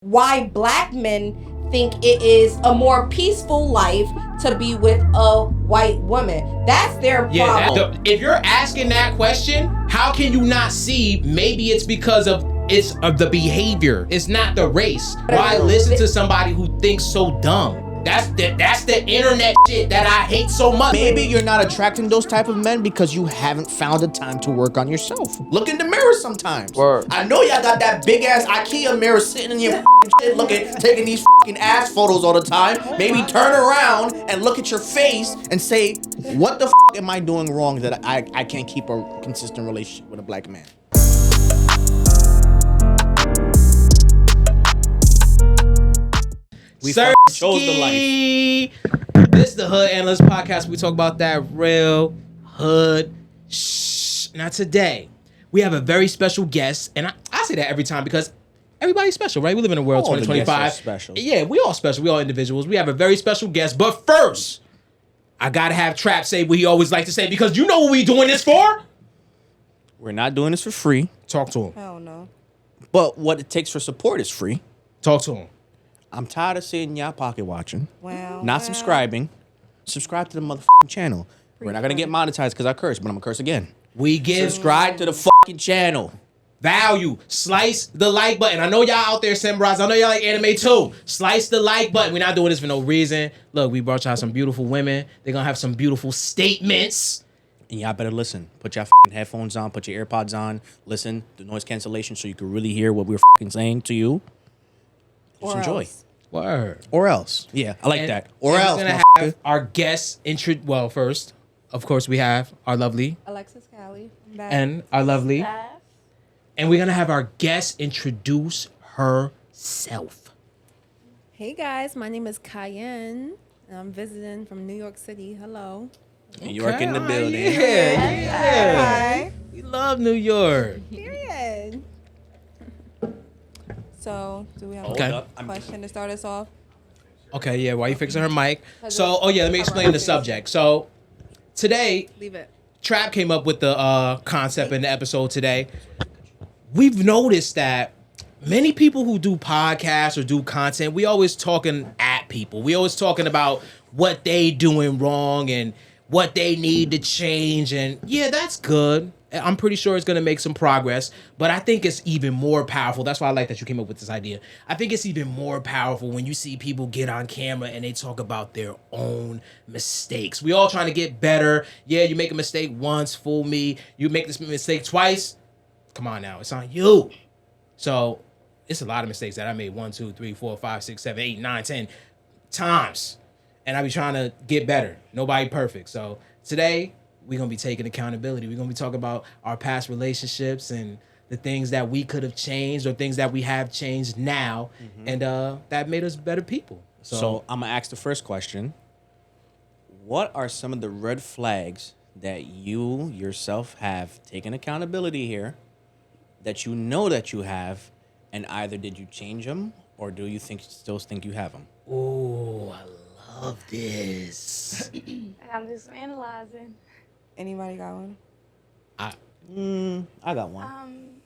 why black men think it is a more peaceful life to be with a white woman. That's their problem. If you're asking that question, how can you not see maybe it's because of the behavior? It's not the race. Why listen to somebody who thinks so dumb? That's the internet shit that I hate so much. Maybe you're not attracting those type of men because you haven't found the time to work on yourself. Look in the mirror sometimes. Word. I know y'all got that big ass IKEA mirror sitting in your shit looking, taking these ass photos all the time. Maybe turn around and look at your face and say, what the am I doing wrong that I can't keep a consistent relationship with a black man? We chose the life. This is the Hood Analyst podcast. We talk about that real hood shh. Now today, we have a very special guest. And I say that every time because everybody's special, right? We live in a world 2025. Special. Yeah, we all special. We all individuals. We have a very special guest. But first, I got to have Trap say what he always like to say because you know what we doing this for? We're not doing this for free. Talk to him. Hell no. But what it takes for support is free. Talk to him. I'm tired of seeing y'all pocket watching. Well, Subscribing. Subscribe to the motherfucking channel. We're not going to get monetized because I curse, but I'm going to curse again. We give Subscribe to the fucking channel. value. Slice the like button. I know y'all out there, Samurais. I know y'all like anime too. Slice the like button. We're not doing this for no reason. Look, we brought y'all some beautiful women. They're going to have some beautiful statements. And y'all better listen. Put your fucking headphones on. Put your AirPods on. Listen. The noise cancellation so you can really hear what we're fucking saying to you. Just enjoy. Word. Or else. Yeah, I like that. Or and else. We're gonna have our guests well, first, of course, we have our lovely Alexis Callie and our lovely, and we're gonna have our guest introduce herself. Hey guys, my name is Cayenne, and I'm visiting from New York City. Hello. New York in the building. Yeah. Hi. We love New York. Period. So, do we have Okay. a question to start us off? Okay, yeah, while you fixing her mic. So, let me explain the subject. So, today, Leave it. Trap came up with the concept in the episode today. We've noticed that many people who do podcasts or do content, we always talking at people. We always talking about what they doing wrong and what they need to change. And yeah, that's good. I'm pretty sure it's going to make some progress, but I think it's even more powerful. That's why I like that you came up with this idea. I think it's even more powerful when you see people get on camera and they talk about their own mistakes. We all trying to get better. Yeah, you make a mistake once, fool me. You make this mistake twice. Come on now, it's on you. So it's a lot of mistakes that I made 1, 2, 3, 4, 5, 6, 7, 8, 9, 10 times. And I be trying to get better. Nobody perfect. So today, we're going to be taking accountability. We're going to be talking about our past relationships and the things that we could have changed or things that we have changed now. Mm-hmm. And that made us better people. So I'm going to ask the first question. What are some of the red flags that you yourself have taken accountability here that you know that you have, and either did you change them or do you still think you have them? Oh, I love this. I'm just analyzing. Anybody got one? I got one.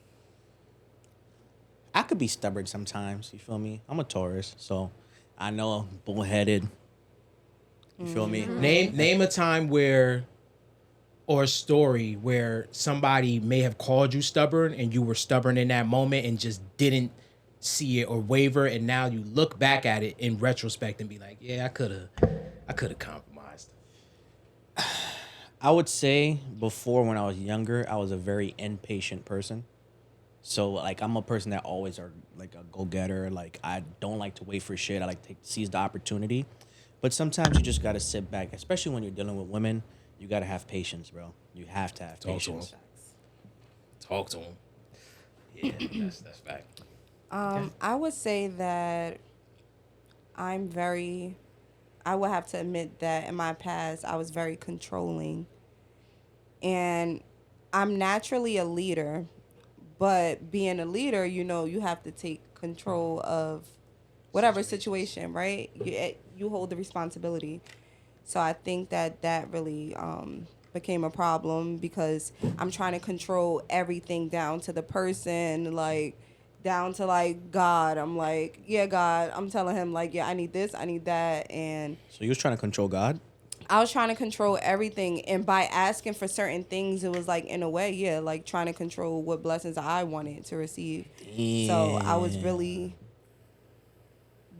I could be stubborn sometimes. You feel me? I'm a Taurus, so I know I'm bullheaded. You feel me? Name a time or a story where somebody may have called you stubborn and you were stubborn in that moment and just didn't see it or waver, and now you look back at it in retrospect and be like, yeah, I could have compromised. I would say before, when I was younger, I was a very impatient person. So, like, I'm a person that always are, like, a go-getter. Like, I don't like to wait for shit. I like to seize the opportunity. But sometimes you just got to sit back, especially when you're dealing with women. You got to have patience, bro. You have to have patience. Talk to him. Yeah, that's fact. I would say that I would have to admit that in my past, I was very controlling. And I'm naturally a leader, but being a leader, you have to take control of whatever situation, right? You hold the responsibility. So I think that really became a problem because I'm trying to control everything down to the person, like down to like God. I'm like, yeah, God. I'm telling him like, yeah, I need this, I need that, and So you was trying to control God? I was trying to control everything. And by asking for certain things, it was like, in a way, yeah, like trying to control what blessings I wanted to receive. So I was really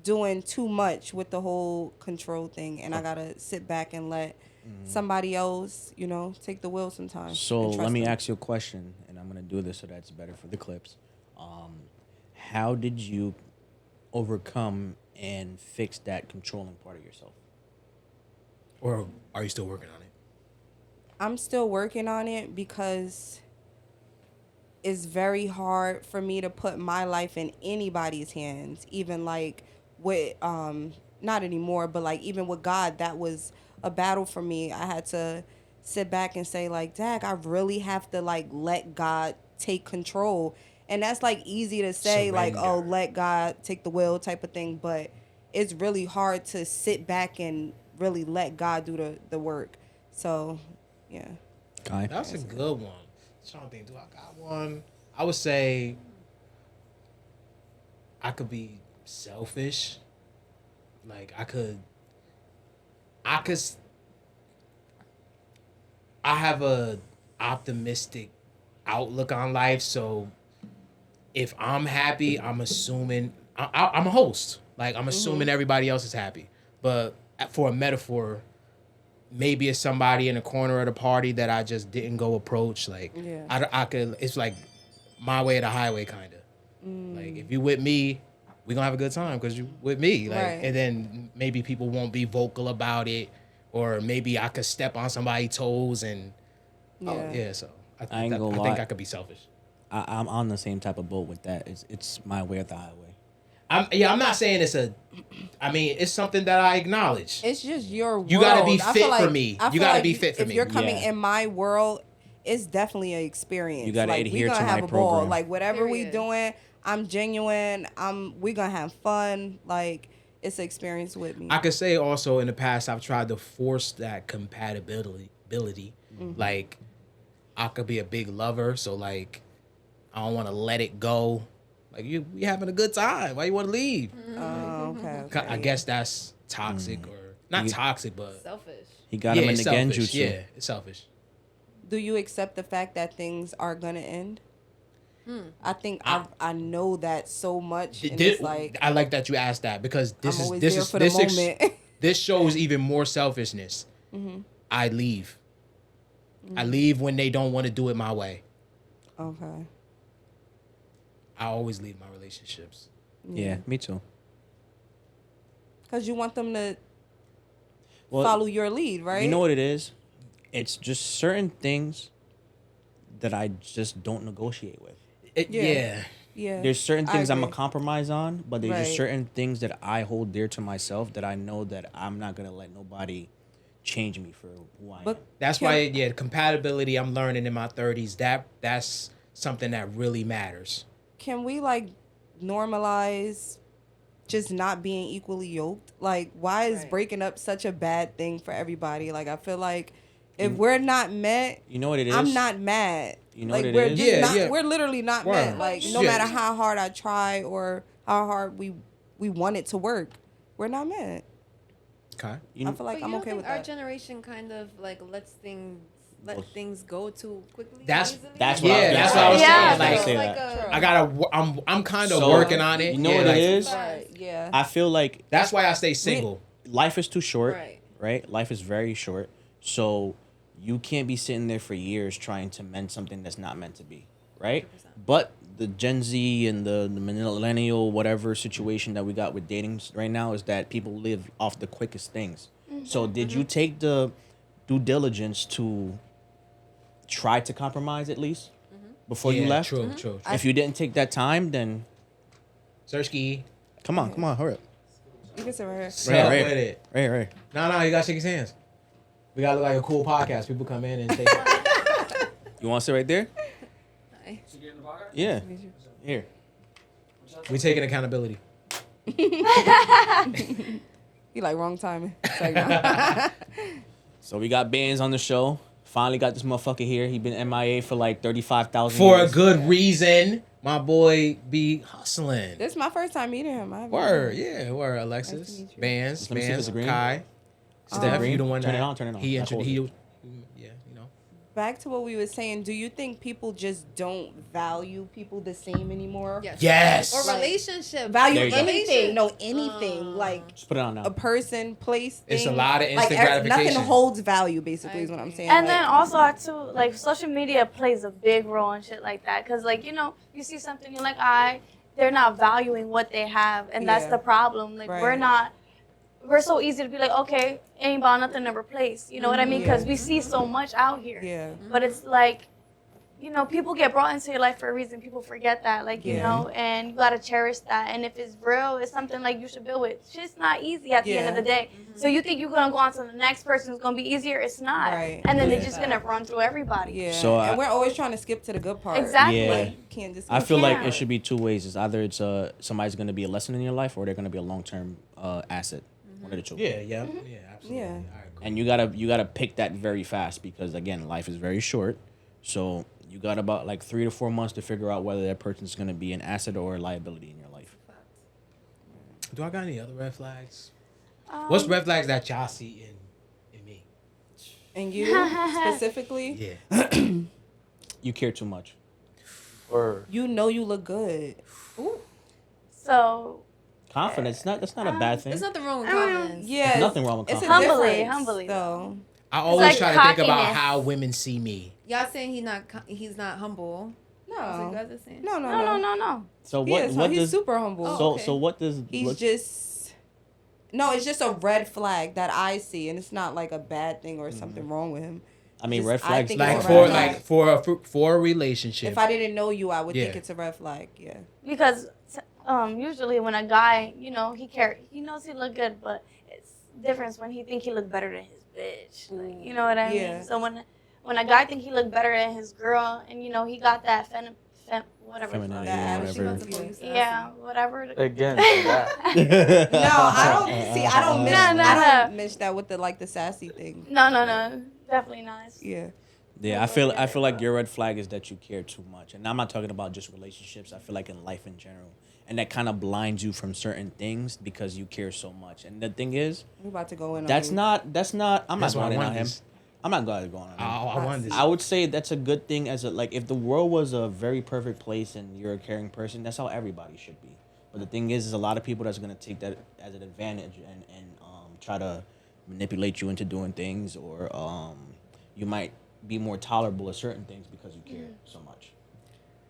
doing too much with the whole control thing. And I got to sit back and let somebody else, take the wheel sometimes. So and trust let me them. ask you a question, and I'm gonna do this so that's better for the clips. How did you overcome and fix that controlling part of yourself? Or are you still working on it? I'm still working on it because it's very hard for me to put my life in anybody's hands. Even like with not anymore, but like even with God, that was a battle for me. I had to sit back and say like, Dag, I really have to like let God take control. And that's like easy to say, like, oh, Surrender. let God take the wheel type of thing, but it's really hard to sit back and really let God do the work. So, yeah. Kai? That's a good one. I'm trying to think, do I got one? I would say I could be selfish. Like I have a optimistic outlook on life, so if I'm happy, I'm assuming I'm a host. Like I'm assuming everybody else is happy. But for a metaphor, maybe it's somebody in the corner of the party that I just didn't go approach. Like Yeah. I could. It's like my way or the highway, kind of. Like if you with me, we gonna have a good time because you with me. Like Right. and then maybe people won't be vocal about it, or maybe I could step on somebody's toes and So I ain't I gonna think lie. I could be selfish. I'm on the same type of boat with that. It's my way or the highway. I'm not saying it's a. I mean, it's something that I acknowledge. It's just your world. You gotta be I fit feel for like- me. I You feel gotta like be fit for if me. you're coming Yeah. in my world, it's definitely an experience. You gotta like, adhere we gonna to have my a ball. program. Like whatever we Period. doing, I'm genuine. We gonna have fun. Like it's an experience with me. I could say also in the past I've tried to force that compatibility. Like I could be a big lover, so like I don't want to let it go. Like we having a good time. Why you want to leave? Oh, okay. I guess that's toxic or not toxic, but Selfish. He got him in it's the selfish. genjutsu. Yeah, it's selfish. Do you accept the fact that things are gonna end? I think I know that so much, and it's like I like that you asked that because I'm always there for the moment. this shows even more selfishness. I leave. I leave when they don't want to do it my way. Okay. I always leave my relationships. Yeah, me too. Because you want them to Well, follow your lead, right? you know what it is? It's just certain things that I just don't negotiate with. Yeah. Yeah. There's certain I things I'm a agree. compromise on, but there's just Right. certain things that I hold dear to myself that I know that I'm not gonna let nobody change me for who I am. But That's Can- why compatibility I'm learning in my 30s. That's something that really matters. Can we like normalize just not being equally yoked? Like, why is Right. breaking up such a bad thing for everybody? Like, I feel like if we're not met, You know what it is? I'm not mad. You know like, what it we're is? just Yeah, not. yeah. We're literally not Word. met. Like, no Yeah. matter how hard I try or how hard we want it to work, we're not met. Okay. You I feel like But I'm you don't okay think with our that. generation kind of like let things go too quickly? That's- easily? that's what I- Yeah, that's what I was Yeah. saying. Say Like that. I gotta. I'm kind of So, working on it. you know Yeah, what like, it is? Right. Yeah. I feel like That's why I stay single. life is too short, Right. right? Life is very short. So you can't be sitting there for years trying to mend something that's not meant to be, right? 100%. But the Gen Z and the millennial whatever situation that we got with dating right now is that people live off the quickest things. So did you take the due diligence to try to compromise at least before you Yeah, left? True. True. If you didn't take that time, then Searchkey. come on, hurry up. You can sit right here. Sup right. with it. Right. No, you gotta shake his hands. We gotta look like a cool podcast. People come in and say, You want to sit right there? Hi. Yeah. Here. "We taking accountability." You like wrong timing. It's like, no. So we got Bands on the show. Finally got this motherfucker here. He been MIA for like 35,000 For years. a good reason. My boy be hustling. This is my first time meeting him. Word, yeah, word. Nice Alexis, to meet you. Bands, Let me see if it's green. Kai, Is that Steph. green? You the one Turn that it on, turn it on. He Like, hold introduced. it. Yeah, you know. Back to what we were saying. Do you think people just don't value people the same anymore? Yes. Yes. Or Like, relationship. Value There you go. anything. No, anything. Like Just put it on now. a person, place, thing. It's a lot of instant like, gratification. Nothing holds value, basically, is what I'm saying. And like, then also too, like social media plays a big role in shit like that. Cause like you see something, you're like, they're not valuing what they have, and that's Yeah. the problem. Like Right. we're so easy to be like, okay, ain't about nothing to replace. You know what I mean? Cause we see so much out here. Yeah. But it's like, people get brought into your life for a reason. People forget that, like, you Yeah. know, and you gotta cherish that. And if it's real, it's something like you should build with. Shit's not easy at the end of Yeah. the day. So you think you're gonna go on to the next person who's gonna be easier? It's not. Right. And then Yeah. they're just gonna run through everybody. Yeah. So and I- we're always trying to skip to the good part. Exactly. Yeah. Like, you can't just. I feel like Yeah. it should be two ways. It's either somebody's going to be a lesson in your life, or they're going to be a long-term asset. One of the two. Yeah, yeah, yeah, absolutely. Yeah. I agree. And you gotta pick that very fast, because again, life is very short. So you got about like 3 to 4 months to figure out whether that person's going to be an asset or a liability in your life. Do I got any other red flags? Um, What's red flags that y'all see in me? And you specifically, Yeah. You care too much. you know you look good. So Confidence, that's not a bad thing. There's nothing wrong with I mean, confidence. Yeah. There's nothing wrong with It's a confidence. Humbly, difference, humbly. though. I always like try to think about cockiness. how women see me. Y'all saying he's not humble. That's what you No. guys are saying. No, no, no, no. no, no. So He what is, what he's does super humble. Oh, so okay. so what does He's what- just. No, it's just a red flag that I see, and it's not like a bad thing or something wrong with him. I mean just- red I flags think Like it's a for red flag. for a relationship. If I didn't know you, I would think Yeah. it's a red flag. Yeah. Because usually when a guy, he knows he look good, but it's difference when he think he look better than his bitch. Like, you know what I Yeah. mean? So when a guy think he look better than his girl, and he got that whatever. the fuck. Femininity That or She whatever. wants to call you sassy. Yeah, whatever. Again, that. No, I don't see. I don't miss. No, no, I don't no. miss that with the sassy thing. No, definitely not. Yeah. Yeah, I feel like your red flag is that you care too much. And I'm not talking about just relationships. I feel like in life in general. And that kind of blinds you from certain things because you care so much. And the thing is, We're about to go in. that's on not I'm That's not why I going in on wanted him. this. I'm not going on him. I wanted this. I would say that's a good thing if the world was a very perfect place and you're a caring person, that's how everybody should be. But the thing is a lot of people that's gonna take that as an advantage and try to manipulate you into doing things, or you might be more tolerable of certain things because you care so much.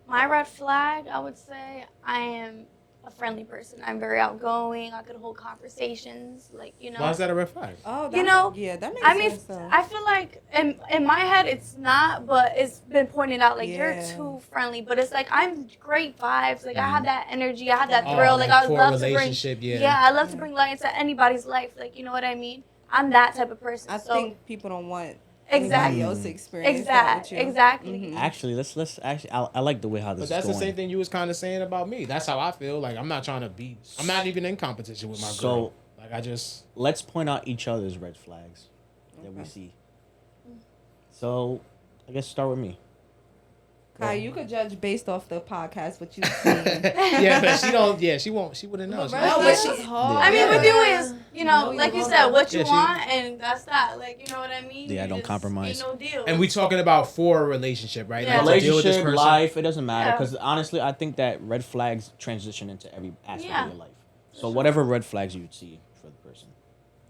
My red flag, I would say, I am a friendly person. I'm very outgoing. I could hold conversations, Why is that a red flag? Oh, yeah, that makes I mean, sense. Though. I feel like in my head it's not, but it's been pointed out like you're Yeah. too friendly. But it's like I'm great vibes. Like I have that energy. I have that Oh, thrill. Like I for a love to bring. relationship, yeah. Yeah, I love to bring light into anybody's life. Like, you know what I mean? I'm that type of person. I so think people don't want exactly, anybody else to experience that with you. exactly. Mhm. Actually, let's actually I like the way how this But that's is the going. same thing you was kind of saying about me. That's how I feel. Like I'm not trying to be. I'm not even in competition with my So- girl. Like I just. Let's point out each other's red flags that we Okay. see. So, I guess start with me. Kai, you could judge based off the podcast what you've seen. Yeah, but she don't. Yeah, she won't. She wouldn't know. But She red No, but flags she- is hard. I mean, Yeah. with you is, No, like you you said, won't. what you Yeah, she- want, and that's that. Like, you know what I mean? Yeah, You don't just compromise. Ain't no deal. And we talking about for a relationship, right? Yeah. Like to deal with this Relationship, person. life, it doesn't matter. Yeah. Because honestly, I think that red flags transition into every aspect Yeah. of your life. So whatever red flags you'd see for the person.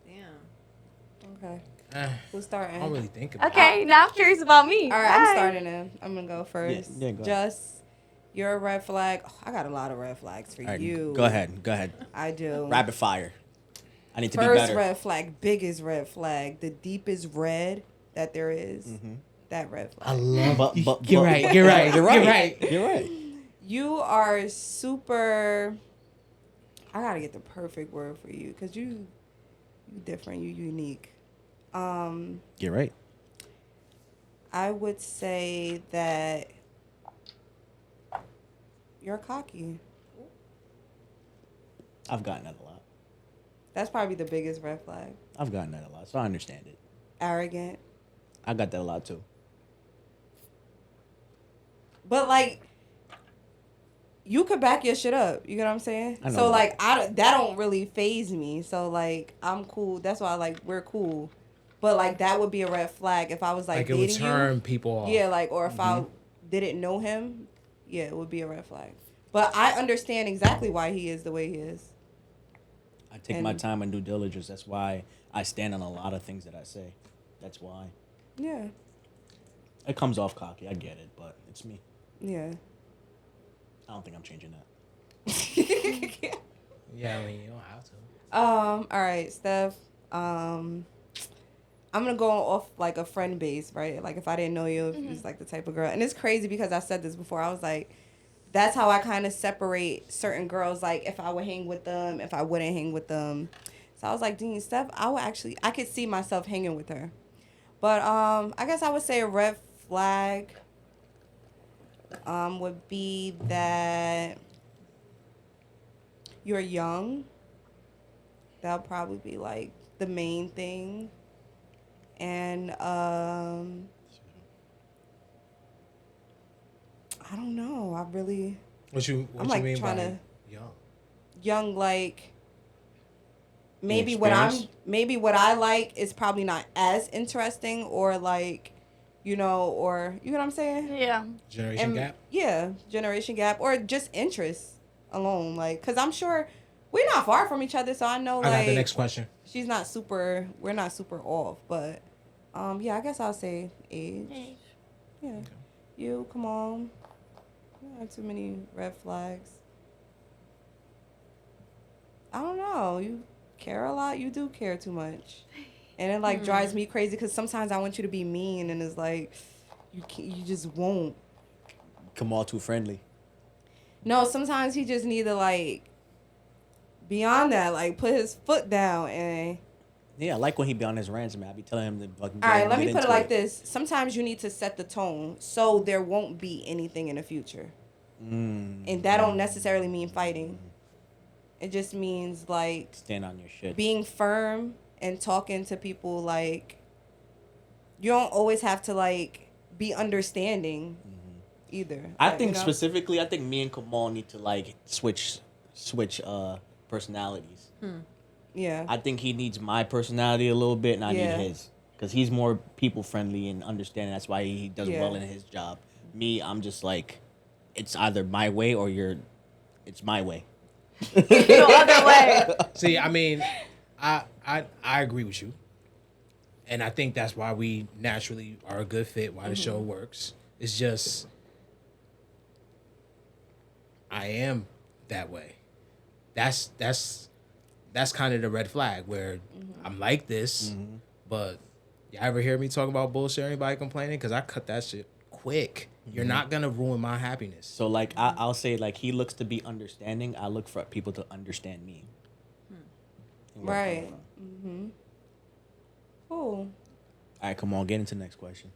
Damn. Okay. Eh, Who's starting? I don't really think about. Okay, now I'm curious about me. All right, I'm Bye. starting in. I'm gonna go first. Yeah, go ahead. Just you're a red flag. Oh, I got a lot of red flags for All right, you. go ahead. I do. Rapid fire. I need to be First better. red flag, biggest red flag, the deepest red that there is. Mhm. That red flag. I love. But- you're right. You're right. You're right. You're right. You're right. You are super. I gotta get the perfect word for you because you different. You unique. You're right. I would say that you're cocky. I've gotten that a lot. That's probably the biggest red flag. I've gotten that a lot, so I understand it. Arrogant. I got that a lot too. But like you could back your shit up. You get what I'm saying? I know So that. like that don't really phase me. So like I'm cool. That's why like we're cool. But like that would be a red flag if I was like Like it would dating turn people off. Yeah, like or if I didn't know him, yeah, it would be a red flag. But I understand exactly why he is the way he is. I take my time and due diligence. That's why I stand on a lot of things that I say. That's why. Yeah. It comes off cocky. I get it, but it's me. Yeah. I don't think I'm changing that. Yeah, I mean, you don't have to. All right, Steph. I'm gonna go off like a friend base, right? Like if I didn't know you, if you was like the type of girl, and it's crazy because I said this before. I was like, that's how I kind of separate certain girls. Like if I would hang with them, if I wouldn't hang with them. So I was like, Dean, Steph, I could see myself hanging with her. But I guess I would say a red flag would be that you're young. That'll probably be like the main thing. And I don't know. What you like mean trying by to- young? young like maybe Inexperienced? what I like is probably not as interesting or like or you know what I'm saying? Yeah. Generation gap? Yeah, generation gap or just interest alone like cuz I'm sure we're not far from each other so I know I like got the next question. we're not super off, but yeah, I guess I'll say age. Yeah. You come on. You don't have too many red flags. I don't know. You care a lot. You do care too much. And it like drives me crazy cuz sometimes I want you to be mean and it's like you just won't. Come all too friendly. No, sometimes he just need to like beyond that like put his foot down and Yeah, I like when he be on his rants, man. I be telling him to fucking. all right, let me put it like this. Sometimes you need to set the tone so there won't be anything in the future. And that don't necessarily mean fighting. It just means like Stand on your shit. being firm and talking to people like you don't always have to like be understanding either. I Like, think you know? specifically, I think me and Kamal need to like switch personalities. Yeah. I think he needs my personality a little bit, and I Yeah. need his, because he's more people friendly and understanding. That's why he does Yeah. well in his job. Me, I'm just like, it's either my way or it's my way. No other way. See, I mean, I agree with you. And I think that's why we naturally are a good fit, why the show works. It's just I am that way. That's kind of the red flag where I'm like this, but you ever hear me talk about bullshit or anybody complaining? Because I cut that shit quick. You're not going to ruin my happiness. So like I'll say like he looks to be understanding. I look for people to understand me. And where I'm Right. coming from. Cool. All right, come on, get into the next question.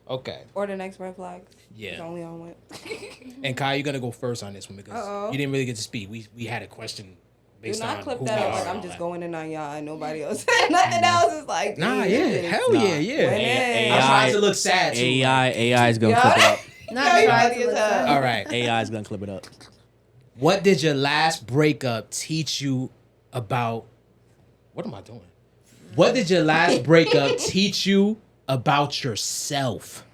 Okay. Or the next red flag. Yeah. It's only on one. And Kai, you're going to go first on this one because Uh-oh. you didn't really get to speak. We had a question Do based not on clip who that we up are like and I'm all just that. going in on y'all and nobody else. Nothing else is like. Nah, dude, yeah. this is- Hell yeah, yeah. Hey. I'm trying to look sad too. AI is gonna Yeah. clip it up. Not you trying funny to as look hell. sad. All right. AI is gonna clip it up. What did your last breakup teach you about? What am I doing? What did your last breakup teach you about yourself?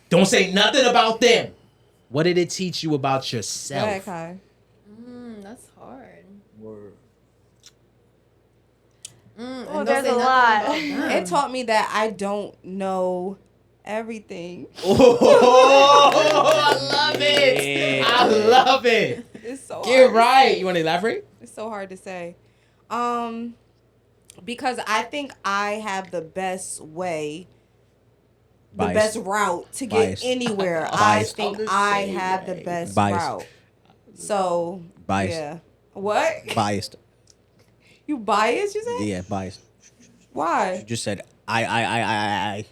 Don't say nothing about them. What did it teach you about Go yourself? ahead, Kai. That's hard. Word. And Oh, don't there's say a nothing lot. about them. It taught me that I don't know everything. Oh, I love it. Yeah. I love it. It's so Get hard. right. You want to elaborate? It's so hard to say. Because I think I have the best way, the Biased. best route to get Biased. anywhere. Biased. I think I'm the I same have the way. best Biased. route. So Biased. yeah. What? Biased. You biased? You said? Yeah, biased. Why? You just said I.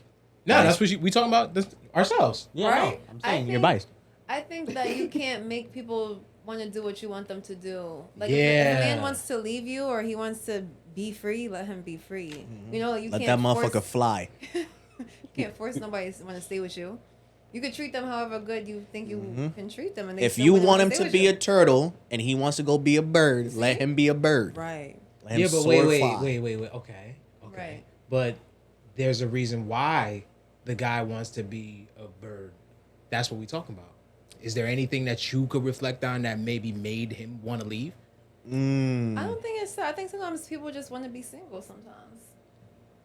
No, that's what we talking about ourselves. Yeah, Right? no, I'm saying I you're think- biased. I think that you can't make people want to do what you want them to do. Like Yeah. if a man wants to leave you or he wants to be free, let him be free. You know, you Let can't that motherfucker force, fly. you can't force nobody to want to stay with you. You could treat them however good you think you can treat them, and they If still you wouldn't want wanna him stay to with be you. a turtle and he wants to go be a bird, let him be a bird. Right. Let him Yeah, but soar wait. fly. Okay. Right. But there's a reason why the guy wants to be a bird. That's what we're talking about. Is there anything that you could reflect on that maybe made him want to leave? I don't think it's. I think sometimes people just want to be single. Sometimes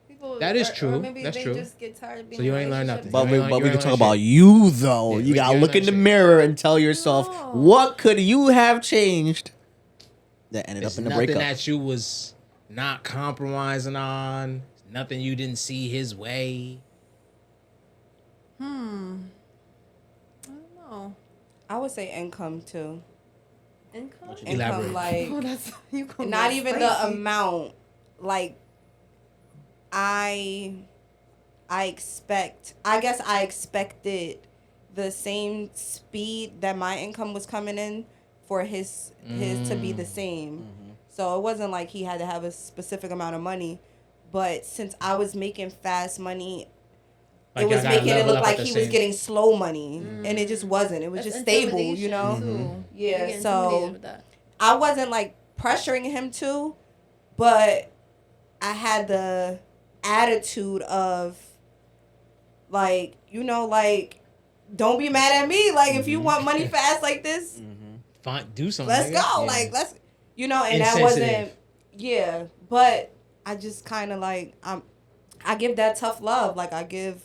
people. That is or true. maybe That's they true. just get tired of being. So you in ain't learned relationships. nothing. But You we, ain't but we learned can talk shit. about you though. Yeah, You gotta you look in ain't the learned mirror and tell yourself No. what could you have changed that ended It's up in the nothing breakup. that you was not compromising on. Nothing you didn't see his way. I don't know. I would say income too. Income. Elaborate. Income, like Oh, that's you. Gonna not get even the spicy. amount. Like I guess I expected the same speed that my income was coming in for his to be the same. So it wasn't like he had to have a specific amount of money, but since I was making fast money, Like, it was y'all gotta making it level look up at like the he was same- getting slow money, and it just wasn't. It was That's just stable, you intimidation, know. too. Yeah, They get so- intimidated with that. I wasn't like pressuring him to, but I had the attitude of like, like, don't be mad at me. Like, if you want money fast like this, Fine, do something. let's nigga. go. Yeah. Like, and that Insensitive. wasn't, yeah. But I just kind of like, I give that tough love. Like, I give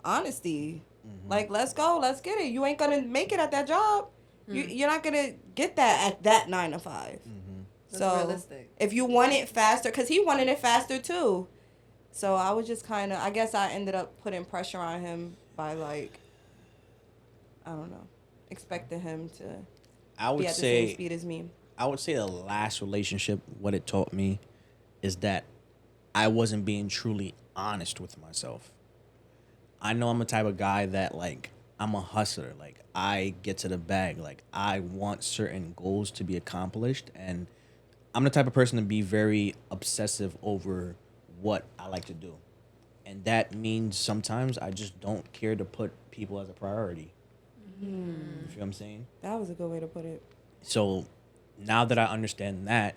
honesty. Like, let's go. Let's get it. You ain't going to make it at that job. You're not going to get that at that 9 to 5. That's So realistic. if you want it faster, because he wanted it faster too. So I was just kind of, I guess I ended up putting pressure on him by like, I don't know, expecting him to I be would at the same say speed as me. I would say the last relationship, what it taught me is that I wasn't being truly honest with myself. I know I'm a type of guy that, like, I'm a hustler. Like, I get to the bag. Like, I want certain goals to be accomplished. And I'm the type of person to be very obsessive over what I like to do. And that means sometimes I just don't care to put people as a priority. You feel what I'm saying? That was a good way to put it. So now that I understand that,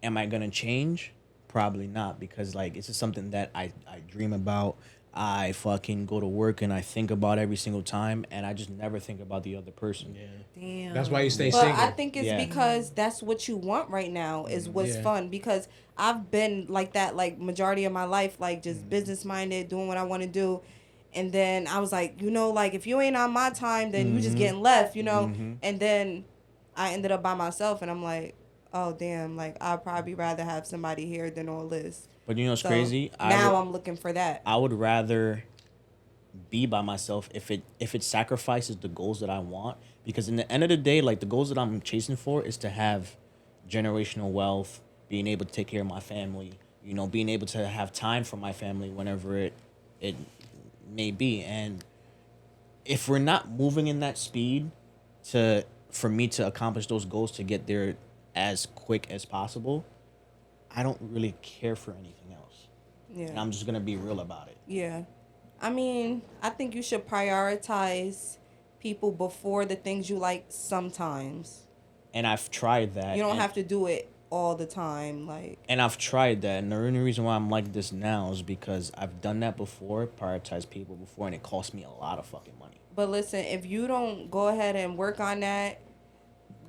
am I gonna change? Probably not, because like it's just something that I dream about. I fucking go to work and I think about every single time, and I just never think about the other person. Yeah. Damn. That's why you stay But single. I think it's Yeah. because that's what you want right now is what's Yeah. fun. Because I've been like that, like majority of my life, like just business minded, doing what I want to do. And then I was like, like if you ain't on my time, then you just getting left, And then I ended up by myself, and I'm like, oh damn, like I'd probably rather have somebody here than on list. But you know what's So crazy? Now I'm looking for that. I would rather be by myself if it sacrifices the goals that I want, because in the end of the day, like the goals that I'm chasing for is to have generational wealth, being able to take care of my family, being able to have time for my family whenever it may be. And if we're not moving in that speed for me to accomplish those goals, to get there as quick as possible, I don't really care for anything else. Yeah. And I'm just gonna be real about it. Yeah. I mean, I think you should prioritize people before the things you like sometimes. And I've tried that. You don't have to do it all the time. Like, And I've tried that. And the only reason why I'm like this now is because I've done that before, prioritized people before, and it cost me a lot of fucking money. but listen, if you don't go ahead and work on that,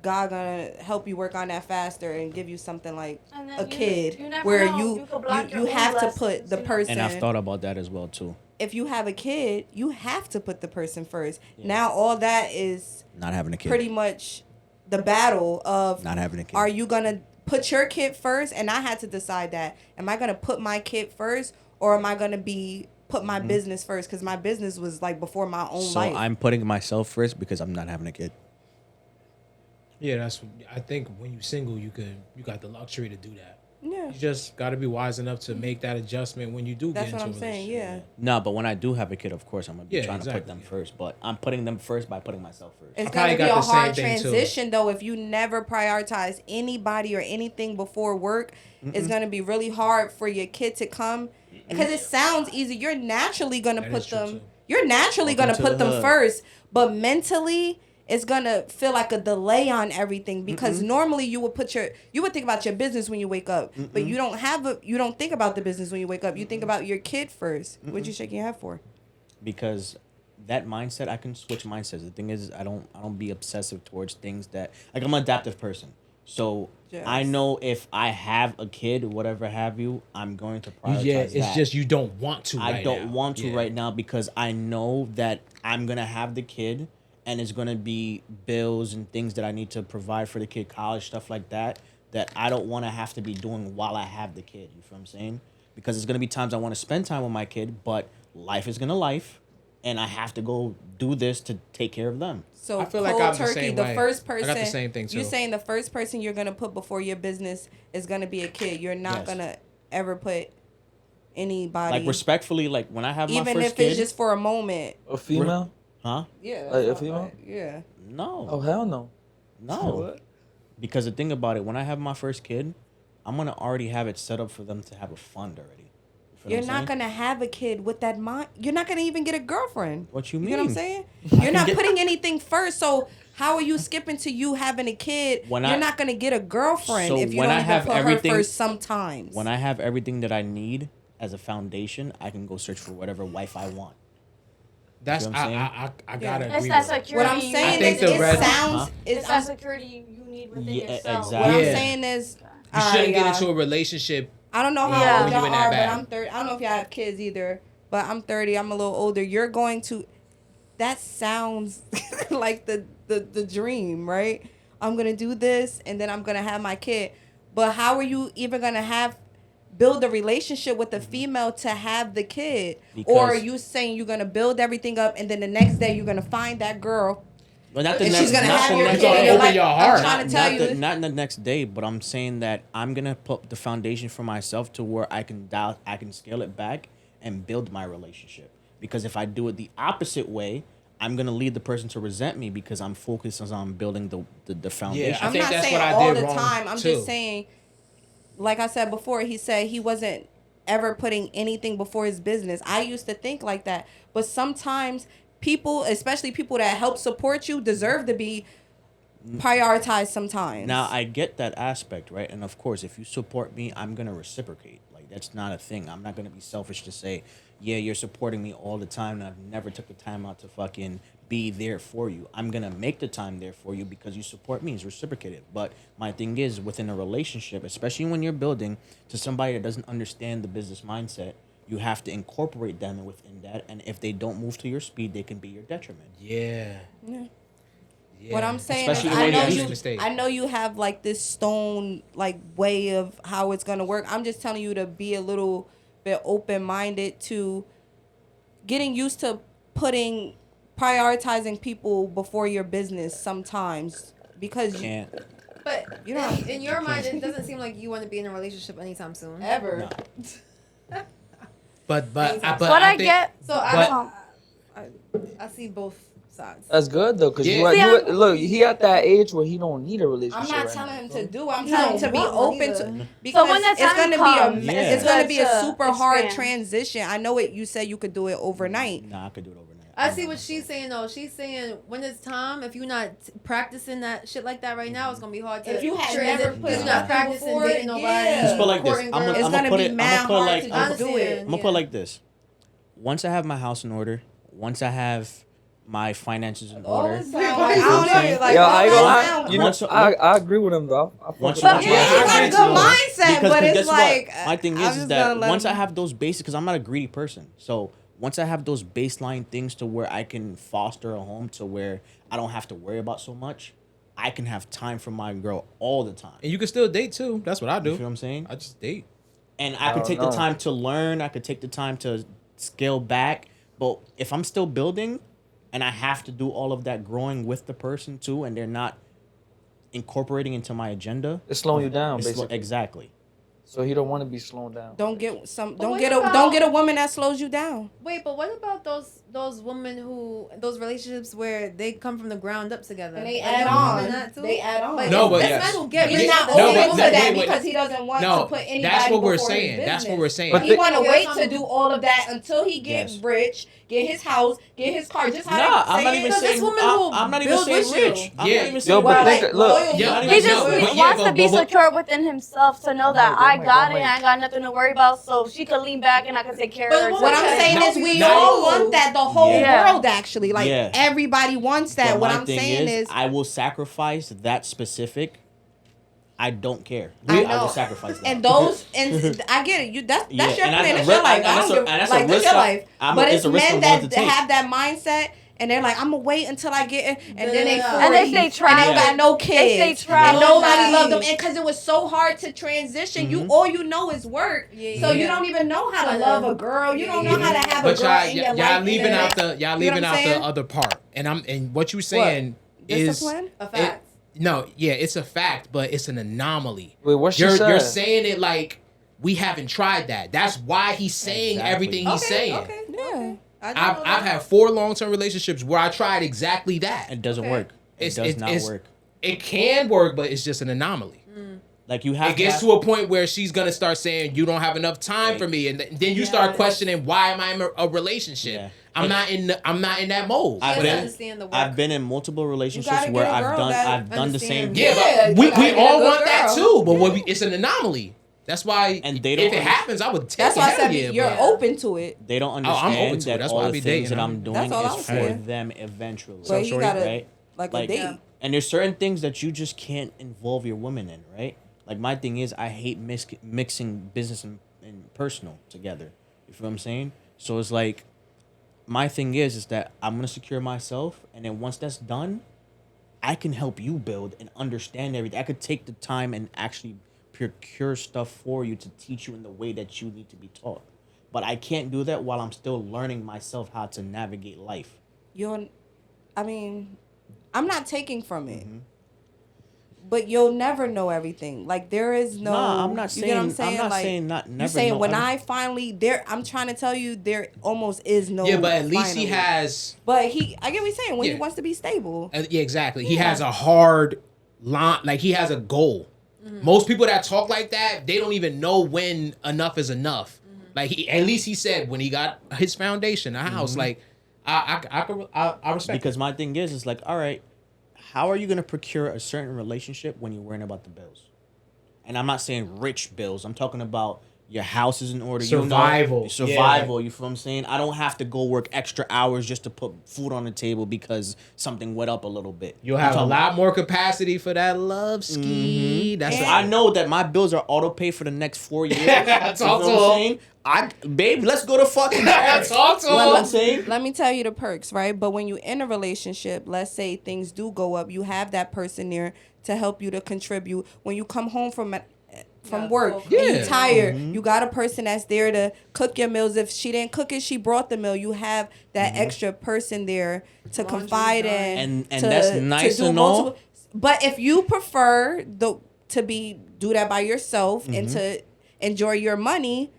God gonna help you work on that faster and give you something like And then a kid you never where know. you You could block you your own have to put blessings, the you know? person. And I've thought about that as well too. If you have a kid, you have to put the person first. Now all that is Not having a kid. pretty much the battle of Not having a kid. are you gonna put your kid first? And I had to decide that. Am I gonna put my kid first, or am I gonna put my business first? Because my business was like before my own So life. I'm putting myself first because I'm not having a kid. Yeah, I think when you're single, you got the luxury to do that. Yeah, You just got to be wise enough to make that adjustment when you do that's get what into I'm a saying. relationship. Yeah, No, but when I do have a kid, of course, I'm going to be Yeah, trying to put exactly, them yeah. first. But I'm putting them first by putting myself first. it's probably gonna be got a the same hard thing, too. transition though if you never prioritize anybody or anything before work. It's gonna be really hard for your kid to come because it sounds easy. You're naturally gonna That put is true, them too. you're naturally Welcome gonna to put the them hood. first, but mentally it's gonna feel like a delay on everything because normally you would think about your business when you wake up, but you don't think about the business when you wake up. You think about your kid 1st. What'd you shake your head for? Because that mindset, I can switch mindsets. The thing is, I don't be obsessive towards things that, like, I'm an adaptive person. So I Yes. know if I have a kid, whatever have you, I'm going to prioritize Yeah, it's that. just you don't want to. I right don't now. want to Yeah. right now because I know that I'm gonna have the kid, and it's gonna be bills and things that I need to provide for the kid, college stuff like that. That I don't want to have to be doing while I have the kid. You feel what I'm saying? Because it's gonna be times I want to spend time with my kid, but life is gonna life, and I have to go do this to take care of them. So I feel like cold I'm the turkey, same the way. first I person. got the same thing, You're too. saying the first person you're gonna put before your business is gonna be a kid. You're not Yes. gonna ever put anybody, Like, respectfully, like when I have my even first if kid, it's just for a moment. A female? huh? Yeah, Like, that's if you not- know? yeah. No, Oh, hell no. no. Because the thing about it, when I have my first kid, I'm gonna already have it set up for them to have a fund already. You feel You're what I'm not saying? gonna have a kid with that mind. You're not gonna even get a girlfriend. What you You know what I'm mean? saying? I You're can not get- putting anything first. So how are you skipping to you having a kid? When You're I- not gonna get a girlfriend So if you when don't I even have put everything- her first. Sometimes. When I have everything that I need as a foundation, I can go search for whatever wife I want. That's You know what I'm I gotta It's agree that with that. security. what I'm you saying think is, the it red- sounds. Huh? It's that security you need within Yeah, yourself. What exactly. I'm Yeah. saying is, You all shouldn't right, get y'all. into a relationship. I don't know how Yeah. old When y'all you in that are, but bag. I'm 30. I don't know if y'all have kids either, but I'm 30. I'm a little older. You're going to. That sounds like the dream, right? I'm gonna do this, and then I'm gonna have my kid. But how are you even gonna build a relationship with a female to have the kid? Or are Because- you saying you're gonna build everything up, and then the next day you're gonna find that girl, But not the and next, she's gonna not have the your next kid? And Open you're day. like, your I'm heart. trying to tell not, you. not in the next day, but I'm saying that I'm gonna put the foundation for myself to where I can scale it back and build my relationship. Because if I do it the opposite way, I'm gonna lead the person to resent me because I'm focused on building the foundation. I I'm think not that's saying what I all did the wrong, time. I'm too. just saying, like I said before, he said he wasn't ever putting anything before his business. I used to think like that, but sometimes people, especially people that help support you, deserve to be prioritized sometimes. Now I get that aspect, right? And of course, if you support me, I'm gonna reciprocate. Like, that's not a thing. I'm not gonna be selfish to say, yeah, you're supporting me all the time, and I've never took the time out to fucking be there for you. I'm gonna make the time there for you because you support me. It's reciprocated. But my thing is, within a relationship, especially when you're building to somebody that doesn't understand the business mindset, you have to incorporate them within that. And if they don't move to your speed, they can be your detriment. Yeah. Yeah. Yeah. What I'm saying Especially is, when I know you're used you. to the stage. I know you have like this stone like way of how it's gonna work. I'm just telling you to be a little bit open minded to getting used to prioritizing people before your business sometimes because Can't. But You know, in your mind, it doesn't seem like you want to be in a relationship anytime soon. ever. No. But What I think, get. So I see both sides. That's good though, cause Yeah. look, he at that age where he don't need a relationship. I'm not right telling now, him so. to do. I'm You telling him don't to be want one open either. to because when that it's time gonna comes, be Yeah. it's gonna be a to super hard expand. transition. I know it. You said you could do it overnight. Nah, I could do it overnight. I see what she's saying though. She's saying when it's time, if you're not practicing that shit like that right now, it's gonna be hard to. If you had transit- never if put you're not nothing practicing before, dating nobody. yeah. Just put it like this. courting I'm girls. It's gonna put be it. mad I'm gonna put it hard like. to I'm just do it. understand. gonna put it like this. Once I have my house in order, once I have my finances in All order, it sound like, I don't know. Like, Yo, all I ain't that gonna lie. sound- You know, Once- I agree with him though. I fuck Once with you- him. once Yeah, you- you got a I good agree too. mindset, Because but it's guess what? like My thing I'm is just that gonna let once I him- have those basics, because I'm not a greedy person, so once I have those baseline things to where I can foster a home to where I don't have to worry about so much, I can have time for my girl all the time. and you can still date too. That's what I do. You feel what I'm saying? I just date. And I could don't take the know. time to learn. I could take the time to scale back. But if I'm still building, and I have to do all of that growing with the person too, and they're not incorporating into my agenda, It's slowing you down, it's basically. exactly. So he don't want to be slowed down. Don't get some. But Don't what get about- don't get a woman that slows you down. Wait, but what about those women those relationships where they come from the ground up together? And they Like, add you believe on. in that too? They add on. But No, but this yes. man will get He's rich not with No, open but- to no, that wait, wait. because he doesn't want No, to put anybody that's what we're before his saying. That's what we're business. saying. But He want to Yeah, wait some- to do all of that until he gets Yes. rich, get his house, get his car. Just how Nah, they I'm not say even it. Because saying. this woman will I'm not even build saying with you. rich. I'm Yeah. not even Yo, saying. but Like, think, look, loyal. Yeah, Not He even- just no, but wants yeah, to be but- secure within himself to know that Oh my I God, got oh it my and I ain't got nothing to worry about, so she could lean back and I could take care But of her. what What I'm Okay. saying No, is we no. all want that. The whole Yeah. world actually. Like Yeah. everybody wants that. But What my I'm thing saying is I will sacrifice that specific. I don't care. I I will know. sacrifice that. and those and I get it. You that's Yeah, your and plan. that's That's a your ri- life. and I that's don't a- give and that's a like that's risk your I- life. I'm- But it's it's a risk men I'm willing that to take. have that mindset and they're like, I'm gonna wait until I get it, and then they Yeah. 40, And they stay trapped. and they got no kids, They stay trapped. and nobody Yeah. loved them, and because it was so hard to transition, you all you know is work, Yeah, so yeah. you don't even know how to Yeah. love a girl. You don't know how to have a But girl y'all, in your y'all life. leaving and out the you know leaving what I'm out the saying? other part, and what you saying is Discipline. A fact. no, yeah, it's a fact, but it's an anomaly. Wait, what she You're said? saying it like we haven't tried that. That's why he's saying Exactly. everything he's saying. Okay. Yeah. Okay. I didn't I've know I've that. had 4 long-term relationships where I tried exactly that. It doesn't Okay. work. It does not work. It can work, but it's just an anomaly. Like you have. It gets to to a point where she's gonna start saying you don't have enough time for me, and then you start questioning why am I in a relationship? Yeah. I'm not in that mode. She I've doesn't been- understand the work. I've been in multiple relationships gotta where get a I've girl done that I've done the same. understands. Yeah, Yeah, but you we gotta get a all good want that girl. too. But it's an anomaly. That's why. And they don't if it under- happens, I would take That's it. why I Hell said yeah, you're but- open to it. They don't I'm understand open to it. that That's all why I the be things dating that her. I'm doing That's all I is was for saying. them eventually. But he shorty, gotta right? like a Like- date. Yeah. And there's certain things that you just can't involve your woman in, right? Like my thing is I hate mixing business and personal together. You feel what I'm saying? So it's like my thing is that I'm gonna secure myself, and then once that's done, I can help you build and understand everything. I could take the time and actually procure stuff for you to teach you in the way that you need to be taught. But I can't do that while I'm still learning myself how to navigate life. I mean, I'm not taking from it. Mm-hmm. But you'll never know everything. Like there is no. Nah, I'm not You get what I'm saying- saying? I'm not Like, saying not You never saying know when everything. I finally there? I'm trying to tell you there almost is no. Yeah, but at least he finally. has. But I get what you're saying when Yeah. he wants to be stable. Yeah, exactly. He has a hard line. Like he has a goal. Most people that talk like that, they don't even know when enough is enough. Like at least he said when he got his foundation, a house. Like I respect. Because my thing is like, all right, how are you gonna procure a certain relationship when you're worrying about the bills? And I'm not saying rich bills. I'm talking about your house is in order. Survival. Survival. You feel what I'm saying? I don't have to go work extra hours just to put food on the table because something went up a little bit. You'll I'm have a talking- lot more capacity for that love ski. That's So what I know that my bills are auto pay for the next 4 years. Talk You know to what I'm saying? Babe, let's go to fucking Paris. Talk to You know what him. I'm saying? Let me tell you the perks, right? But when you're in a relationship, let's say things do go up, you have that person there to help you to contribute. When you come home from work and Yeah. you're tired, you got a person that's there to cook your meals. If she didn't cook it, she brought the meal. You have that extra person there to Laundry confide done. in. And to- that's to nice do and all. multiple- But if you prefer to do that by yourself and to enjoy your money,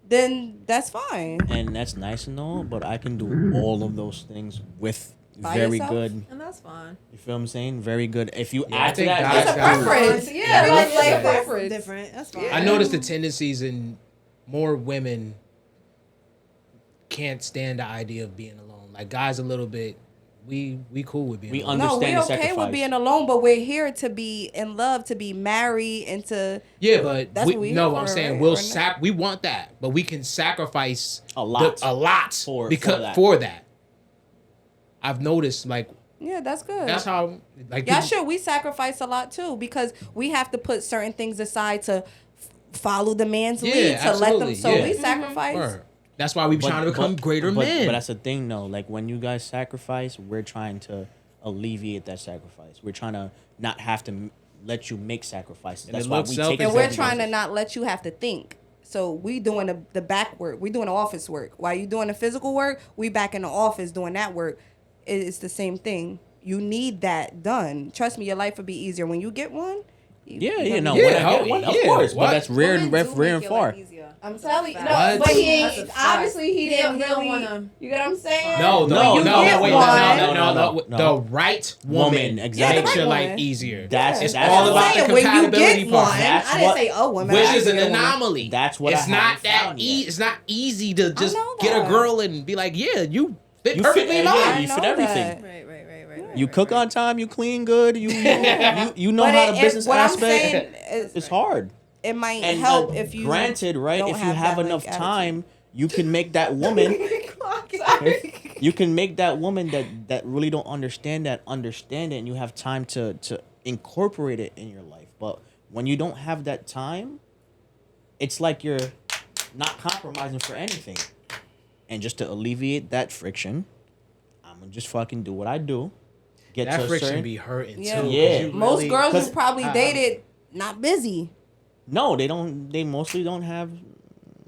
then that's fine. And that's nice and all, but I can do all of those things with By very yourself? good. And that's fine. You feel what I'm saying? Very good. If you Yeah, I add to think that, guys It's a got- preference. Yeah, Everyone's like Yeah. preference. different. That's fine. I noticed the tendencies in more women can't stand the idea of being alone. Like guys, a little bit. We cool with being We alone. No, understand we're the okay sacrifice. with being alone, but we're here to be in love, to be married, and to. Yeah, but That's what we no, here I'm for, saying right? we'll Or not? we want that, but we can sacrifice A lot. a lot For for that. I've noticed like Yeah, that's good. that's how like Yeah, people- sure. We sacrifice a lot too because we have to put certain things aside to follow the man's Yeah, lead to let them. absolutely, So yeah. we sacrifice. Word. That's why we be trying to become greater men. But that's the thing, though. Like when you guys sacrifice, we're trying to alleviate that sacrifice. We're trying to not have to let you make sacrifices. And That's it why looks we selfish. take And It's we're everything. trying to not let you have to think. So we doing the back work. We doing the office work. While you doing the physical work, we back in the office doing that work. It's the same thing. You need that done. Trust me, your life will be easier when you get one. Yeah, no, Yeah, when I hell get one, of yeah, course, what? but that's rare Women and do rare make and your far. life easier. I'm telling you, no, What? but he That's a ain't. fact. Obviously, he didn't He don't really. wanna- You get what I'm saying? No, No, When you no, get wait, one, no. The right woman exactly. makes Yeah, the your right life woman. easier. That's It's that's all what- about the saying, when you compatibility get part. one, That's I didn't what- say oh women, Which I is an get a woman. anomaly. That's what it's I not haven't that found yet. It's not easy to just know get a that. girl and be like, yeah, you fit You perfectly fit- in yeah, mine. you I fit know everything. that. Right. You cook on time, you clean good, you know But how the it- business what I'm aspect. saying is, It's hard. it might And help if you. granted, right? don't If you have that, enough like, time, you can make that woman. You can make that woman that really don't understand it, and you have time to incorporate it in your life. But when you don't have that time, it's like you're not compromising for anything. And just to alleviate that friction, I'm gonna just fucking do what I do. Get That to a friction certain. be hurting Yeah. too. 'cause Yeah. you Most really- girls Cause who probably dated not busy. No, they don't. They mostly don't have.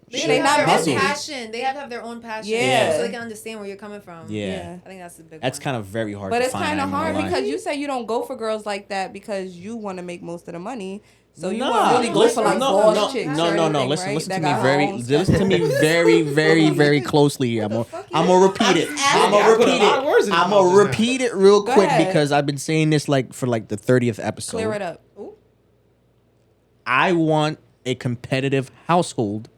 They They have not their busy. own passion. They have to have their own passion. Yeah. So they can understand where you're coming from. Yeah. I think that's the big That's one. kind of very hard. But to it's find, kind I of ain't gonna hard lie. because you say you don't go for girls like that because you want to make most of the money. So you Nah, won't really go listen, for like no, boss no, chicks. no, or no, no. anything, Listen, right? listen That to me got her very, own listen to me schedule. very closely. I'm gonna repeat it. I'm Yeah, I gonna put a repeat lot of words it. in his I'm mouth gonna just now. repeat it real Go quick ahead. because I've been saying this like for like the 30th episode. Clear it up. I want a competitive household.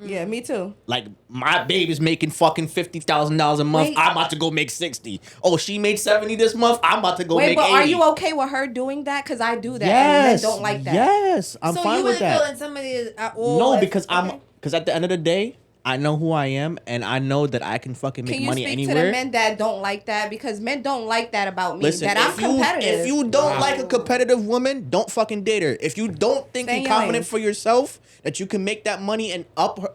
Yeah, me too. Like my baby's making fucking $50,000 a month. Wait. I'm about to go make 60. Oh, she made 70 this month. I'm about to go Wait, make but 80. are you okay with her doing that? Because I do that, Yes, and men don't like that. Yes, I'm so fine you with wouldn't feel that. in somebody No, if- because okay. because at the end of the day, I know who I am, and I know that I can fucking make Can you money speak anywhere. to the men that don't like that? Because men don't like that about me. Listen, that I'm competitive. if you don't like a competitive woman, don't fucking date her. If you don't think Stay in you're your confident lane. for yourself that you can make that money and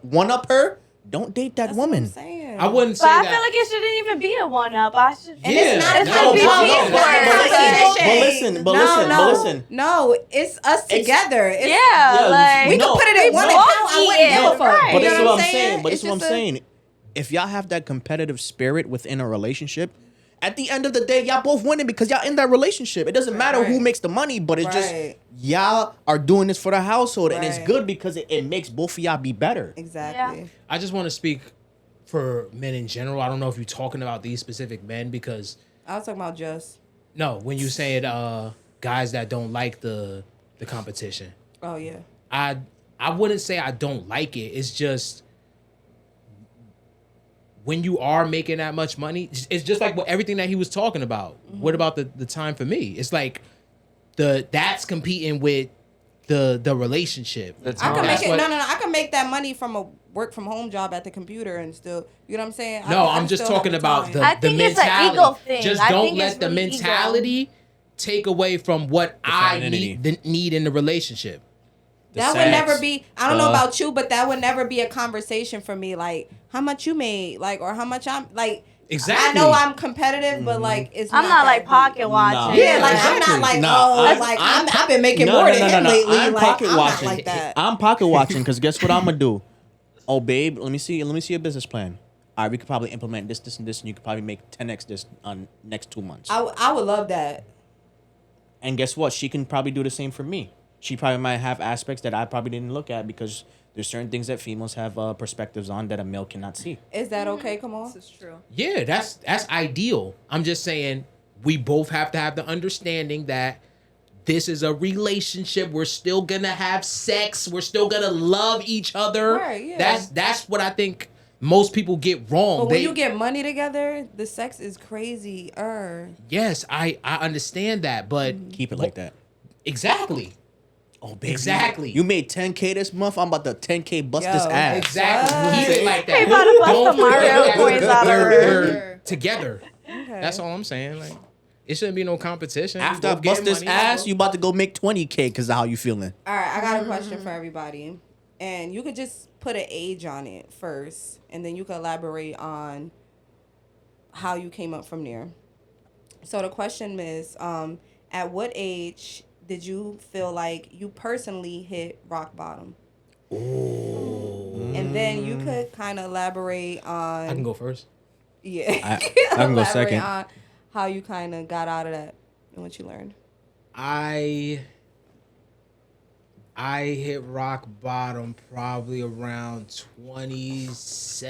one up her, don't date that That's what I'm woman. saying. I wouldn't say But I that. feel like it shouldn't even be a one up. I should. And Yeah, it's not it's about not you. teamwork. But listen, No, it's us together. It's, Yeah, like we can put it in one account. I wouldn't give a fuck. Right. But You this know is what I'm saying? saying. But this It's is what I'm just a- saying. If y'all have that competitive spirit within a relationship, at the end of the day, y'all both winning because y'all in that relationship. It doesn't matter who Right. makes the money, but it's just Right. y'all are doing this for the household, and it's Right. good because it makes both of y'all be better. Exactly. I just want to speak for men in general. I don't know if you're talking about these specific men because I was talking about just. no, when you said guys that don't like the competition, Oh yeah. I wouldn't say I don't like it. It's just when you are making that much money, it's just like everything that he was talking about. What about the time for me? It's like that's competing with the relationship. The I time. can make That's it. what- No. I can make that money from a work from home job at the computer and still. You know what I'm saying? No, I I'm just still have talking about time. the I think it's an mentality. ego thing. Just I don't think let it's the really ego. mentality take away from what I femininity. need in the relationship. That would never be. I don't know about you, but that would never be a conversation for me. Like how much you made, like or how much I'm like. Exactly. I know I'm competitive, but like it's. I'm not like that pocket deep. watching. Yeah, like I'm exactly. not like Nah, I've been making more than him lately. I'm like pocket I'm watching. not like that. I'm pocket watching because guess what I'm gonna do? Oh, babe, let me see your business plan. All right, we could probably implement this, and this, and you could probably make 10x this on next 2 months. I would love that. And guess what? She can probably do the same for me. She probably might have aspects that I probably didn't look at because there's certain things that females have perspectives on that a male cannot see. Is that okay? Come on. This is true. Yeah, that's ideal. I'm just saying we both have to have the understanding that this is a relationship. We're still gonna have sex. We're still gonna love each other. Right, yeah. That's what I think most people get wrong. But when you get money together, the sex is crazy. Yes, I understand that, but Keep it like that. exactly. Oh, baby. Exactly. You made 10K this month. I'm about to 10K bust Yo, this ass. Exactly. What? Keep it like that. They about to bust Don't the Mario forget that coins out of her. we're together. Okay. That's all I'm saying. Like, it shouldn't be no competition. We After I both bust getting this money. ass, you about to go make 20K because of how you feeling. All right, I got a question for everybody, and you could just put an age on it first, and then you could elaborate on how you came up from there. So the question is, at what age did you feel like you personally hit rock bottom? And then you could kind of elaborate on. I can go first. Yeah, I can go Elaborate second. on how you kind of got out of that and what you learned. I I hit rock bottom probably around 26,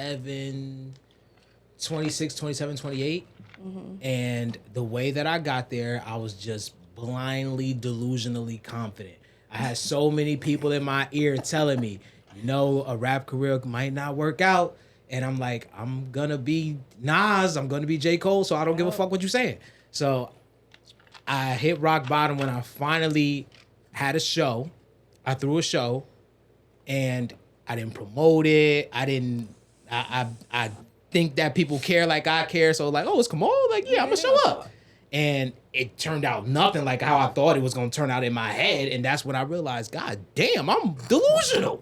27, 28. And the way that I got there, I was just blindly, delusionally confident. I had so many people in my ear telling me, a rap career might not work out. And I'm like, I'm going to be Nas, I'm going to be J. Cole, so I don't give a fuck what you're saying. So I hit rock bottom when I finally had a show. I threw a show, and I didn't promote it. I think that people care like I care. So like, oh, it's Kamal. Like, yeah, I'm gonna show up. And it turned out nothing like how I thought it was gonna turn out in my head. And that's when I realized, God damn, I'm delusional.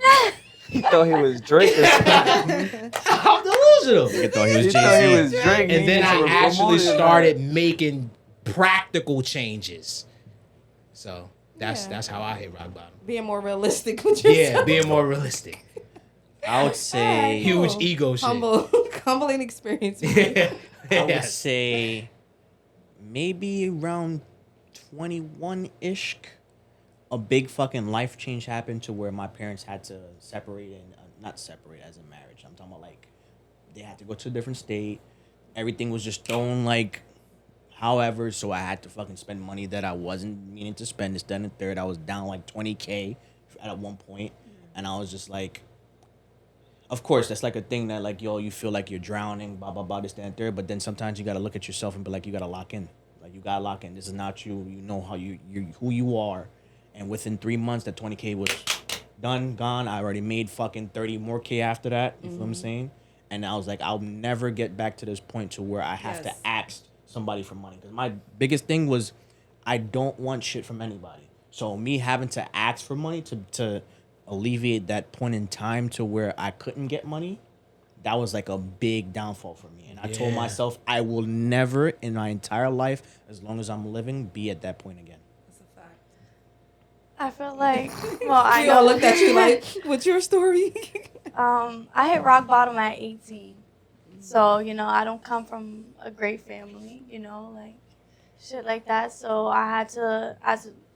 He thought he was Drake. I'm delusional. He thought he was He thought he was Jay-Z. Drake. And then I He actually promoted started making practical changes. So that's Yeah. how I hit rock bottom. Being more realistic with yourself. Yeah, being more realistic. I would say Huge ego shit. Humbling experience. Yeah. I would Yes. say maybe around 21-ish, a big fucking life change happened to where my parents had to separate and not separate as in marriage. I'm talking about like they had to go to a different state. Everything was just thrown like however, so I had to fucking spend money that I wasn't meaning to spend. This, then, and third, I was down like 20K at one point, and I was just like, of course, that's like a thing that like, yo, you feel like you're drowning, blah, blah, blah, this, that, and third. But then sometimes you got to look at yourself and be like, you got to lock in. Like, you got to lock in. This is not you. You know how you who you are. And within 3 months, that 20K was done, gone. I already made fucking 30 more K after that. You feel what I'm saying? And I was like, I'll never get back to this point to where I have to ask somebody for money. Because my biggest thing was I don't want shit from anybody. So me having to ask for money to alleviate that point in time to where I couldn't get money, that was like a big downfall for me. And I told myself I will never in my entire life, as long as I'm living, be at that point again. That's a fact. I feel like, well, I We know. all looked at you like, what's your story? I hit rock bottom at 18. So, I don't come from a great family, like shit like that. So I had to,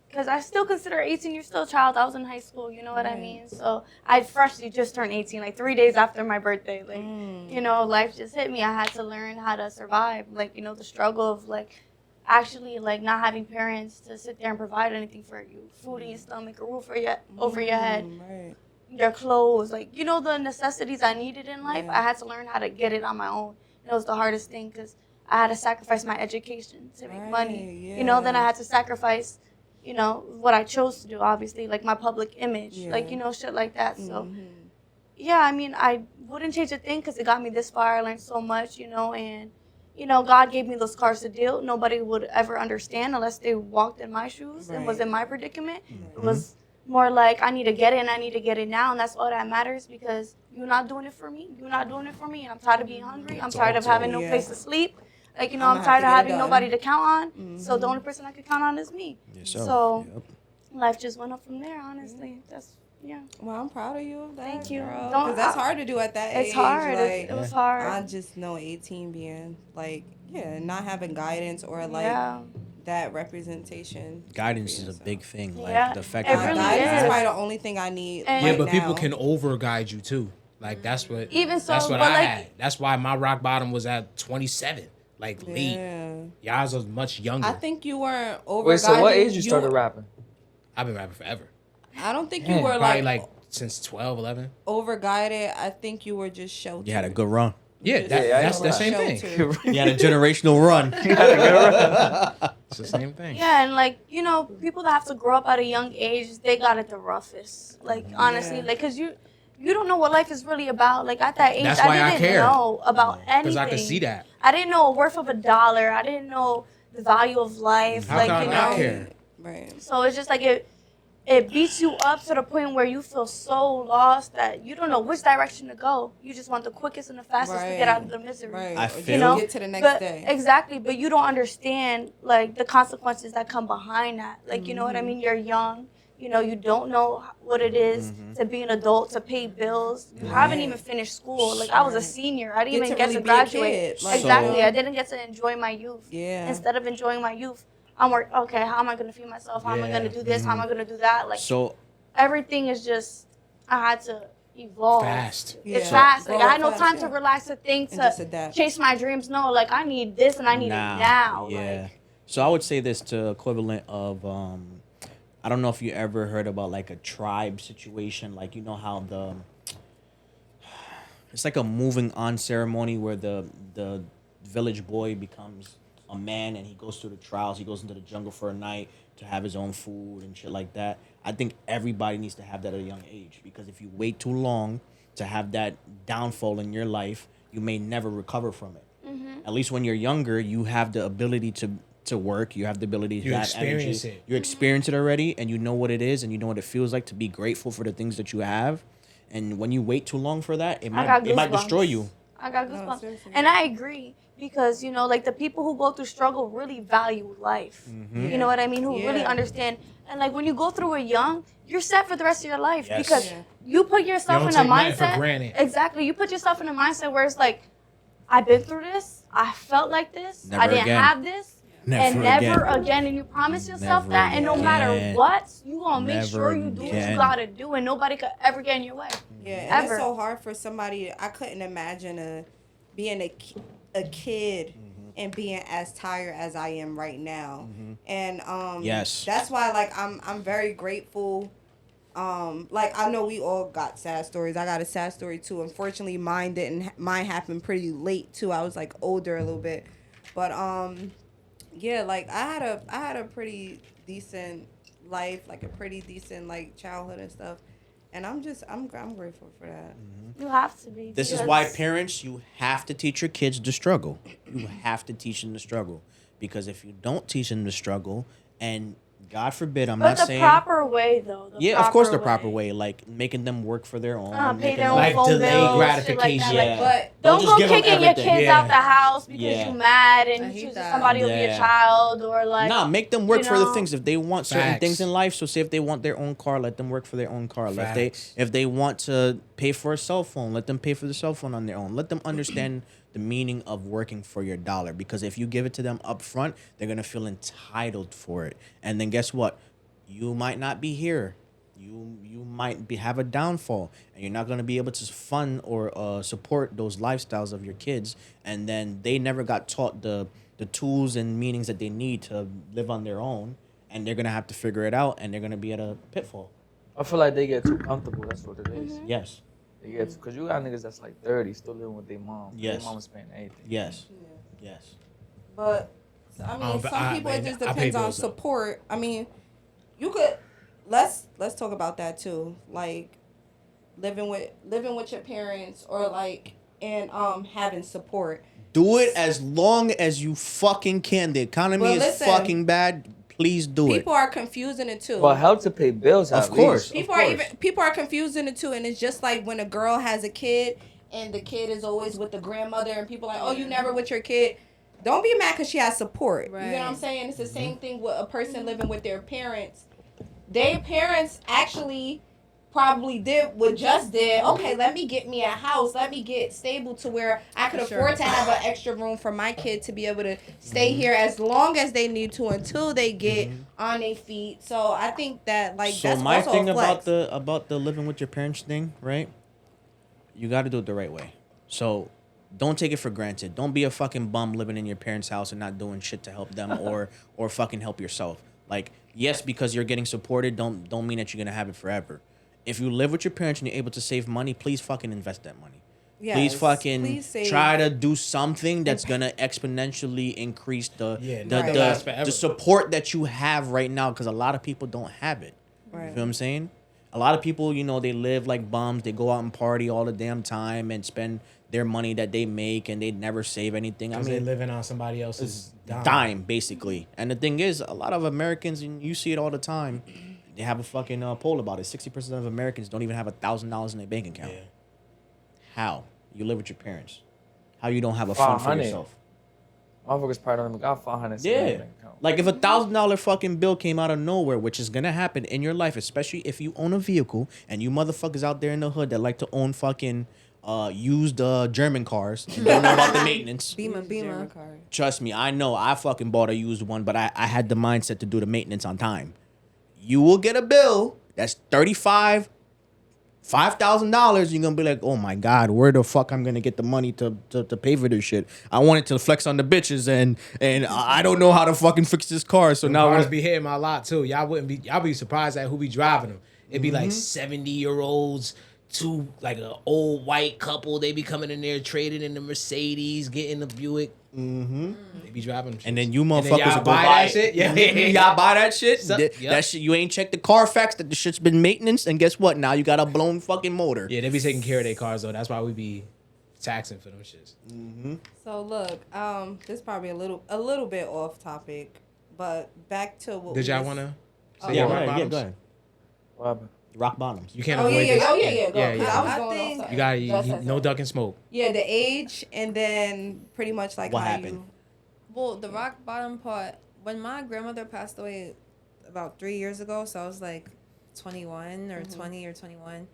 because I still consider 18, you're still a child. I was in high school, you know what I mean? So I freshly just turned 18, like 3 days after my birthday. Like, life just hit me. I had to learn how to survive. Like, the struggle of like, actually like not having parents to sit there and provide anything for you. Food in your stomach, a roof over your head. Right. Your clothes, like, the necessities I needed in life, I had to learn how to get it on my own. It was the hardest thing because I had to sacrifice my education to make money. Yeah. Then I had to sacrifice, what I chose to do, obviously, like my public image, like, shit like that. So, yeah, I mean, I wouldn't change a thing because it got me this far. I learned so much, and, God gave me those cards to deal. Nobody would ever understand unless they walked in my shoes and was in my predicament. It was more like, I need to get it now, and that's all that matters because you're not doing it for me. You're not doing it for me, and I'm tired of being hungry. I'm tired of having no place to sleep. Like, I'm tired of having nobody to count on. So the only person I could count on is me. So life just went up from there, honestly. That's, yeah. Well, I'm proud of you of that. Thank you. Because that's hard to do at that age. It's hard. Like, It was hard. I just know 18 being like, not having guidance or like that representation. Guidance is a big thing. Like Yeah, the fact it that really Guidance is is. probably the only thing I need. And- Yeah, right but people now. can over guide you too. Like that's what Even so, that's what but I like- had. That's why my rock bottom was at 27. Like late. Y'all was much younger. I think you weren't over. Wait, so what age you started rapping? I've been rapping forever. I don't think you Yeah. were Probably like, like since 12, 11. over guided. I think you were just sheltered. you had a good run. Yeah, Just that's the same sheltered. thing. You had a generational run. It's the same thing. Yeah, and like, people that have to grow up at a young age, they got it the roughest. Like, honestly, like, because you don't know what life is really about. Like, at that age, That's why I didn't care. know about anything. Because I could see that. I didn't know a worth of $1. I didn't know the value of life. How like, can I you not know. care? Right. So it's just like it beats you up to the point where you feel so lost that you don't know which direction to go. You just want the quickest and the fastest to get out of the misery. Right. I Or feel- just get to the next But day. exactly, but you don't understand like the consequences that come behind that. Like, you know what I mean? You're young. You don't know what it is to be an adult, to pay bills. You haven't even finished school. Like, I was a senior. I didn't even get to really be a graduate. kid. Like, Exactly. I didn't get to enjoy my youth. Yeah. Instead of enjoying my youth, I'm okay, how am I going to feed myself? How am I going to do this? How am I going to do that? Like, So everything is just, I had to evolve. Fast. It's Yeah. fast. Like Grow I had no fast, time yeah. to relax, to think, And just to adapt. chase my dreams. No, like I need this and I need it now. Yeah. Like, So I would say this to equivalent of I don't know if you ever heard about like a tribe situation, like you know how it's like a moving on ceremony where the village boy becomes a man and he goes through the trials. He goes into the jungle for a night to have his own food and shit like that. I think everybody needs to have that at a young age, because if you wait too long to have that downfall in your life, you may never recover from it. At least when you're younger, you have the ability to work. You have the ability to You have experience energy. it. You experience it already, and you know what it is, and you know what it feels like to be grateful for the things that you have. And when you wait too long for that, it I got might goosebumps. destroy you. I got goosebumps. seriously. And I agree because, you know, like the people who go through struggle really value life. Mm-hmm. You know what I mean? Who really Yeah. understand. And like when you go through it young, you're set for the rest of your life Yes. because Yeah. you put yourself You in don't a take nothing for mindset. granted. Exactly. You put yourself in a mindset where it's like, I've been through this. I felt like this. Never I didn't again. have this. Never Never again. again. And you promise yourself Never that. And no matter again. what, you gonna make Never sure you do what you again. gotta do, and nobody could ever get in your way. Yeah, and Ever. it's so hard for somebody. I couldn't imagine being a kid and being as tired as I am right now. And Yes. that's why like I'm very grateful. Like I know we all got sad stories. I got a sad story too. Unfortunately, mine happened pretty late too. I was like older a little bit, but yeah, like I had a pretty decent life, like a pretty decent like childhood and stuff. And I'm grateful for that. You have to be. This is because- why parents, you have to teach your kids the struggle. You have to teach them the struggle, because if you don't teach them the struggle, and God forbid, I'm But not the saying proper way, though. yeah, of course the proper way, like making them work for their own, Pay making their them- own Like phone delayed bills, gratification. shit like that. Yeah. Like, But don't just go give 'em kicking your everything. kids Yeah. out the house because Yeah. you mad I and hate choosing that. somebody over your Yeah. child, or like. Nah, make them work you for the know? things. If they want certain Facts. things in life, so say if they want their own car, let them work for their own car. Facts. If they want to pay for a cell phone, let them pay for the cell phone on their own. Let them understand the meaning of working for your dollar, because if you give it to them up front, they're gonna feel entitled for it. And then guess what? You might not be here. You might have a downfall, and you're not gonna be able to fund or support those lifestyles of your kids. And then they never got taught the tools and meanings that they need to live on their own, and they're gonna have to figure it out, and they're gonna be at a pitfall. I feel like they get too comfortable. That's what it is. Yes, They get because you got niggas that's like 30 still living with their mom. Yes. Their mom's paying everything. yes, yes. But I mean, But some people it just I pay depends on bills, though. support. I mean, you could let's talk about that too. Like living with your parents, or like and having support. Do it as long as you fucking can. The economy Well, is listen, fucking bad. Please do People it. are confusing it too. But help to pay bills. Of at course. least. People are confusing it too, and it's just like when a girl has a kid and the kid is always with the grandmother, and people are like, oh, you never with your kid. Don't be mad because she has support. You know what I'm Right. saying? It's the same thing with a person living with their parents. Their parents actually probably did what just did. Okay, let me get me a house. Let me get stable to where I could Sure. afford to have an extra room for my kid to be able to stay here as long as they need to until they get on their feet. So I think that like So that's my also thing a flex. about the living with your parents thing, right? You got to do it the right way. So don't take it for granted. Don't be a fucking bum living in your parents' house and not doing shit to help them or fucking help yourself. Like, yes, because you're getting supported, don't mean that you're gonna have it forever. If you live with your parents and you're able to save money, please fucking invest that money. Please Yes, fucking please save. try to do something that's gonna exponentially increase the nothing lasts forever. the support that you have right now, because a lot of people don't have it. You Right. feel what I'm saying? A lot of people, you know, they live like bums. They go out and party all the damn time and spend their money that they make, and they never save anything. I Because they're mean, living on somebody else's dime basically. And the thing is, a lot of Americans, and you see it all the time, they have a fucking poll about it. 60% of Americans don't even have $1,000 in their bank account. Yeah. How? You live with your parents. How you don't have a fund for 500. yourself? Motherfuckers probably don't even got 500. Yeah. Like if $1,000 fucking bill came out of nowhere, which is gonna happen in your life, especially if you own a vehicle, and you motherfuckers out there in the hood that like to own fucking used German cars and don't know about the maintenance. Beamer. Trust me, I know. I fucking bought a used one, but I had the mindset to do the maintenance on time. You will get a bill That's $5,000. You're gonna be like, oh my god, where the fuck I'm gonna get the money to pay for this shit? I wanted to flex on the bitches and I don't know how to fucking fix this car. So now cars I'm be hitting my lot too. Y'all be surprised at who be driving them. It'd be like 70-year-olds, two like an old white couple. They be coming in there trading in the Mercedes, getting the Buick. They be driving them. and then you And then motherfuckers y'all will go buy that shit? Yeah. y'all buy that shit. Yep. That shit you ain't checked the Carfax that the shit's been maintenance, and guess what? Now you got a blown fucking motor. Yeah, they be taking care of their cars though. That's why we be taxing for them shits. So look, this is probably a little bit off topic, but back to what Did we y'all was- wanna Oh, say Yeah, your go rock ahead. Yeah, bottoms? go ahead. What happened? Rock bottoms. You can't Oh avoid yeah, this. yeah, go. Yeah, I was yeah. going think- off. You got Just no duck and smoke. Yeah, the age, and then pretty much like What how happened? Well, the rock bottom part, when my grandmother passed away about 3 years ago, so I was like 21 or 20 or 21.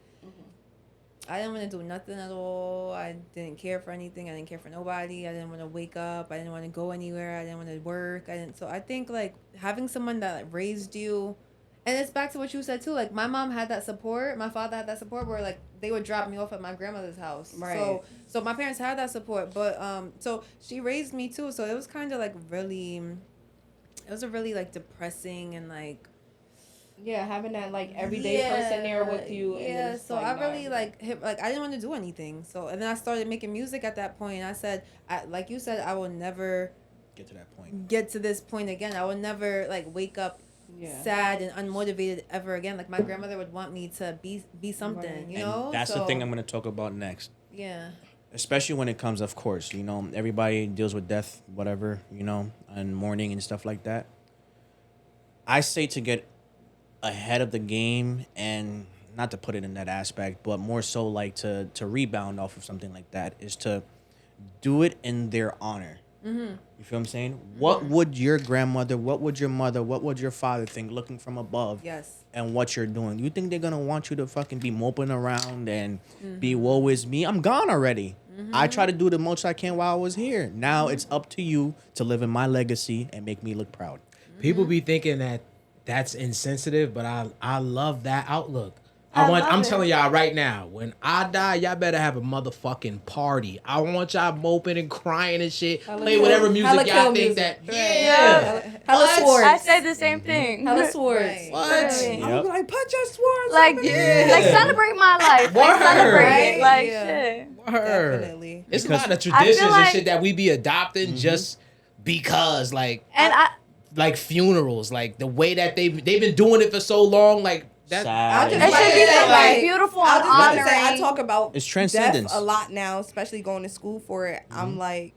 I didn't want to do nothing at all. I didn't care for anything. I didn't care for nobody. I didn't want to wake up. I didn't want to go anywhere. I didn't want to work. So I think like having someone that like, raised you, and it's back to what you said too. Like my mom had that support. My father had that support where like they would drop me off at my grandmother's house. Right. So my parents had that support, but so she raised me too. So it was kind of like really, it was a really like depressing and like. Yeah, having that like everyday person there with you. And Yeah, it's, so like, I not really everything. like I didn't want to do anything. So and then I started making music at that point. And I said, like you said, I will never Get to that point. get to this point again. I will never like wake up Yeah. sad and unmotivated ever again. Like my grandmother would want me to be something, Right. you know. And that's the So, thing I'm gonna talk about next. Yeah. Especially when it comes, of course, everybody deals with death, whatever, and mourning and stuff like that. I say to get ahead of the game, and not to put it in that aspect, but more so like to rebound off of something like that, is to do it in their honor. You feel what I'm saying? What would your grandmother, what would your mother, what would your father think looking from above? Yes. And what you're doing? You think they're gonna want you to fucking be moping around and be woe is me? I'm gone already. I try to do the most I can while I was here. Now it's up to you to live in my legacy and make me look proud. People be thinking that that's insensitive, but I love that outlook. I love I'm it. telling y'all right now, when I die, y'all better have a motherfucking party. I want y'all moping and crying and shit. Play whatever music hella y'all kill think music. that. Right. Yeah. Hella What? swords. I said the same thing. Hella swords. Right. What? Literally. I would be like, put your swords. Like, up in Yeah. like celebrate my life. Like Word. celebrate it. Like Yeah. shit. Word. Definitely. It's a Because lot of traditions and like- shit that we be adopting just because, like funerals, like the way that they've been doing it for so long, like that. I'll just It like should be to say, something like, beautiful I'll and just like to say, I honoring. talk about It's death transcendence. a lot now, especially going to school for it. I'm like,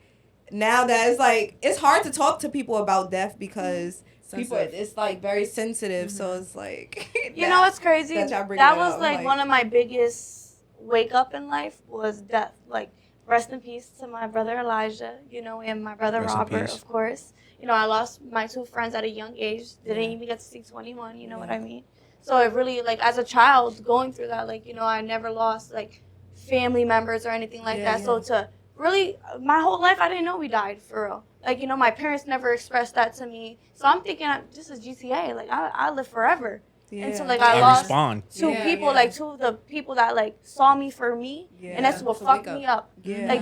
now that it's like, it's hard to talk to people about death because people, Sensitive. it's like very sensitive. So it's like, You know what's crazy? that y'all bring That it was up, like like- one of my biggest wake up in life was death. Like rest in peace to my brother Elijah, and my brother Rest in Robert, peace. of course. I lost my two friends at a young age. Didn't even get to see 21. You know what I mean? So it really, like, as a child going through that, like, I never lost like family members or anything like that. So to really, my whole life, I didn't know we died for real. Like, my parents never expressed that to me. So I'm thinking, this is GTA. Like, I live forever. And so, like, I I lost respond. two Yeah, people, yeah. like, two of the people that, like, saw me for me. And that's what So fucked wake me up. yeah. Like,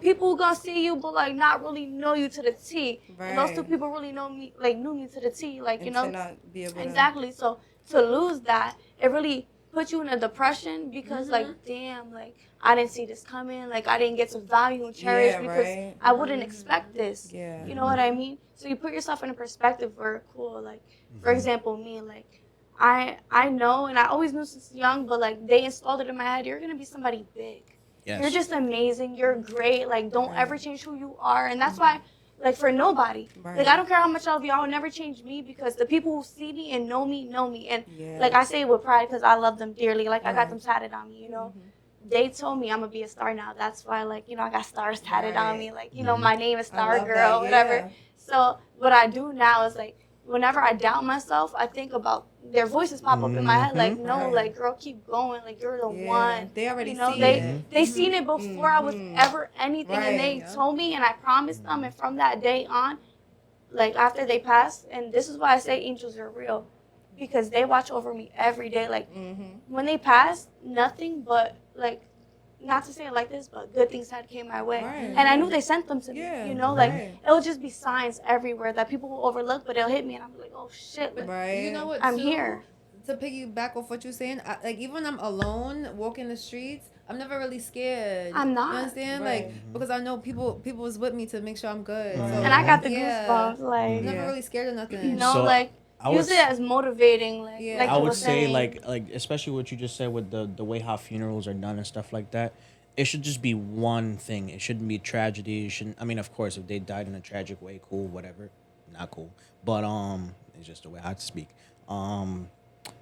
people who gonna see you, but, like, not really know you to the T. And those two Right. people really knew me to the T. Like, And to not be able to. Exactly. So to lose that, it really put you in a depression because, like, damn, like, I didn't see this coming. Like, I didn't get to value and cherish Yeah, because right. I wouldn't expect this. Yeah. You know what I mean? So you put yourself in a perspective where, cool, like, for example, me, like, I know, and I always knew since young, but, like, they installed it in my head, you're going to be somebody big. Yes. You're just amazing. You're great. Like, don't ever change who you are. And that's why, like, for nobody. Right. Like, I don't care how much I love you. I will never change me because the people who see me and know me know me. And, Yeah. like, I say it with pride because I love them dearly. Like, I got Right. them tatted on me, They told me I'm going to be a star now. That's why, like, I got stars tatted on me. Like, my name is I Star love Girl, that, whatever. yeah. So what I do now is, like, whenever I doubt myself, I think about their voices pop up in my head. Like, no, Right. like, girl, keep going. Like, you're the Yeah. one. They already see they it. they seen it before I was ever anything, and they Right. told me, and I promised them, and from that day on, like after they passed, and this is why I say angels are real. because they watch over me every day. Like when they passed, nothing but like, not to say it like this, but good things had came my way. Right. And I knew they sent them to me, you know, like right. it would just be signs everywhere that people will overlook, but it'll hit me and I'm like, oh shit, like, Right. You know what? I'm too? here. To piggyback off what you're saying, like even when I'm alone walking the streets, I'm never really scared. I'm not. You understand? Right. Like because I know people was with me to make sure I'm good. So, And I got the yeah. goosebumps, like, I'm never Yeah. really scared of nothing. you know, So, like I would use it as motivating, like, Yeah. like I you would were say saying. like especially what you just said with the way how funerals are done and stuff like that. It should just be one thing. It shouldn't be tragedy. It shouldn't. I mean, of course, if they died in a tragic way, cool, whatever. Not cool, but it's just the way I speak.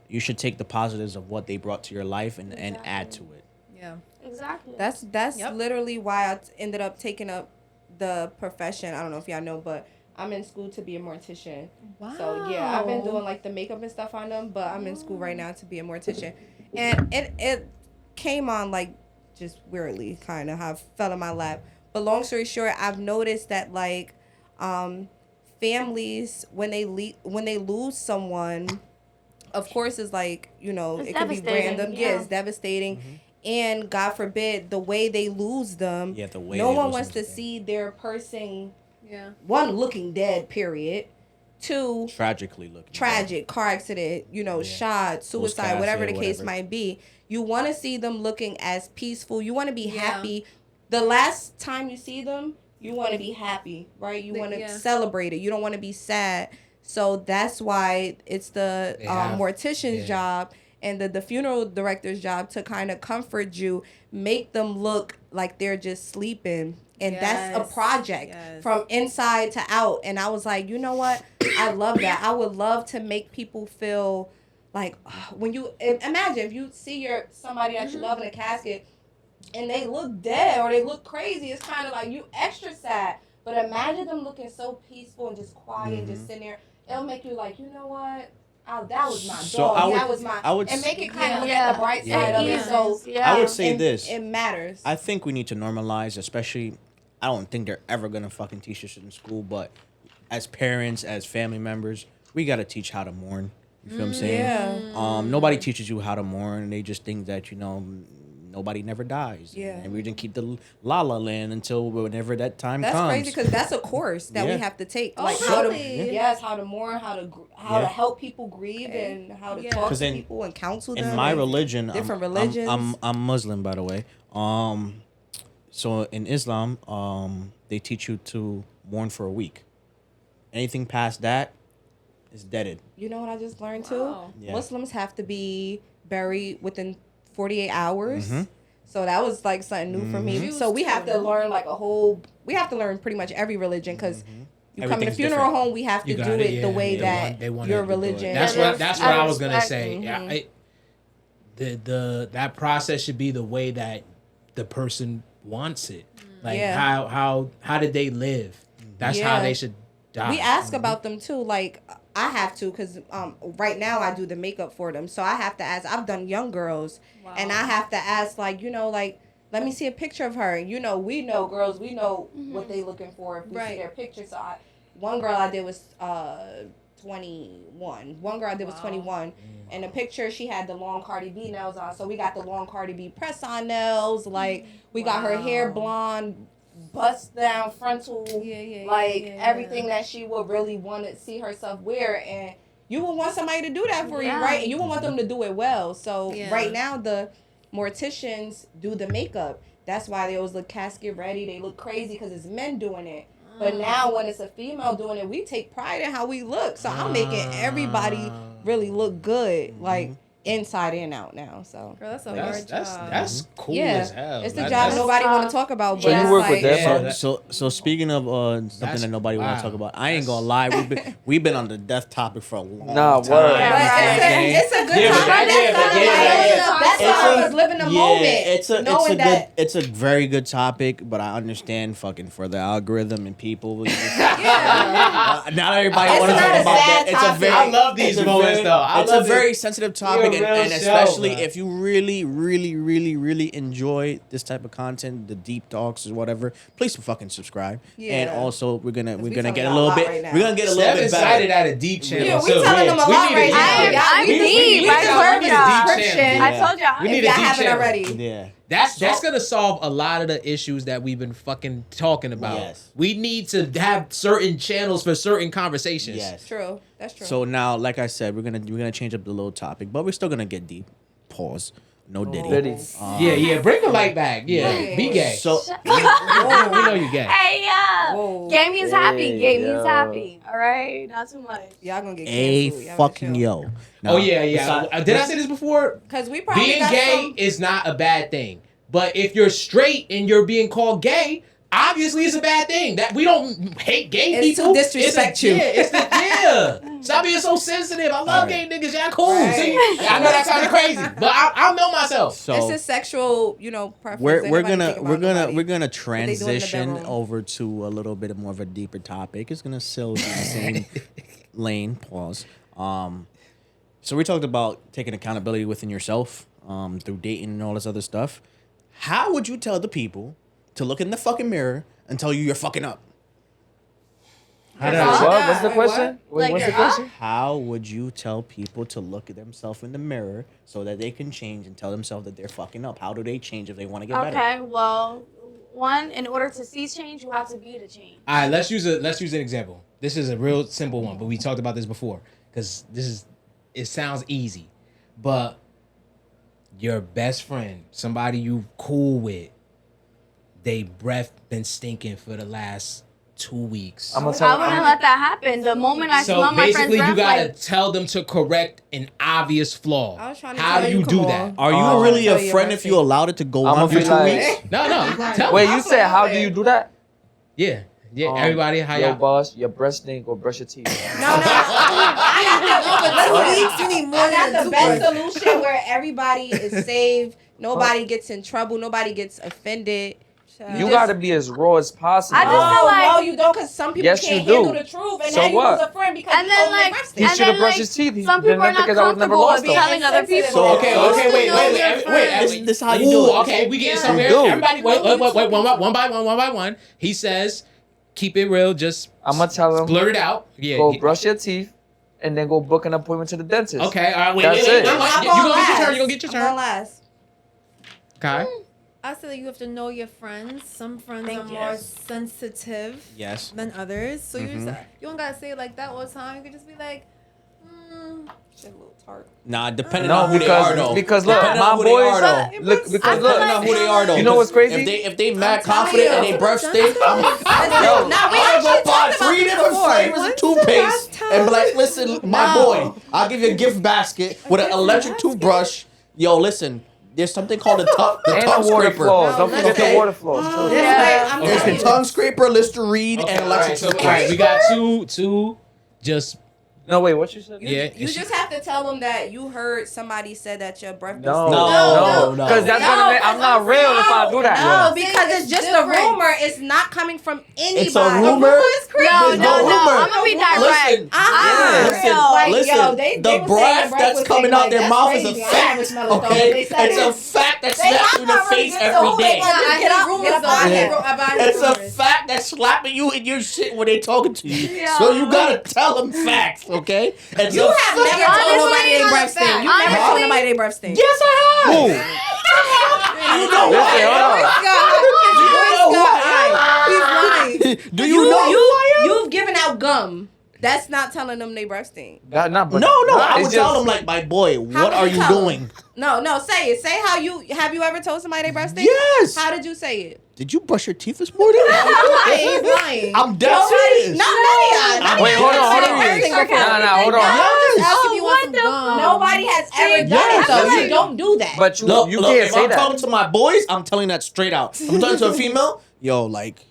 You should take the positives of what they brought to your life and add to it. Yeah. Exactly. That's Yep. literally why I ended up taking up the profession. I don't know if y'all know, but I'm in school to be a mortician. Wow. So yeah, I've been doing like the makeup and stuff on them, but I'm in school right now to be a mortician. And it came on like just weirdly, kind of how it fell in my lap. But long story short, I've noticed that like families when they lose someone, of course, it's like, you know, It's it could be devastating, random. yeah. Yeah, it's devastating. And God forbid, the way they lose them, Yeah, the way no they one lose wants them to is see their person, Yeah. one, looking dead, period. Two, Tragically looking. tragic, car accident, you know, shot, suicide, Post-cast, whatever yeah, the case whatever. might be. You want to see them looking as peaceful. You want to be Yeah. happy. The last time you see them, you want to be happy, right? You want to Yeah. celebrate it. You don't want to be sad. So that's why it's the They have- mortician's yeah. job and the funeral director's job to kind of comfort you, make them look like they're just sleeping. And that's a Yes. project Yes. from inside to out. And I was like, you know what? I love that. I would love to make people feel like when you imagine if you see somebody that you love in a casket and they look dead or they look crazy, it's kind of like you extra sad. But imagine them looking so peaceful and just quiet, just sitting there. It'll make you like, you know what? That was my So dog. I would and make it kind of Yeah. look Yeah. at the bright Yeah. side of Yeah. it. So Yeah. I would say it- this. It matters. I think we need to normalize, especially. I don't think they're ever gonna fucking teach this shit in school, but as parents, as family members, we gotta teach how to mourn. You feel what I'm saying? Yeah. Nobody teaches you how to mourn. They just think that nobody never dies. Yeah. And we just keep the la la land until whenever that time That's comes. crazy because that's a course that Yeah. we have to take. Oh, Like how to really? yes, how to mourn, how to Yeah. help people grieve, and how to Yeah. talk 'Cause to in- people and counsel them. In my and religion, different I'm religions. Muslim, by the way. So in Islam, they teach you to mourn for a week. Anything past that is deaded. You know what I just learned Wow. too? Yeah. Muslims have to be buried within 48 hours. Mm-hmm. So that was like something new for me. Jews So we have too, to no? learn we have to learn pretty much every religion because you come in a Everything's funeral different. home, we have to You do got it the way they that want- they want your you to do it. religion. That's Yeah, what there's- I I was gonna respect- say. Yeah, that process should be the way that the person wants it. Like Yeah. how did they live? That's how Yeah. they should die. We ask about them too. Like I have to because right now I do the makeup for them, so I have to ask. I've done young girls, and I have to ask like let me see a picture of her. You know, we know girls, we know what they looking for if we see Right. their picture. So one girl I did was 21. One girl I did was 21. And the picture, she had the long Cardi B nails on. So we got the long Cardi B press on nails. Like we got her hair blonde, bust down frontal, everything that she would really want to see herself wear. And you would want somebody to do that for you, Yeah. right? And you would want them to do it well. So Yeah. right now the morticians do the makeup. That's why they always look casket ready. They look crazy because it's men doing it. But now when it's a female doing it, we take pride in how we look. So I'm making everybody really look good, like inside and out now. So Girl, that's a That's hard that's job. that's cool yeah, as hell. it's the That- job that's- nobody want tough. to talk about. So But you it's work with like, that, Yeah, bro? So speaking of something That's- that nobody want wow. to talk about, I ain't That's- gonna lie, we've been on the death topic for a long Nah, time. word. But Right. it's a good Yeah, time. but that- That's yeah, but kinda yeah, like- yeah, yeah. that's It's why I a- was living the Yeah, moment. it's a knowing that. it's a very good topic, but I understand fucking for the algorithm and people. Not everybody It's want to not talk a about sad that. It's a topic. very. I love these it's a moments, very- though. I It's love a it. very sensitive topic, like, real and show, especially bro. if you really, really, really, really enjoy this type of content, the deep talks or whatever, please fucking subscribe. Yeah. And also, we're gonna we get telling a y'all a little lot bit. right now. We're gonna get a little Steph bit decided better. at a deep channel. Yeah, we too. telling them a We lot need right a now. channel. I'm We- deep. we I need told a deep y'all. channel. I told y'all. We If need y'all a deep haven't channel. already. Yeah. That's gonna solve a lot of the issues that we've been fucking talking about. Yes. We need to have certain channels for certain conversations. Yes. True. That's true. So now, like I said, we're gonna change up the little topic, but we're still gonna get deep. Pause. No Diddy. Diddy. Yeah, bring the light back. Yeah, Yeah. be gay. So we know you gay. Hey, yeah. Whoa. Gay means happy. Hey, Gay means yo. happy. All right? Not too much. Y'all gonna get a canceled. Y'all fucking chill. yo. Oh yeah. besides- Did I say this before? Cause we probably Being got gay some. is not a bad thing. But if you're straight and you're being called gay, obviously it's a bad thing. That we don't hate gay It's people. to disrespect you. Yeah. Stop being so sensitive. I love gay niggas. Y'all cool. Right. See, I know that sounds crazy, but I know myself. So It's a sexual, preference. we're Ain't nobody gonna thinking about nobody. we're gonna they do in the transition bedroom. over to a little bit more of a deeper topic. It's gonna still be the same lane. Pause. So we talked about taking accountability within yourself, through dating and all this other stuff. How would you tell the people to look in the fucking mirror and tell you you're fucking up? How That's does- all. What? What's the Wait, question? Wait, Like what's the you're up? question? How would you tell people to look at themselves in the mirror so that they can change and tell themselves that they're fucking up? How do they change if they want to get better? Okay, well, one, in order to see change, you have to be the change. All right, let's use an example. This is a real simple one, but we talked about this before because it sounds easy, but your best friend, somebody you cool with, they breath been stinking for the last 2 weeks. I'm gonna I tell wouldn't let that happen. The moment I So smell my friend's basically, you breath, gotta like, tell them to correct an obvious flaw. I was trying to How tell do you come do on. that? Are you Oh. really Tell a you friend my if you thing. allowed it to go I'ma on for be 2 like- weeks? No. Tell Wait, them. you said how do you do that? Yeah. Everybody, how Yo, y'all? boss, your breath stink or brush your teeth. No. I got weeks, you need more I than got the two best weeks. solution where everybody is saved. Nobody gets in trouble. Nobody gets offended. You gotta be as raw as possible. I just feel like- no, you don't, because some people Yes, can't you do. handle the truth, and So now you what? lose a friend because And you then, told them like- they breast He and stink. should have then, brushed like, his teeth. He some people are not because I would never comfortable lost with them. telling other people. So, Okay, You have to wait, know wait, your wait. friends. This is how you do Ooh, it. okay, we getting Yeah. somewhere. Do. Everybody, wait, one by one. He says, keep it real, just I'm gonna tell him, blurt it out. Yeah. go brush your teeth, and then go book an appointment to the dentist. Okay, all right, wait. That's it. You I'm gonna gonna get your last. turn. You gonna get your I'm gonna turn. last. Okay. I said that you have to know your friends. Some friends Thank are you. more sensitive Yes. than others. So Mhm. you don't gotta say it like that all the time. You could just be like, Shit, a little tart. Nah, depending No, on who they are, though. because look, Depending my on who they are, boys. though. Look, I because feel look, Depending on who they are, though. You know what's crazy? If they mad telling confident you. and they breath stink, I'm Yo. Now, we I'm actually gonna buy talked about 3 this different before. flavors of When's the toothpaste last time? and be like, listen, my No. boy, I'll give you a gift basket with an electric toothbrush. Yo, listen, there's something called the tongue And the scraper. water flows. Don't forget Okay. the water flows too. This way, I'm There's telling the you. tongue scraper, Listerine, Okay, and all electric right, so, all toothpaste. right, we got two. Just No, wait, what you said? yeah. You just have to tell them that you heard somebody said that your breath No, was No. because that's No, gonna make. I'm not real if I do that. No, because it's just a different. rumor. It's not coming from anybody. It's a rumor. No, There's no rumor. I'm gonna be direct. Listen, Ah, listen, like, listen. yo, they The was saying breath the that's was coming saying, out like, their that's mouth is crazy. a I haven't fact. smelled it, though, Okay, but they said it's it. a fact that They slaps you in the not really face good, every so day. they gonna I get hate up, rumors get up though. out I of hate here. about It's a rumors. fact that's slapping you in your shit when they talking to you. Yeah. So you gotta tell them facts, okay? It's You a have fact. never told Honestly, nobody they breath stink. You never honestly- told nobody they breath stink. Yes, I have. You know Listen, hold on. He's lying. Do you know who I am? You've given out gum. That's not telling them they breath stink. But No, I it's would tell just- them like, my boy, How what would are you you tell 'em? doing? No, say it. Say how you have you ever told somebody they breath stink? Yes. How did you say it? Did you brush your teeth this morning? He's lying. I'm dead Nobody, serious. not none of Wait, y'all. hold on, hold on. Breath stink before. Nah, hold on. Yes. Ask if you want what some the gum. Nobody has ever done Yes. it though. Listen. You don't do that. But you Look, you look, can't if say I'm that. talking to my boys, I'm telling that straight out. I'm talking to a female, yo, like,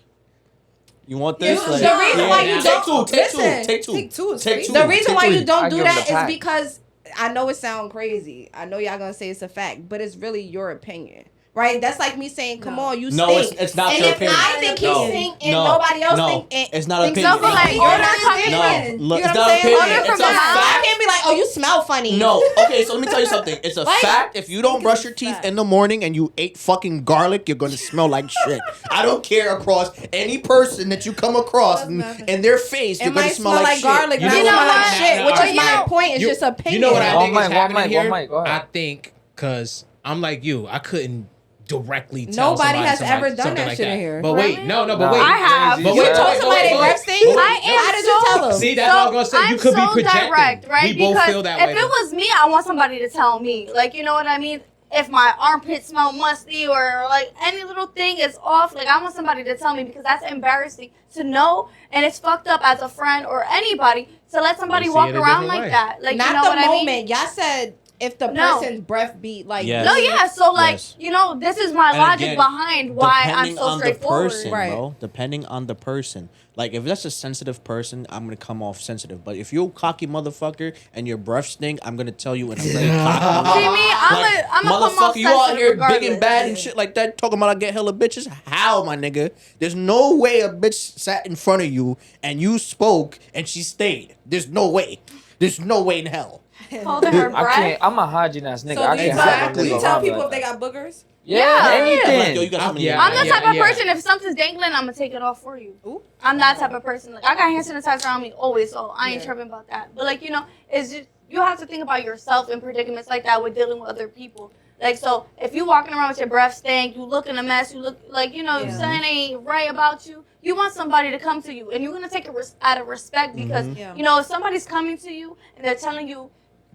you want this? You- Like, the reason why you take don't- two, take listen, two, take two, take two is take crazy. two. The reason why you I don't do give 'em that the pack. is because I know it sounds crazy. I know y'all gonna say it's a fact, but it's really your opinion. right? That's like me saying, "Come on, you No, stink." it's not and your if opinion. I think he No. stink and No. nobody else No. think, It's not thinks opinion. he stink, Like, you're order not coming saying No, nothing. look, You it's know not what I'm saying? opinion. Like, It's a I fact. can't be like, "Oh, you smell funny." No. Okay, so let me tell you something. It's a Like, fact. If you don't brush your teeth in the morning and you ate fucking garlic, you're gonna smell like shit. I don't care across any person that you come across in their face, It you're gonna might smell like shit. garlic, You not know smell what? like Nah, shit, nah, which nah, is my nah. point. It's just opinion. You know what I One think mic, is one happening mic, here? one mic, go ahead. I think because I'm like you, I couldn't directly tell Nobody somebody has somebody- ever done something that like shit in here. But wait, Really? but Nah. wait. I have. But You wait, told wait, somebody wait, they wait, breath stink? wait, I am Why did you tell them? See, that's what I was gonna say. You I'm could be so projecting. direct, right? We Because both feel that if way. it was me, I want somebody to tell me. Like, you know what I mean? If my armpits smell musty or like any little thing is off, like I want somebody to tell me because that's embarrassing to know, and it's fucked up as a friend or anybody to let somebody see walk it a around different like way. that. Like, Not you know the what I mean? moment. Y'all said if the No. person's breath beat like Yes. No, yeah. So like, Yes. you know, this is my And logic again, behind why I'm depending so on the straightforward. person, Right. bro. Depending on the person. Like if that's a sensitive person, I'm gonna come off sensitive. But if you're a cocky motherfucker and your breath stink, I'm gonna tell you in a very cocky See me, I'm a come off motherfucker, you out sensitive here big and regardless. bad and shit like that, talking about I get hella bitches. How, my nigga? There's no way a bitch sat in front of you and you spoke and she stayed. There's no way. There's no way in hell. Holding her I breath. can't. I'm a hygiene ass nigga. So I do you, can't have do no you nigga tell around me people like if they that. got boogers? Yeah, Yeah. Like, yo, anything. you got something Yeah. in I'm your the eye. type of yeah. person, if something's dangling, I'm gonna take it off for you. Ooh. I'm that type of person. Like, I got hand sanitizer on me always, so I ain't Yeah. tripping about that. But, like, you know, it's just, you have to think about yourself in predicaments like that with dealing with other people. Like, so, if you walking around with your breath stink, you looking a mess, you look like, you know, Yeah. something ain't right about you, you want somebody to come to you. And you're gonna take it out of respect because, Yeah. you know, if somebody's coming to you and they're telling you,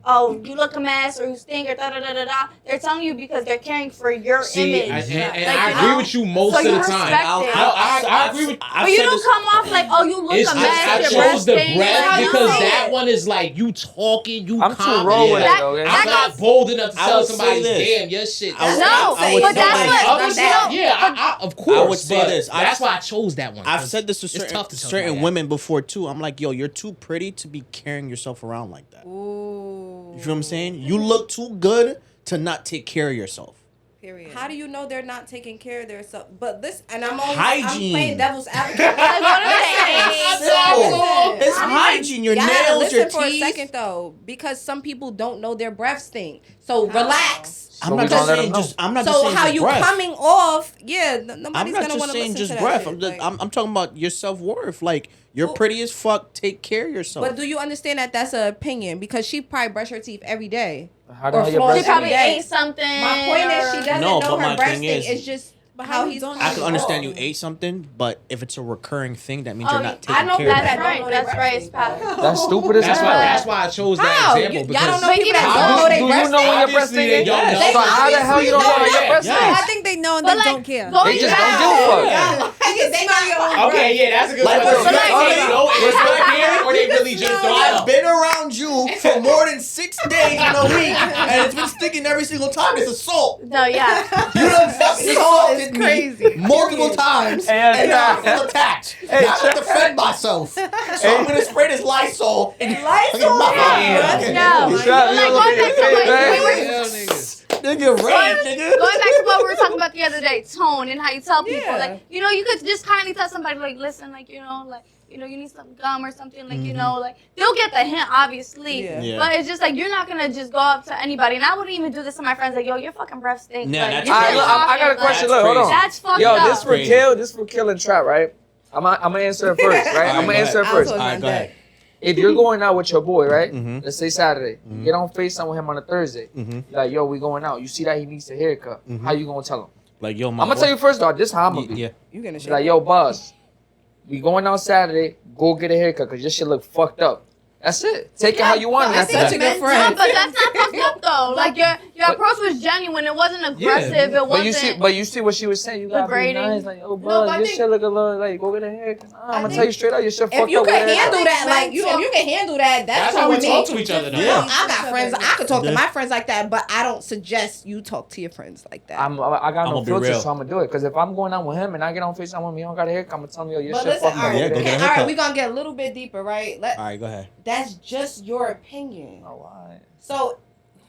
oh, you look a mess or you stink or da-da-da-da-da, they're telling you because they're caring for your See, image. and Like, I you agree know? with you most So of you the respect time. it. I agree with. I've But you said don't this- come off like, oh, you look It's a just mess, I your chose breath the stinks. breath Like, because you that say one is like you talking, you I'm too confident. raw with it That- though. I'm not bold enough to I tell would say somebody, this. damn, your shit. I would- No, I would but say that's this. what, Others, no, yeah, of course. I would say but this. That's why I chose that one. I've 'cause said this to it's certain, tough to tell certain somebody women before too. I'm like, yo, you're too pretty to be carrying yourself around like that. Ooh. You feel what I'm saying? You look too good to not take care of yourself. Period. How do you know they're not taking care of themselves? But this, and I'm only I'm Hygiene. playing devil's advocate. Like, what are they? Simple. It's I mean, hygiene. Your y'all gotta nails, listen your for a teeth. second though, because some people don't know their breath stink. So relax. So I'm we not gonna just let saying them just. I'm not So just saying how just you breath. coming off? Yeah, I'm nobody's not gonna just want to saying listen just to breath. that. I'm, Shit. just, Like, I'm talking about your self worth. Like you're Well- pretty as fuck. Take care of yourself. but do you understand that that's an opinion? Because she probably brush her teeth every day. How the Or hell your floss She breath probably every day. ate something. My point is she doesn't No, know but her my breath thing stink. is- It's just But how how he's. you don't I can know? understand you ate something, but if it's a recurring thing, that means Oh, you're not taking I know care of That's it. that. right. That's right. It's Pat. That's stupid as That's hell. why. That's why I chose that How? example Y'all because don't know But people even that so- don't know Do they you breast know when stink? your breast Obviously, they stink? don't know. So how the hell you don't know how your breast Yeah. I stink? think they know and But they like, don't care. going They just back- don't give a fuck. They smell your own okay, yeah, that's a good Like, question. but Do they like, know it's not here, or they really just don't I've know? been around you for more than 6 days in a week, and it's been sticking every single time. It's assault. No, yeah. You done fucking assaulted me crazy. multiple times, Hey, and now I yeah. feel attacked. Hey, Now I have to defend myself. So I'm gonna spray this Lysol. Lysol? Yeah. No. You try- But like, you going back to look what at we were Hell, niggas. Nigga, rape, nigga. Going back to what we were talking about the other day, tone and how you tell people, Yeah. like, you know, you could just kindly tell somebody, like, listen, like, you know, you need some gum or something, like, you know, like, they'll get the hint, obviously. Yeah. Yeah. But it's just like, you're not gonna just go up to anybody, and I wouldn't even do this to my friends, like, yo, your fucking breath stinks. Nah, like, that's you're crazy. just I got a talking, question. That's Look, hold on. crazy. That's fucked Yo, up. this for Crazy. kill. This for kill and trap, right? I'm gonna answer it first, right? I'm gonna answer it first. Alright, Alright, go ahead. If you're going out with your boy, right? Mhm. Let's say Saturday, you get on FaceTime with him on a Thursday. Mhm. Like, yo, we going out. You see that he needs a haircut. How you gonna tell him? Like, yo, my I'm gonna tell you first off. This how I'm gonna be. Yeah. You gonna Be shake like, yo, boss, we going out Saturday. Go get a haircut because your shit look fucked up. That's it. Take it how you want. it. That's That's such it. a good No, friend. but that's not fucked up though. Like your approach was genuine. It wasn't aggressive. It wasn't. But you see what she was saying. You gotta be degrading. nice. Like, oh, No, bud, but I your think- shit look a little like go get a haircut. I'm gonna think tell you straight out, your shit fucked If you up. can with a handle haircut. that, like if you can handle that, that's That's how we what talk to each other now. Yeah. I got friends. I could talk to Yeah. my friends like that, but I don't suggest you talk to your friends like that. I got no I'ma be filter, real. so I'm gonna do it. Cause if I'm going out with him and I get on FaceTime with me, you don't got a haircut, I'm gonna tell him, yo, your But shit listen, fucked all up. right, Yeah, go get a all haircut. right, we're gonna get a little bit deeper, right? Alright, go ahead. That's just your opinion. Oh, why? So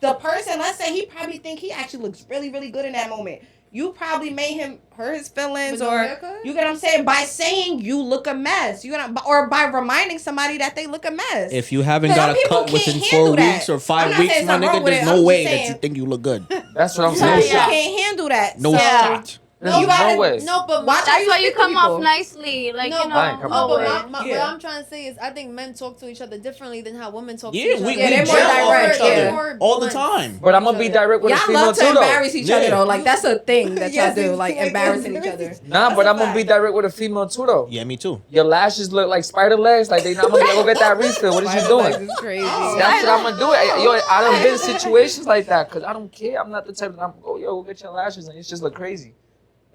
the person, let's say he probably think he actually looks really, really good in that moment. you probably made him hurt his feelings, With no or haircut? you get what I'm saying, by saying you look a mess. You gonna, or by reminding somebody that they look a mess. If you haven't Some got a people cut can't within handle 4 that. weeks or I'm 5 not weeks, saying my something wrong nigga, with there's it. no I'm just way that saying- you think you look good. That's what I'm Some saying. people Yeah. can't handle that. No so shot. There's you gotta- no way. No, but Watch That's you why you speak to come off people. nicely, like No, you I ain't know. come no, off but right. what Yeah. I'm trying to say is, I think men talk to each other differently than how women talk Yeah, to each other. we Yeah, they're more gel off direct, each other yeah. all the blunt. time. But I'm gonna be direct with a Y'all female love to too, though. embarrass each other Yeah. though. Like that's a thing that y'all Yes, do, it's like like embarrassing that. each other. Nah, That's but a I'm gonna be fact. direct with a female too, though. Yeah, me too. Your lashes look like spider legs. Like they not gonna go get that refill. What is you doing? This is crazy. That's what I'm gonna do. Yo, I done been in situations like that because I don't care. I'm not the type that I'm go, yo, go get your lashes and it just look crazy.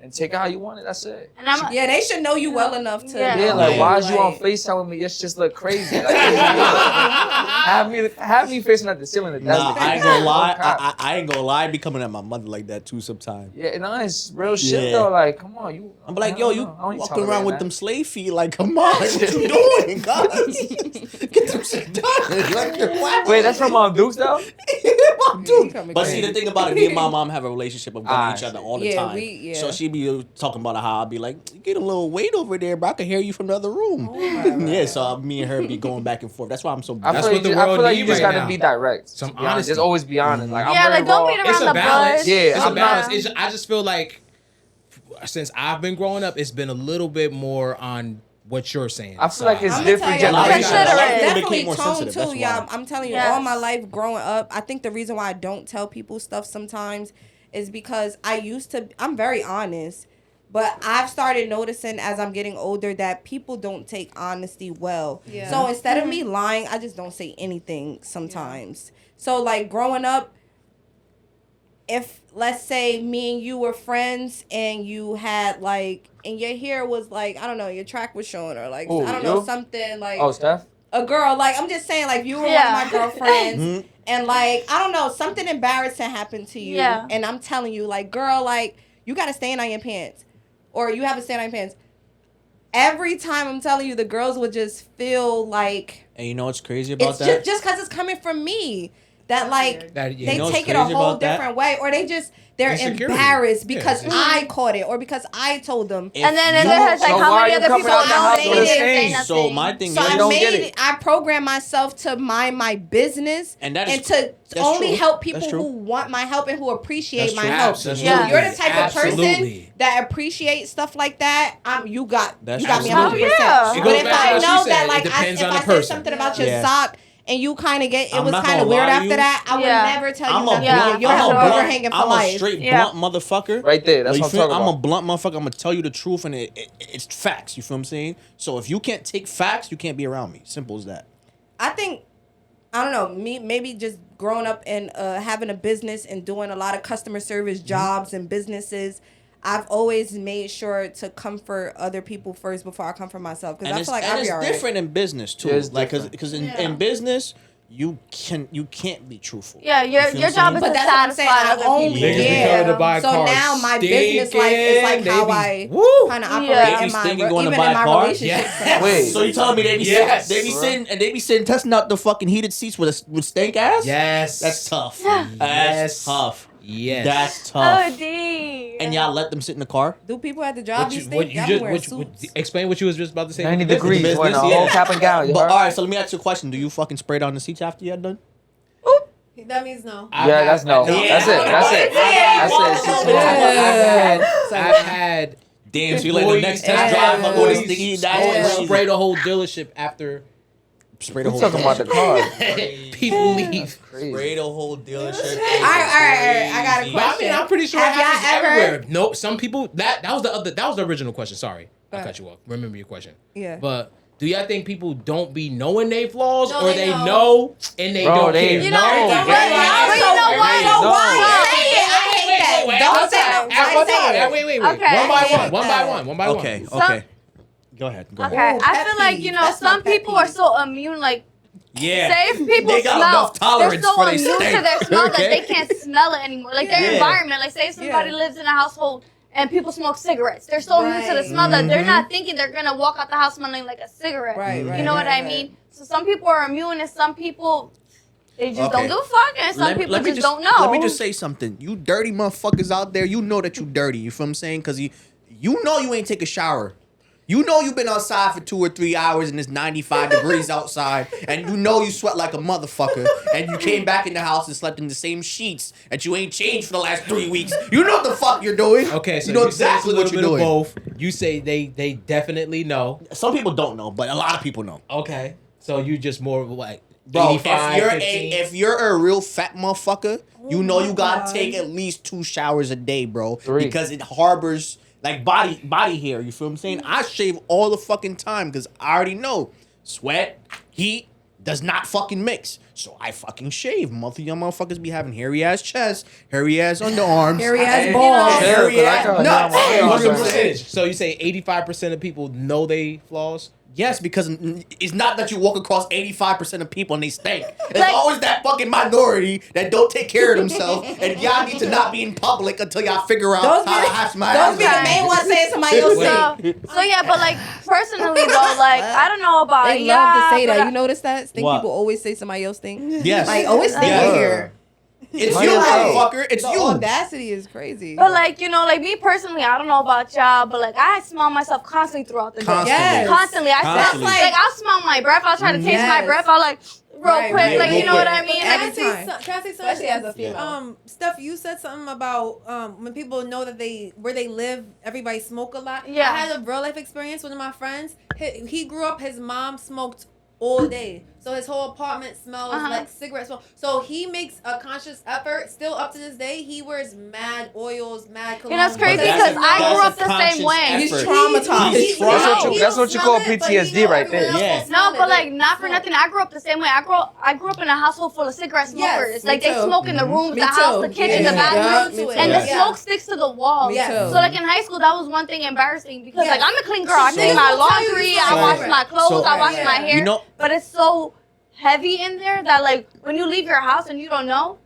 And take it how you want it. That's it. And I'm Yeah, they should know you well enough to. Yeah. Yeah, like Yeah. why is you on FaceTime with me? It's just look crazy. Like, have me facing at the ceiling. That's Nah, the I ain't case. gonna lie. Oh, God. I ain't gonna lie. I be coming at my mother like that too sometimes. Yeah, no, it's real shit Yeah. though. Like, come on, you. I'm like, yo, you I don't walking tolerate around with that. them slave feet. Like, come on, what you doing, guys? Get them shit done. Like, you're whack. Wait, that's from Mom Dukes though. Mom Duke. coming But see, crazy. the thing about it, me and my mom have a relationship of gunning each Ah, other all the yeah, time. yeah. So she be talking about how I'll be like, you get a little weight over there, bro. I can hear you from the other room. Yeah, so me and her be going back and forth. That's why I'm so. I That's feel what like the I world feel like you need just right gotta now. be direct. Some To be honest. honesty. Just always be honest. Like, I'm yeah, very like don't raw. beat around It's the a balance. bush. Yeah, It's a I'm balance. not- I just feel like since I've been growing up, it's been a little bit more on what you're saying. I feel like it's I'ma different tell you, A lot of generations. people- a lot of Considerate. people Definitely became more tone sensitive. too, That's y'all. why. I'm telling you, Yes. all my life growing up, I think the reason why I don't tell people stuff sometimes is because I'm very honest, but I've started noticing as I'm getting older that people don't take honesty well. Yeah. So instead of me lying, I just don't say anything sometimes. So like growing up, if let's say me and you were friends and you had like, and your hair was like, I don't know, your track was showing, or like, Ooh, I don't know, you? something like Oh, Steph. a girl, like I'm just saying, like you were Yeah. one of my girlfriends, Mhm. and like I don't know, something embarrassing happened to you, Yeah. and I'm telling you, like girl, like you got to stand on your pants, or you have to stand on your pants. Every time I'm telling you, the girls would just feel like And you know what's crazy about it's that? just because it's coming from me. That like That- you they know what's take it a crazy whole about that? different way, or they're Insecurity. embarrassed Yeah, because it's- I caught it, or because I told them. If And then you- there's like So how why many you other coming people out the don't house say with a it, say stain? nothing. So my thing So is, I don't get made it. it. I programmed myself to mind my business And that is- and to that's only true. help That's people true. who want my help and who appreciate That's my true. help. Absolutely. Yeah. You're the type of person Absolutely. that appreciates stuff like that. You got That's you got me true. 100%. Yeah. It But goes if back to I what she know said. that, It like, depends if on I the said person. something about Yeah. your Yeah. sock and you kind of it I'm was not kind of gonna weird lie to after you. that, I would Yeah. never tell I'm you a nothing. Yeah. blunt. You'll have I'm a a burger blunt- hanging for I'm a life. straight Yeah. blunt motherfucker. Right there. That's You what I'm feel- talking I'm a about. blunt motherfucker. I'm gonna tell you the truth, and it's facts. You feel what I'm saying? So if you can't take facts, you can't be around me. Simple as that. I think I don't know, me maybe just growing up and having a business and doing a lot of customer service jobs and businesses, I've always made sure to comfort other people first before I comfort myself, because I feel like I'll be alright. different in business too. Yeah, it's like different. because in, Yeah. in business you can't be truthful. Yeah, You feel your what I'm job saying? is But to that's what I'm saying, satisfy I other only people. Niggas be Yeah. coming to buy So cars now my business life is like stinking, how they I be- Woo! kind of operate Yeah. They in be my stinking going to even buy in a my car? relationships. Yes. Wait. So you telling me they be Yes. sitting testing out the fucking heated seats with stank ass? Yes. That's tough. Yeah. That's tough. Yes. That's Oh, tough. D. And y'all let them sit in the car? Do people at the job What be you, stink? what you Y'all be just wearing what, suits. explain what you was just about to say. 90 with the business. degrees. When a business, whole yeah. cap and gown. You But heard? all right, so let me ask you a question. Do you fucking spray down the seats after you're done? That means no. Yeah, that's no. Yeah. That's it. That's it. That's it. I've had Damn, so you let the next test drive fuck with a sticky. That's crazy. spray the whole dealership after Spray the We're whole talking about the car. people leave. Crazy. Spray the whole dealership. All right. I got a But I question. mean, I'm pretty sure Have it happens y'all ever- everywhere. No, some people that was the original question. Sorry, I Right. cut you off. Remember your question. Yeah. But do y'all think people don't be knowing they flaws, No, or they they know. know and they Bro, don't they care? know. You know, No, but they you know. know what? So No. why say it? I hate that. Don't say it. Why say it? Wait. Okay. One by I one. hate One by one. Okay, Some- okay. Go ahead. Go ahead. Okay, Ooh, I pet feel like, peeve. know, That's my some pet people are peeve. so immune, like, Yeah. say if people They got smell, enough tolerance they're so for they immune to stink. their smell that Okay. they can't smell it anymore. Like, their Yeah. environment, like, say somebody Yeah. lives in a household and people smoke cigarettes. They're so immune to the Right. smell that they're not thinking they're going to walk out the house smelling like a cigarette. Right, You right, know what right, I mean? So some people are immune and some people, They just don't give a fuck, and some people just don't know. Let me just say something. You dirty motherfuckers out there, you know that you dirty. You feel what I'm saying? Because you know you ain't take a shower. You know you've been outside for 2 or 3 hours and it's 95 degrees outside, and you know you sweat like a motherfucker, and you came back in the house and slept in the same sheets that you ain't changed for the last 3 weeks. You know what the fuck you're doing. Okay, so you know exactly what you're doing. Both. You say they definitely know. Some people don't know, but a lot of people know. Okay, so you just more like Bro, 85, if you're a real fat motherfucker, you know you gotta take at least 2 showers a day, bro. 3. Because it harbors like body hair. You feel what I'm saying? I shave all the fucking time because I already know sweat, heat does not fucking mix. So I fucking shave. Most of y'all motherfuckers be having hairy ass chest, hairy ass underarms, Hairy ass balls. hairy ass nuts. What's the You know what I'm saying? percentage? So you say 85% of people know they flaws? Yes, because it's not that you walk across 85% of people and they stink. It's Like- always that fucking minority that don't take care of themselves, and y'all need to not be in public until y'all figure out Those how be- to have my Those be the Okay. main ones saying somebody else stink. So yeah, but like personally though, like I don't know about They love to say but that. You notice that? Stink What? people always say somebody else stink. Yes. Like, always stink Yes. in here. It's Like, you, like, motherfucker. It's The you. audacity is crazy. But like, you know, like me personally, I don't know about y'all, but like I smell myself constantly throughout the day. Constantly. Yes. Constantly. Constantly. Like I'll smell my breath. I'll try to taste my Yes. breath. I'll like real Right, quick, right. like Real you know what quick. I mean? Every Like, Can I time. say something? Especially as a female. Steph, you said something about when people know that where they live, everybody smoke a lot. Yeah. I had a real life experience. One of my friends, he grew up. His mom smoked all day, so his whole apartment smells like cigarette smoke. So he makes a conscious effort. Still up to this day, he wears mad oils, mad cologne. You know, it's crazy But that's because I that's grew a up the same conscious way. He's effort. traumatized. He's That's what you call PTSD right there. Yeah. No, but like not for nothing. I grew up the same way. I grew up in a household full of cigarette smokers. Yes, Like me they too. smoke in the rooms, Me the house, too. the kitchen, Yeah. the bathroom, Yeah, me too. and the Yeah. smoke sticks to the walls. Me too. So like in high school, that was one thing embarrassing because Yeah. like I'm a clean girl. I So- clean my Niggas will tell you laundry, you I smell wash right. my clothes, I wash Yeah. my hair. You know, But it's so heavy in there that like when you leave your house and you don't know.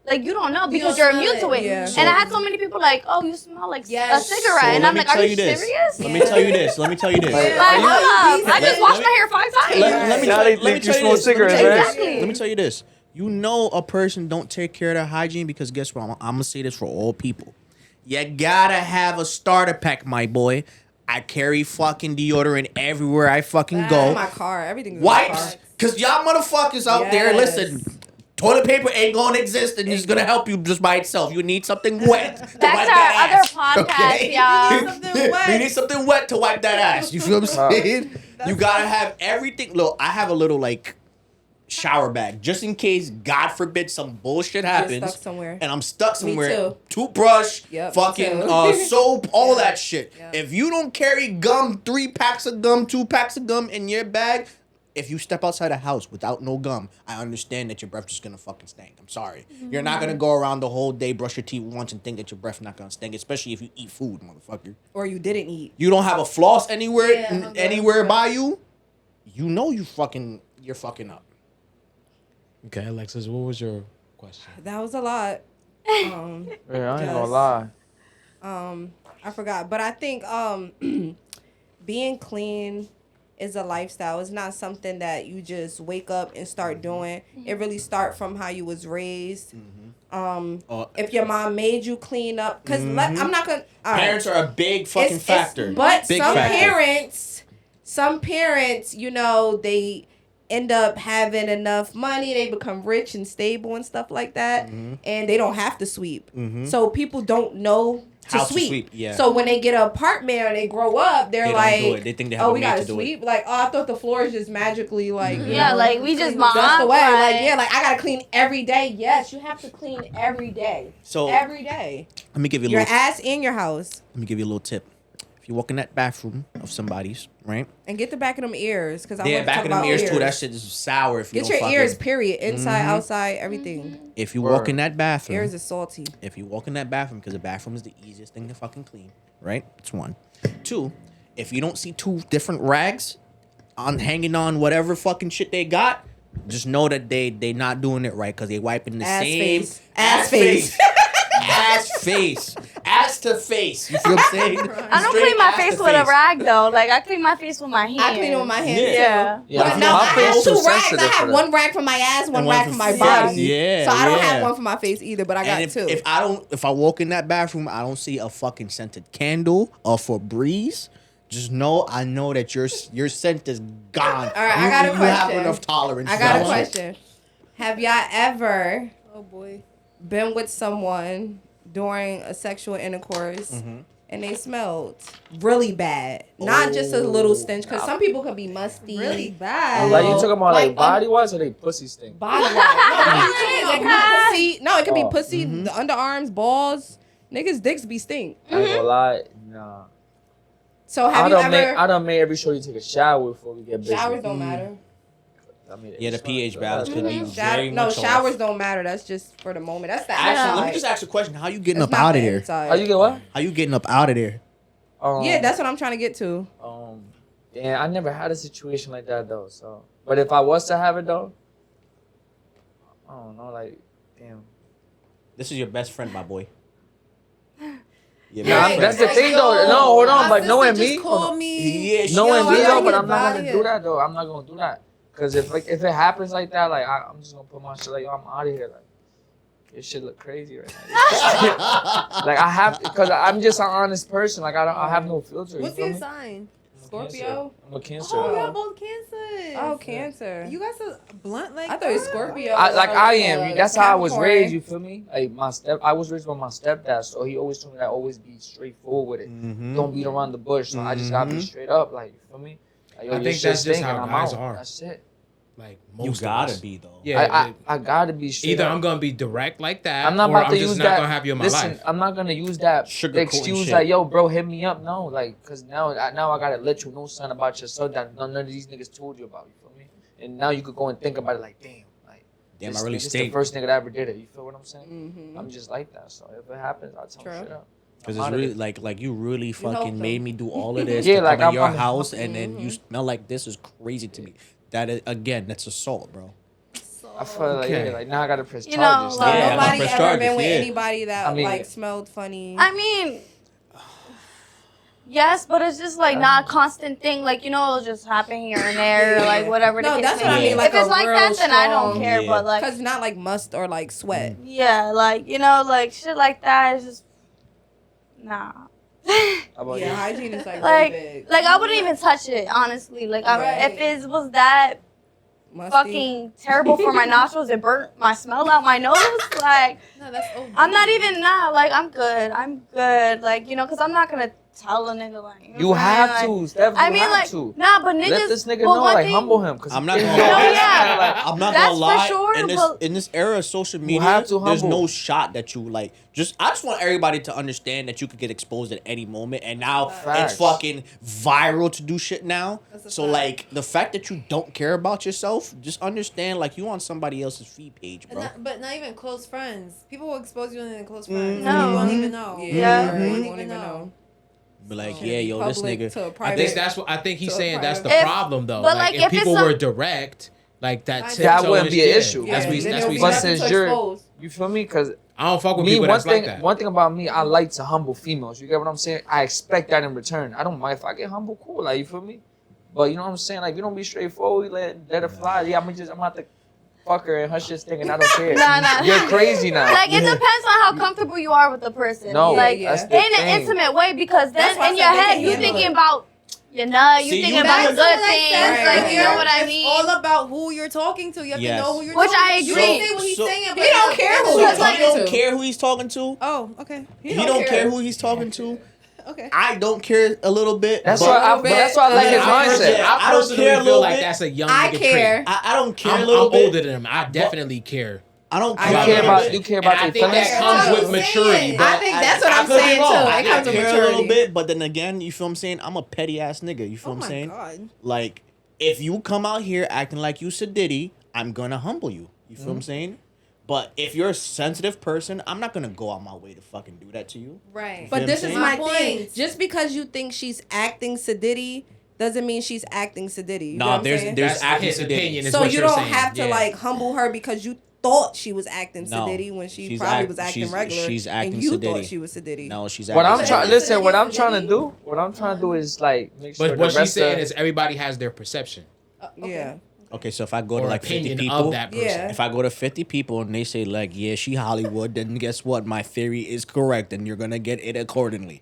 Like you don't know because don't you're smell immune it. to it. Yeah. And I had so many people like, oh, you smell like Yes. a cigarette, So and let I'm me like, are tell you you this. serious? Let me tell you this. Let me tell you this. Like, Are you- hold up. I Let- just washed let my hair 5 times. Let me Now tell they you think you this. smoke cigarettes, right? Exactly. Let me tell you this. You know a person don't take care of their hygiene because guess what? I'm gonna say this for all people. You gotta have a starter pack, my boy. I carry fucking deodorant everywhere I fucking In go. my car. Everything's in my car. Wipes, cause y'all motherfuckers out there, Yes. listen. Toilet paper ain't gonna exist and it's gonna help you just by itself. You need something wet to Back wipe to that our ass. other podcast, okay? y'all. You need something wet. You need something wet to wipe that ass. You feel what I'm saying? You gotta have everything. Look, I have a little like shower bag just in case, God forbid, some bullshit happens. stuck somewhere. And I'm stuck somewhere. too. Toothbrush, Yep, fucking me too. soap, all that shit. Yeah. If you don't carry gum, 3 packs of gum, 2 packs of gum in your bag, if you step outside the house without no gum, I understand that your breath just gonna fucking stink. I'm sorry. You're not gonna go around the whole day, brush your teeth once and think that your breath not gonna stink, especially if you eat food, motherfucker. Or you didn't eat. You don't have a floss anywhere Yeah, I'm good. anywhere by you, you know you're fucking up. Okay, Alexis, what was your question? That was a lot. Yeah, I ain't gonna lie. I forgot, but I think being clean is a lifestyle. It's not something that you just wake up and start doing. It really start from how you was raised. If your mom made you clean up, because I'm not gonna. All right. Parents are a big fucking factor. But Big some factor. parents, you know, they end up having enough money, they become rich and stable and stuff like that, and they don't have to sweep. So people don't know to How to sweep. sweep, yeah. So when they get an apartment or they grow up, they're They don't like, do it. They think they have oh, a we maid gotta to do it. sweep. Like, oh, I thought the floor is just magically like, you Yeah, know, like we just that's the way. right? Like, yeah, like I gotta clean every day. Yes, you have to clean every day. So Every day. let me give you a Your little ass in your house. let me give you a little tip. If you walk in that bathroom of somebody's, right? And get the back of them ears, because I Yeah, want to back talk of them about ears too. That shit is sour if you Get don't your fucking. ears, period. Inside, outside, everything. If you Word. walk in that bathroom, Ears is salty. if you walk in that bathroom, because the bathroom is the easiest thing to fucking clean, right? It's 1. 2, if you don't see 2 different rags on hanging on whatever fucking shit they got, just know that they not doing it right because they wiping the Ass same face. Ass face. ass face, ass to face. You feel what I'm saying? I don't Straight clean my ass face to with a rag though. Like I clean my face with my hands. I clean it with my hands Yeah. too. Yeah, But no, my I face have too 2 rags. I sensitive for have that. 1 rag for my ass, 1 one rag for for my face. body. Yeah, So I don't have yeah. one for my face either, but I got And 2. if I walk in that bathroom, I don't see a fucking scented candle or Febreze. Just know I know that your scent is gone. All right, I got a You have question. enough tolerance. I for got that a shit. question. Have y'all ever Oh boy. been with someone during a sexual intercourse Mm-hmm. and they smelled really bad? Not just a little stench, because some people can be musty. Really bad. Like you talking about like Like, body wise or they pussy stink? Body wise. No, it could be pussy. No, it could be Oh. pussy, Mm-hmm. the underarms, balls. Niggas' dicks be stink. I ain't gonna lie, nah. So have you ever... I done made every sure you take a shower before we get busy. Showers don't matter. I mean, Yeah, the pH balance could be very No, much showers off. don't matter. That's just for the moment. That's the Actually, let me outside. just ask a question. How you getting That's up not out of the there? inside. How you get what? How you getting up out of there? Yeah, that's what I'm trying to get to. Yeah, I never had a situation like that though. So, but if I was to have it though, I don't know. Like, damn. This is your best friend, my boy. Your Nah, best that's friend. the thing though. No, hold on. But knowing me, Call me. Yeah, she knowing me I though, gotta but get I'm not out gonna of do here. that though. I'm not gonna do that. Cause if it happens like that, like I'm just gonna put my shit like, yo, I'm out of here. Like, this shit look crazy right now. Like I have, cause I'm just an honest person. Like I have no filter. What's you feel your me? sign? Scorpio? I'm a Cancer. Oh, we are both Cancers. Oh, Cancer. You guys are blunt like I thought it was that? Scorpio. I am. That's how I was Capricorn. raised. You feel me? Like I was raised by my stepdad, so he always told me that always be straightforward with it. Mhm. Don't beat around the bush. So I just gotta be Mhm. straight up. Like you feel me? Like, yo, I your think shit that's just stink how and I'm guys out. are. That's it. Like You most of gotta us. be though. Yeah. I gotta be straight Either up. I'm gonna be direct like that, I'm not or about I'm to just use not that. gonna have you in my Listen, life. I'm not gonna use that Sugarcoating excuse shit. like, yo, bro, hit me up. No, like, cause now I gotta let you know something about yourself that none of these niggas told you about. You feel me? And now you could go and think about it like, Damn, this I really nigga's the stayed. first nigga that ever did it. You feel what I'm saying? Mm-hmm. I'm just like that. So if it happens, I'll tell True. him straight up. Because I'm it's outta really there. like you really help fucking them. made me do all of this Yeah, to like, come in your I'm- house and then you smell like this is crazy to me. That is again, that's assault, bro. I feel like Okay. yeah, like now I gotta press You know, charges. like- Yeah, Nobody press ever charges, been with yeah. anybody that I mean- like smelled funny. I mean, yes, but it's just like not a constant thing. Like, you know, it'll just happen here and there, Yeah. like whatever. No, the that's case what I may mean, be. like if it's a like real that, then I don't strong- care. Yeah. But like, Because not like must or like sweat. yeah, like you know, like shit like that is just nah. How about Yeah, you? hygiene is like, Like, really big. like I wouldn't even touch it, honestly. Like, Right. if it was that Musty. fucking terrible for my nostrils, it burnt my smell out my nose. Like, No, that's OD. I'm not even like I'm good. I'm good. Like, you know, because I'm not gonna tell a nigga like You what I'm have saying? to, Steph. I You mean, have like, to. nah, but niggas. Let this nigga well, know, one like thing- humble him. Cause I'm not if gonna you lie. don't, yeah. like, I'm not That's gonna lie. for sure, in but- this era of social media, have to there's humble. no shot that you like. I just want everybody to understand that you could get exposed at any moment, and now Facts. it's fucking viral to do shit now. That's a So fact. like the fact that you don't care about yourself, just understand like you on somebody else's feed page, And bro. but not even close friends. People will expose you in their close friends. No. You won't even know. Yeah. You You won't won't even know. Be like, So, yeah, yo, this public nigga. to a I private. think that's what I think he's So saying. That's the If- problem, though. but, Like, like, if if it's people some- were direct, like that, That tiptoe wouldn't is- be an yeah, issue. That's what he's. then That's there'll what be he's. But nothing since to you're, expose. you feel me? Cause I don't fuck with me, people one that's thing, like that. one thing about me, I like to humble females. You get what I'm saying? I expect that in return. I don't mind if I get humble, cool. Like you feel me? But you know what I'm saying? Like you don't be straightforward. You let it fly. Yeah, I'm about to fuck her and her shit's thinking I don't care. Nah. You're crazy now. Like, it depends on how comfortable you are with the person. No, like that's in the an thing. intimate way, because then That's why I in your said they head can you handle thinking it. about your nut, you See, thinking you about the know- good things, Right, like right. you know what I It's mean. all about who you're talking to. You have Yes. to know who you're Which talking I to. agree. You can say what he's So- saying, but He don't care who he's He talking don't care who he's talking to. Oh, okay. He don't care who he's talking to. Okay. I don't care a little bit. That's but- why. But that's why I like his I mindset. personally- I I don't personally care a feel little like bit. that's a young I nigga care. trait. I don't care I'm a little bit. older than him. I definitely care. I don't I care. You love a care little about bit. you care And about I their think that feelings. comes That's with what I'm maturity. saying. But I think that's what I I'm could be saying wrong. too. I It comes with care a maturity. little bit, but then again, you feel what I'm saying? I'm a petty ass nigga. You feel Oh what I'm my saying? god. Like, if you come out here acting like you Sadiddy, I'm gonna humble you. You feel what I'm saying? But if you're a sensitive person, I'm not gonna go out my way to fucking do that to you. Right. But You this know is what my I'm saying? thing. My point. Just because you think she's acting Sadiddy doesn't mean she's acting Sadiddy. You know Nah, what I'm there's saying? there's That's acting his Sadiddy. opinion. Is So what you you're don't saying. have to Yeah. like humble her because you thought she was acting No, sedity when she she's probably act- was acting she's- regular. she's acting and you sedity. thought she was sedity. No, she's What I'm acting trying, sedity. listen. What I'm trying to do is like make sure. But what the she's rest saying of, is everybody has their perception Yeah. Okay, so if I go to or like 50 opinion people, of that person. Yeah. if I go to 50 people and they say like, yeah, she Hollywood, then guess what? My theory is correct, and you're gonna get it accordingly.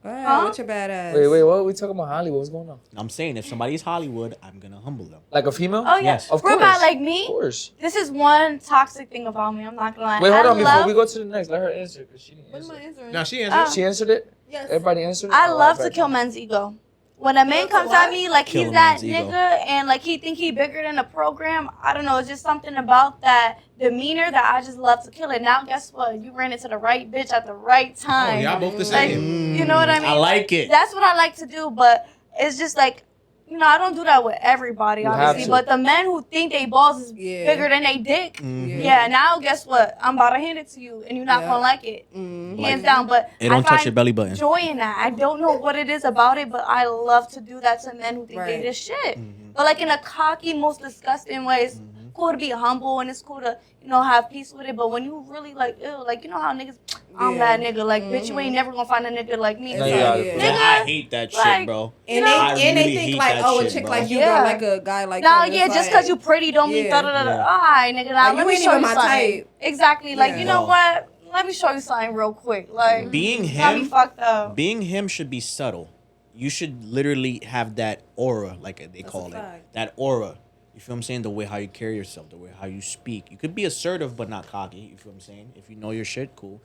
Go ahead, Huh? what's your badass? wait, what are we talking about Hollywood? What's going on? I'm saying if somebody's Hollywood, I'm gonna humble them. Like a female? Oh yeah, Yes. Of what course. about like Of me? course. This is one toxic thing about me. I'm not gonna lie. Wait, hold I on. Before love, we go to the next, let her answer because she didn't What am I answer. answering? Now she answered. She answered it. Yes. Everybody answered it. I All love right, to right. kill men's ego. When a man Love to comes what? at me like Kill he's a that man's ego. nigga and like he think he bigger than the program, I don't know. It's just something about that demeanor that I just love to kill it. Now guess what? You ran into the right bitch at the right Oh, time. y'all both the Like, same. you know what I mean? I like it. That's what I like to do, but it's just like, you know, I don't do that with everybody, You have obviously. to. But the men who think they balls is Yeah. bigger than they dick, Mhm. yeah. Now guess what? I'm about to hand it to you, and you're not Yeah. gonna like it, Mm. hands down. But It don't I touch find your belly button. joy in that. I don't know what it is about it, but I love to do that to men who think they Right. this shit. Mhm. But like in a cocky, most disgusting way. It's cool to be humble and it's cool to, you know, have peace with it. But when you really like, ew, like you know how niggas, I'm Yeah. that nigga. Like, bitch, you ain't never gonna find a nigga like me. No, It's you like, got it. Yeah. I hate that like, shit, bro. And know, they I and they really think hate like, that oh, a shit, chick bro. like you Yeah. don't like a guy like No, you. yeah, It's just like- because you pretty don't mean Yeah. da da da da. Yeah. All right, nigga. Now Like, let you me ain't show even you my something. type. Exactly. Like, Yeah. you know No. what? Let me show you something real quick. Like, Being got me him, fucked up. being him should be subtle. You should literally have that aura, like they That's call a it. fact. That aura. You feel what I'm saying? The way how you carry yourself, the way how you speak. You could be assertive but not cocky. You feel what I'm saying? If you know your shit, cool.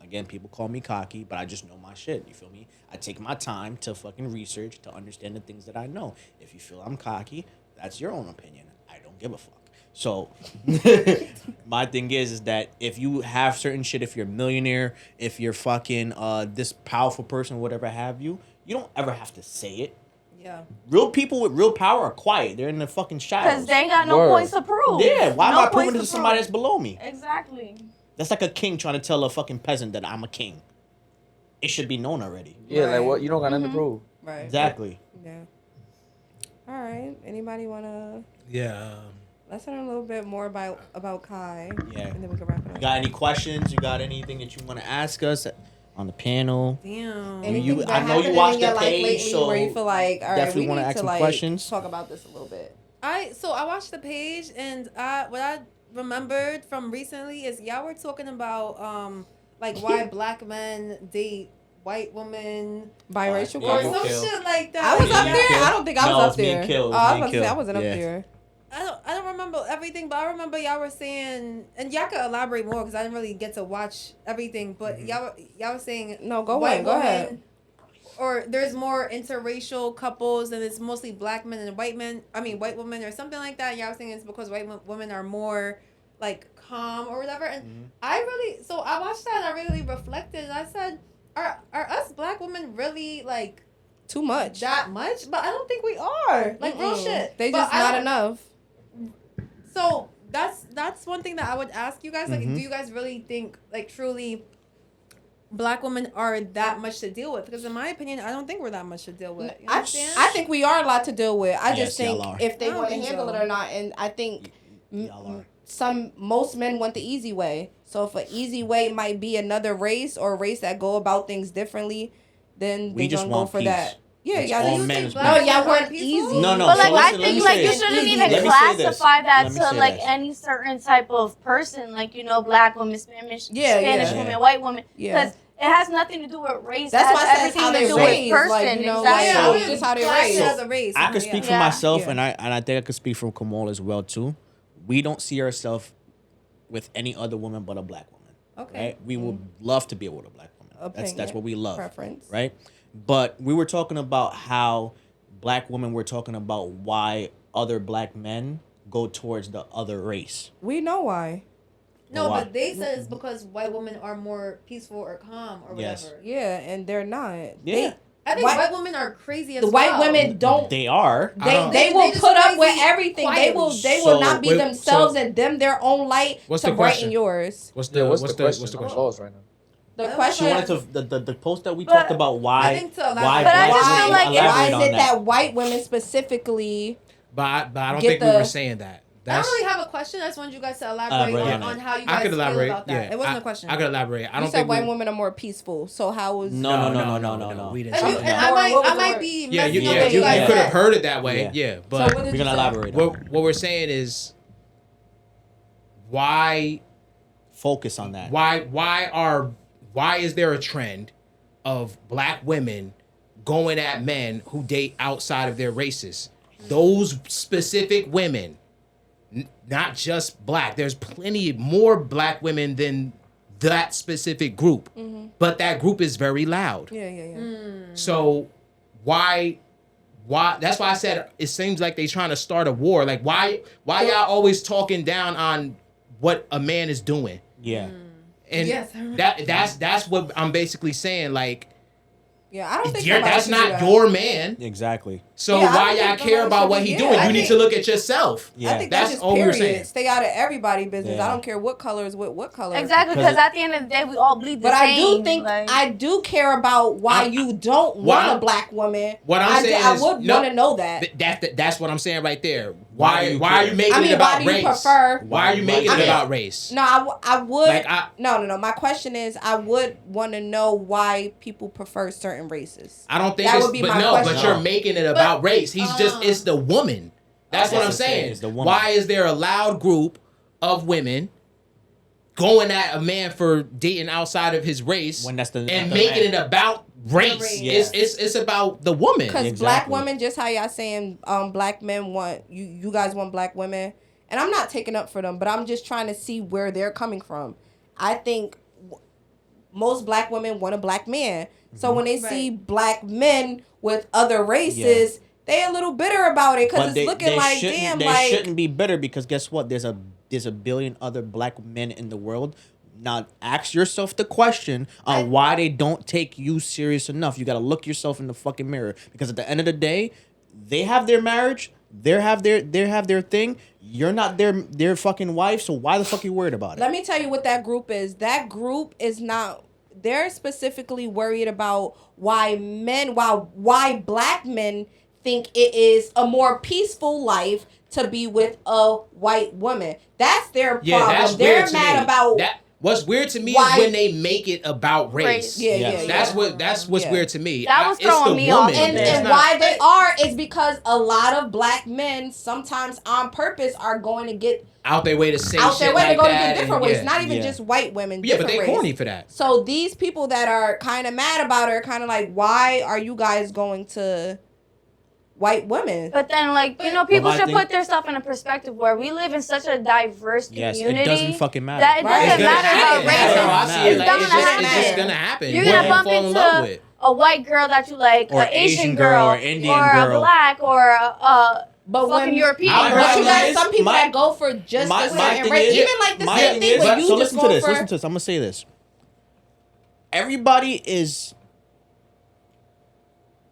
Again, people call me cocky, but I just know my shit. You feel me? I take my time to fucking research to understand the things that I know. If you feel I'm cocky, that's your own opinion. I don't give a fuck. So my thing is that if you have certain shit, if you're a millionaire, if you're fucking this powerful person, whatever have you, you don't ever have to say it. Yeah. Real people with real power are quiet. They're in the fucking shadows. Because they ain't got no Word. points to prove. Yeah, why no am I proving points it to somebody that's below me? Exactly. That's like a king trying to tell a fucking peasant that I'm a king. It should be known already. Yeah, Right. like what? You don't got nothing to prove. Right. Exactly. Yeah. All right. Anybody wanna Yeah. let's learn a little bit more about Kai. Yeah. And then we can wrap it You up. got any questions? You got anything that you want to ask us on the panel? Damn. Anything you- that I know you happened watched in your the life page, lately so where you feel like, all right, definitely we wanna need ask to some like questions. talk about this a little bit. I watched the page and what I remembered from recently is y'all were talking about like why black men date white women Biracial Yeah, or you couple. some kill. shit like that. I was up Yeah. there. Kill. I don't think I No, was it's up me there. and Kill. It was Oh, I was me about and to say I Kill. wasn't up Yeah. there. I don't remember everything, but I remember y'all were saying, and y'all could elaborate more because I didn't really get to watch everything. But y'all were saying No, go white ahead. Go ahead. women- Or there's more interracial couples and it's mostly black men and white men. I mean white women or something like that. Y'all were saying it's because women are more like calm or whatever. And I watched that and I really reflected. And I said, are us black women really like Too much. that much? But I don't think we are. Like real Mm-mm. shit. They But just I not don't- enough. So that's one thing that I would ask you guys. Like, Mhm. do you guys really think like truly black women are that much to deal with? Because in my opinion, I don't think we're that much to deal with. You understand? I think we are a lot to deal with. I Yes, just think y'all are. if they I don't want to think handle so. it or not. And I think Y'all are. most men want the easy way. So if an easy way might be another race or a race that go about things differently, then We they just gonna go want for peace. that. Yeah, It's y'all all just men think is black no, women y'all are weren't peaceful? easy. No, no. But so like, listen, I let think me like say you this. shouldn't even Let me say this. classify that Let me to say like this. any certain type of person, like you know, black woman, Spanish, Yeah, Spanish yeah. woman, white woman, Yeah. because it has nothing to do with race. That's it why has I said it's everything how to they do raised, with person. like, you know, exactly. like, I it's would just how they class it raised. as a race. I could speak for Yeah. myself, Yeah. and I think I could speak for Kamal as well too. We don't see ourselves with any other woman but a black woman. Okay. Right? We would love to be with a black woman. That's Opinion, what we love. preference. Right? But we were talking about how black women were talking about why other black men go towards the other race. We know why. No, Why? but they said it's because white women are more peaceful or calm or Yes. whatever. Yeah, and they're not. Yeah. I think White- white women are crazy as The well. white women don't. They are. I They don't- they They will just put up with crazy everything. They will quietly. will not be wait, themselves so- and dim their own light What's to the brighten question? yours. What's Yeah, the what's what's the the question? what's the I'm question? lost right now. The She question She wanted to the post that we But- talked about why I think to elaborate. why But I black just women feel like elaborate why is on it that white women specifically But I don't Get think we the- were saying that. I don't really have a question. I just wanted you guys to elaborate on how you I guys could feel elaborate. about that. Yeah, It wasn't a question. I could elaborate. I You don't said think white women are more peaceful. So how was No. We didn't And say you, that. and I might be Yeah, messing you up what you you guys could have said. heard it that way. Yeah, but So what did We're you gonna say? elaborate. on it. what we're saying is why Focus on that. why is there a trend of black women going at men who date outside of their races? Those specific women, not just black. There's plenty more black women than that specific group, but that group is very loud. Yeah. So why? That's why I said it seems like they trying to start a war. Like why y'all always talking down on what a man is doing? Yeah. And Yes, I remember. that's what I'm basically saying. Like, Yeah, I don't think that's somebody should not do that. your man. Exactly. So Yeah, I why don't y'all think care nobody about should what be- he yeah, doing? I You need think- to look at yourself. Yeah. I think That's that's just all we were saying. period. Stay out of everybody's business. Yeah. I don't care what color is what color. Exactly, because at the end of the day, we all bleed the But same. I do think like, I do care about why you don't want a black woman. What I'm I saying I is, would no, want to know that. That's what I'm saying right there. Why do Why are you you making I mean, it why about do you race? prefer- Why are you making I it mean- about race? No, I would. Like, no. My question is, I would want to know why people prefer certain races. I don't think That it's would be but my no, question. but you're making it about race. He's just it's the woman. That's what I'm That's what I'm saying, saying. it's the woman. Why is there a loud group of women going at a man for dating outside of his race When that's the and the making man. it about race? Yeah. It's about the woman. Because black Exactly. women, just how y'all saying, black men want you guys want black women, and I'm not taking up for them, but I'm just trying to see where they're coming from. I think most black women want a black man, so when they see black men with other races, they a little bitter about it because it's looking like damn, they like shouldn't be bitter because guess what? There's a billion other black men in the world. Now ask yourself the question on why they don't take you serious enough. You got to look yourself in the fucking mirror because at the end of the day, they have their marriage, they have their thing. You're not their fucking wife, so why the fuck are you worried about it? Let me tell you what that group is. That group is not. They're specifically worried about why black men think it is a more peaceful life to be with a white woman. That's their problem. Yeah, that's They're weird to mad me. about What's weird to me why- is when they make it about race. Yeah, Yes. That's what's Yeah. weird to me. That was It's the throwing me off woman. a And, bit. It's and not- why they are is because a lot of black men sometimes on purpose are going to get out their way to say out shit their way like to go to that get different and, ways. yeah. Not even Yeah. just white women. Yeah, but different they race. corny for that. So these people that are kind of mad about it are kind of like, why are you guys going to white women? But then, like, you know, people my should thing- put their stuff in a perspective where we live in such a diverse Yes, community. it doesn't fucking matter. That it Right. doesn't It's gonna matter happen. about That's how I race. see it. Like, It's it's gonna just happen. gonna happen. You're What gonna you bump fall in love into with. a white girl that you like, Or an Asian Asian girl, girl, or Indian or a girl. black, or a But fucking when European. I But heard you got is- some people my- that go for just my a certain thing race. is- Even like the my same thing thing is- when you so just listen to go this. for. Listen to this. I'm gonna say this. Everybody is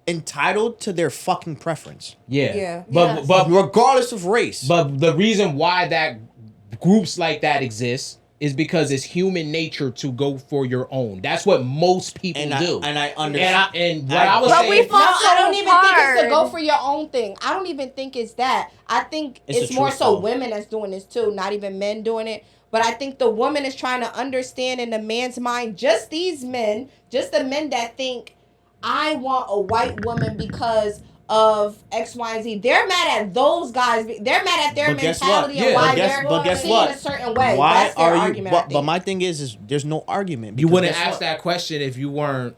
entitled to their fucking preference, Yeah. Yeah. But Yes. but regardless of race. But the reason why that groups like that exist is because it's human nature to go for your own. That's what most people and do. I understand. And what I was But we saying, fought No, I don't so even think it's to hard. go for your own thing. I don't even think it's that. I think It's it's the more truth, so though. women that's doing this too, not even men doing it. But I think the woman is trying to understand in the man's mind, just these men, just the men that think, I want a white woman because of X, Y, and Z. They're mad at those guys. They're mad at their But guess mentality what? and why But guess they're what? seeing a certain way. Why That's their are you? argument, I But think. my thing is there's no argument. you because wouldn't guess ask what? that question if you weren't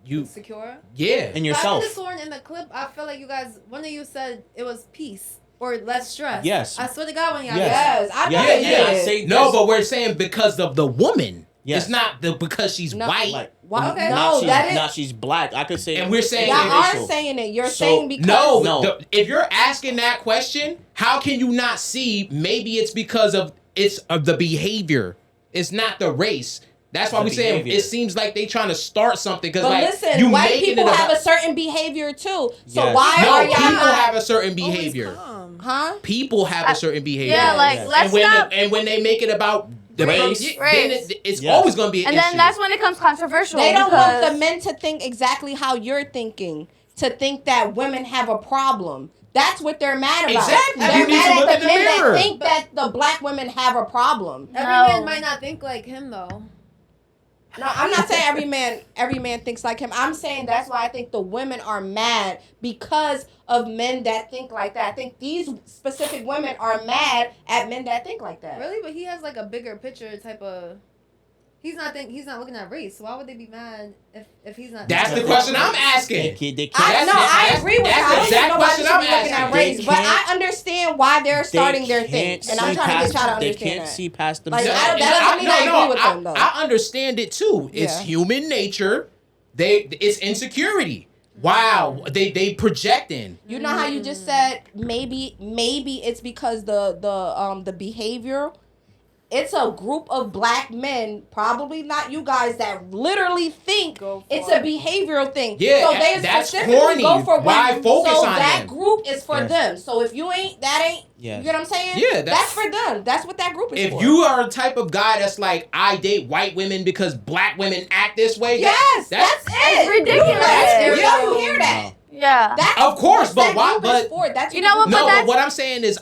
you Secure. yeah. And But I yourself. could have sworn in the clip, I feel like you guys, one of you said it was peace or less stress. Yes. I swear to God, when y'all Yes, I know Yeah, they yeah, I did. say No, this. but we're saying because of the woman. Yes. It's not because she's No, white. Like, Why- Okay. No, not she's, that is. not she's black. I could say, And we're saying Y'all interracial. are saying it. You're So, saying because No. If you're asking that question, how can you not see maybe it's because of the behavior? It's not the race. That's why The we're saying behavior. it seems like they trying to start something because But like listen, you white making people it have about, a certain behavior too. So Yes. why no are people y'all not? have a certain Always behavior. calm. Huh? People have a certain behavior. Yeah, like, Yes. let's stop. And when they make it about the Race. then it's Yes. always going to be an And issue. then that's when it becomes controversial. They don't want because- the men to think exactly how you're thinking. To think that women have a problem. That's what they're mad about. Exactly. They're You need to mad look at in the the men mirror. that think that the black women have a problem. Every No. man might not think like him though. No, I'm not saying every man thinks like him. I'm saying that's why I think the women are mad because of men that think like that. I think these specific women are mad at men that think like that. Really, but he has like a bigger picture type of. He's not looking at race. So why would they be mad if he's not? That's the question I'm asking. They can't. I agree with that's that. the I exact don't think question nobody I'm should be looking at asking. race, They but I can't- understand why they're starting their They thing, can't and I'm see trying to past- get y'all to They understand can't that. see past Like, themselves. that doesn't mean I agree with them, though. I understand it too. It's Yeah. human nature. It's insecurity. Wow, they projecting. You know how you just said maybe it's because the behavior. It's a group of black men, probably not you guys, that literally think Go for it's it. a behavioral thing. Yeah, so they that's specifically corny. go for Why one. focus so on that them? group is for Yes. them. So if you ain't, that ain't. Yes. You get what I'm saying? Yeah, that's for them. That's what that group is If for. you are a type of guy that's like, I date white women because black women act this way. yes, that's it. It's ridiculous. You hear that? Yeah. That's Of course, what but why- that group is but- for. That's You know what, No, but but what I'm saying is,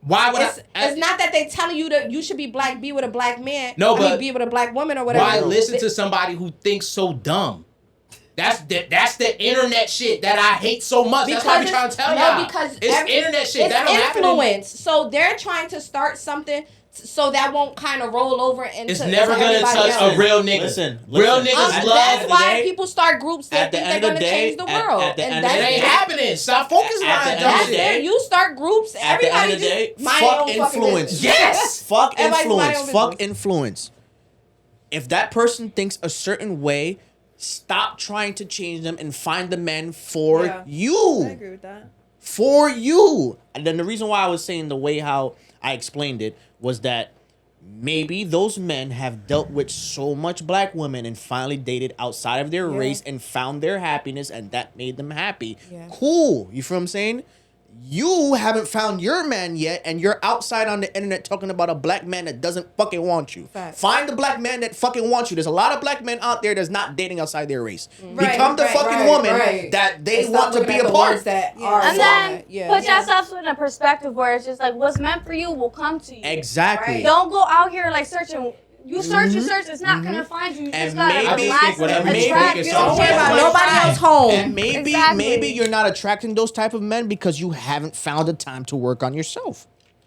why would It's not that they telling you that you should be black, be with a black man. No, but be with a black woman or whatever. why listen to somebody who thinks so dumb? That's the internet shit that I hate so much. That's what I'm trying to tell y'all. Because it's internet shit. It's That don't happen in- influence. So they're trying to start something so that won't kind of roll over into. It's never to gonna everybody touch else. a real nigga. Listen, real listen. niggas At the love. end That's of the why day- people start groups that at the think they're end of gonna the day- change the at- world, at the and end of It that's the ain't day- happening. Stop focusing At on the that end dumb of That's the shit. day- it. You start groups. At the Everybody end of the day, just mind fuck their own fucking influence. business. Yes. Fuck Everybody mind influence. their own Fuck business. influence. If that person thinks a certain way, stop trying to change them and find the men for Yeah. you. I agree with that. For you. And then the reason why I was saying the way how I explained it was that maybe those men have dealt with so much black women and finally dated outside of their race and found their happiness, and that made them happy. Yeah. Cool. You feel what I'm saying? You haven't found your man yet, and you're outside on the internet talking about a black man that doesn't fucking want you. Facts. Find the black man that fucking wants you. There's a lot of black men out there that's not dating outside their race. Right, Become the right, fucking right, woman right. that they And stop want to looking be at a the part. ones that are And then yeah. put yourself in a perspective where it's just like what's meant for you will come to you. Exactly. Don't go out here like searching. You search, you search. It's not gonna find you. You And just gotta maybe- relax whatever and you attract. think is You don't so care bad. about Nobody nobody else home. And maybe Exactly. you're not attracting those type of men because you haven't found the time to work on yourself.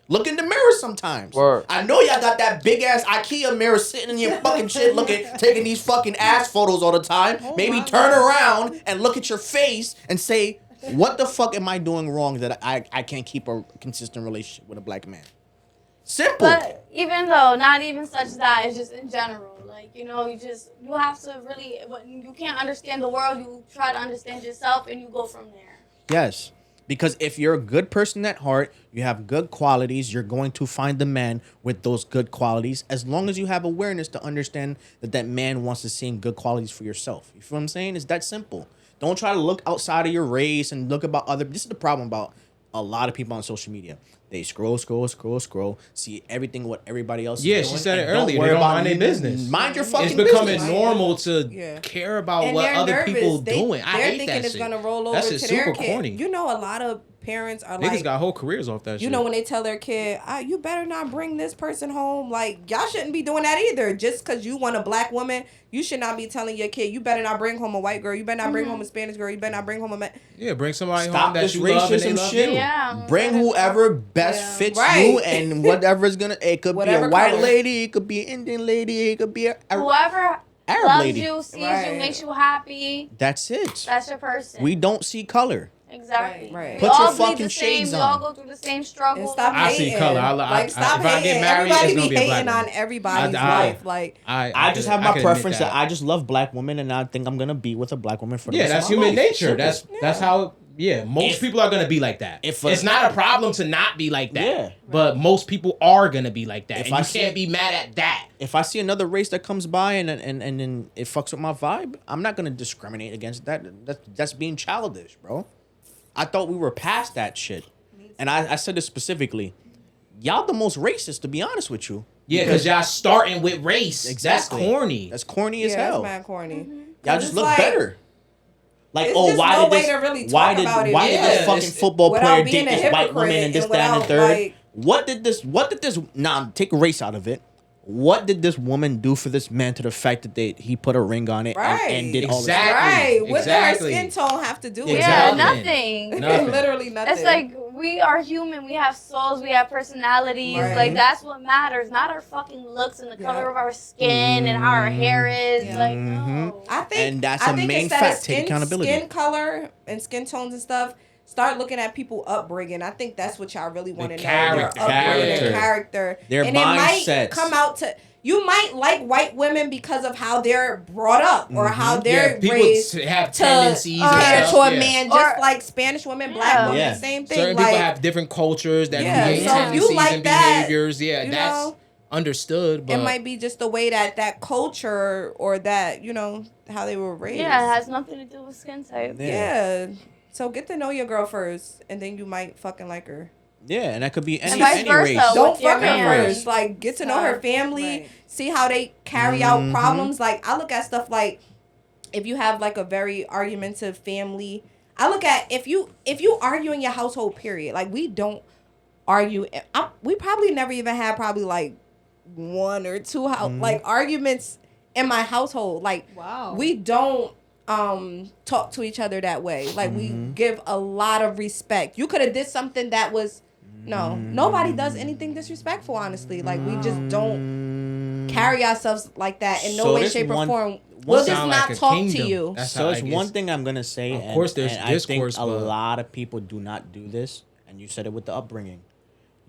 Look in the mirror sometimes. Word. I know y'all got that big ass IKEA mirror sitting in your fucking shit taking these fucking ass photos all the time. Maybe turn around and look at your face and say, what the fuck am I doing wrong that I can't keep a consistent relationship with a black man? Simple. But even though, not even such that, it's just in general. Like, you have to really, when you can't understand the world, you try to understand yourself and you go from there. Yes. Because if you're a good person at heart, you have good qualities, you're going to find the man with those good qualities as long as you have awareness to understand that man wants to see good qualities for yourself. You feel what I'm saying? It's that simple. Don't try to look outside of your race and look about other. This is the problem about a lot of people on social media. They scroll, see everything what everybody else is doing. Yeah, she said it and earlier. They worry don't about mind their business. Mind your It's fucking becoming business. normal to Yeah. care about And what they're other nervous. people They- doing. I they're hate thinking that it's shit. gonna roll That over shit's to their super kid. corny. You know, a lot of parents are Niggas like, got whole careers off that shit. you know, when they tell their kid, you better not bring this person home. Like, y'all shouldn't be doing that either. Just because you want a black woman, you should not be telling your kid, you better not bring home a white girl. You better not bring home a Spanish girl. You better not bring home a man. Yeah, bring somebody home Stop that this you love and they racism love shit. you. Yeah. Bring whoever best Yeah. fits Right. you and whatever's gonna. It could Whatever be a white color. lady, it could be an Indian lady, it could be a Whoever Arab loves lady. you, sees Right. you, makes you happy, That's it. that's your person. We don't see color. Exactly. Right. We Put all your bleed fucking the same. shades We all on. go through the same struggle. And stop I see hating. color. Like, stop if I hating. get married, Everybody it's gonna be be a hating black on woman. everybody's I- life. Like, I just have my preference that I just love black women and I think I'm gonna be with a black woman for the Yeah, rest that's of my human life. nature. Simple. That's how. Yeah, most If- people are gonna be like that. if It's not a problem to not be like that. Yeah. But most people are gonna be like that, If and I you see- can't be mad at that. If I see another race that comes by and then it fucks with my vibe, I'm not gonna discriminate against that. That's being childish, bro. I thought we were past that shit. And I said this specifically. Y'all the most racist, to be honest with you. Yeah, because y'all starting with race. Exactly. That's corny. That's corny as yeah, hell. that's mad corny. Y'all just look better. Like, It's oh, just why no did way this? to really Why talk did about it. why did Yeah, this fucking it's- football without player being date a this white woman hypocrite and this, and that, and the without, third? like- What did this? Nah, take race out of it. What did this woman do for this man to the fact that he put a ring on it and did all this? Exactly. Right. What Exactly. does her skin tone have to do with Yeah, Exactly. nothing. Nothing. Literally nothing. It's like we are human. We have souls. We have personalities. Right. Like that's what matters, not our fucking looks and the color Yeah. of our skin and how our hair is. Yeah. Like Mm-hmm. no. I think, And that's I a think main instead fact. of Take accountability. Skin color and skin tones and stuff. Start looking at people upbringing. I think that's what y'all really want to know. Their character. upbringing, their Character. character, Their and it might mindsets. come out to. You might like white women because of how they're brought up or how they're Yeah, people raised have to tendencies and care stuff. to a Yeah. man, just Or- like Spanish women, Yeah. black women, Yeah. same thing. Certain like, people have different cultures that Yeah, create so if you tendencies like and that, behaviors. Yeah, you that's know, understood. But it might be just the way that culture or that, how they were raised. Yeah, it has nothing to do with skin type. Yeah. So get to know your girl first, and then you might fucking like her. Yeah, and that could be any, vice any versa. race. Don't with your fuck her man. first. Like, get to know her family. Right. See how they carry out problems. Like, I look at stuff like if you have like a very argumentative family. I look at if you argue in your household. Period. Like, we don't argue. We probably never even had probably like one or two like arguments in my household. Like, Wow. we don't talk to each other that way. Like, we give a lot of respect. You could have did something that was nobody does anything disrespectful, honestly. Like, we just don't carry ourselves like that in no So way, this shape, or one- form. We'll just sound not like a talk to kingdom. you. That's So how it's I one guess. thing I'm gonna say. Of course there's and I think discourse, a but- lot of people do not do this, and you said it with the upbringing.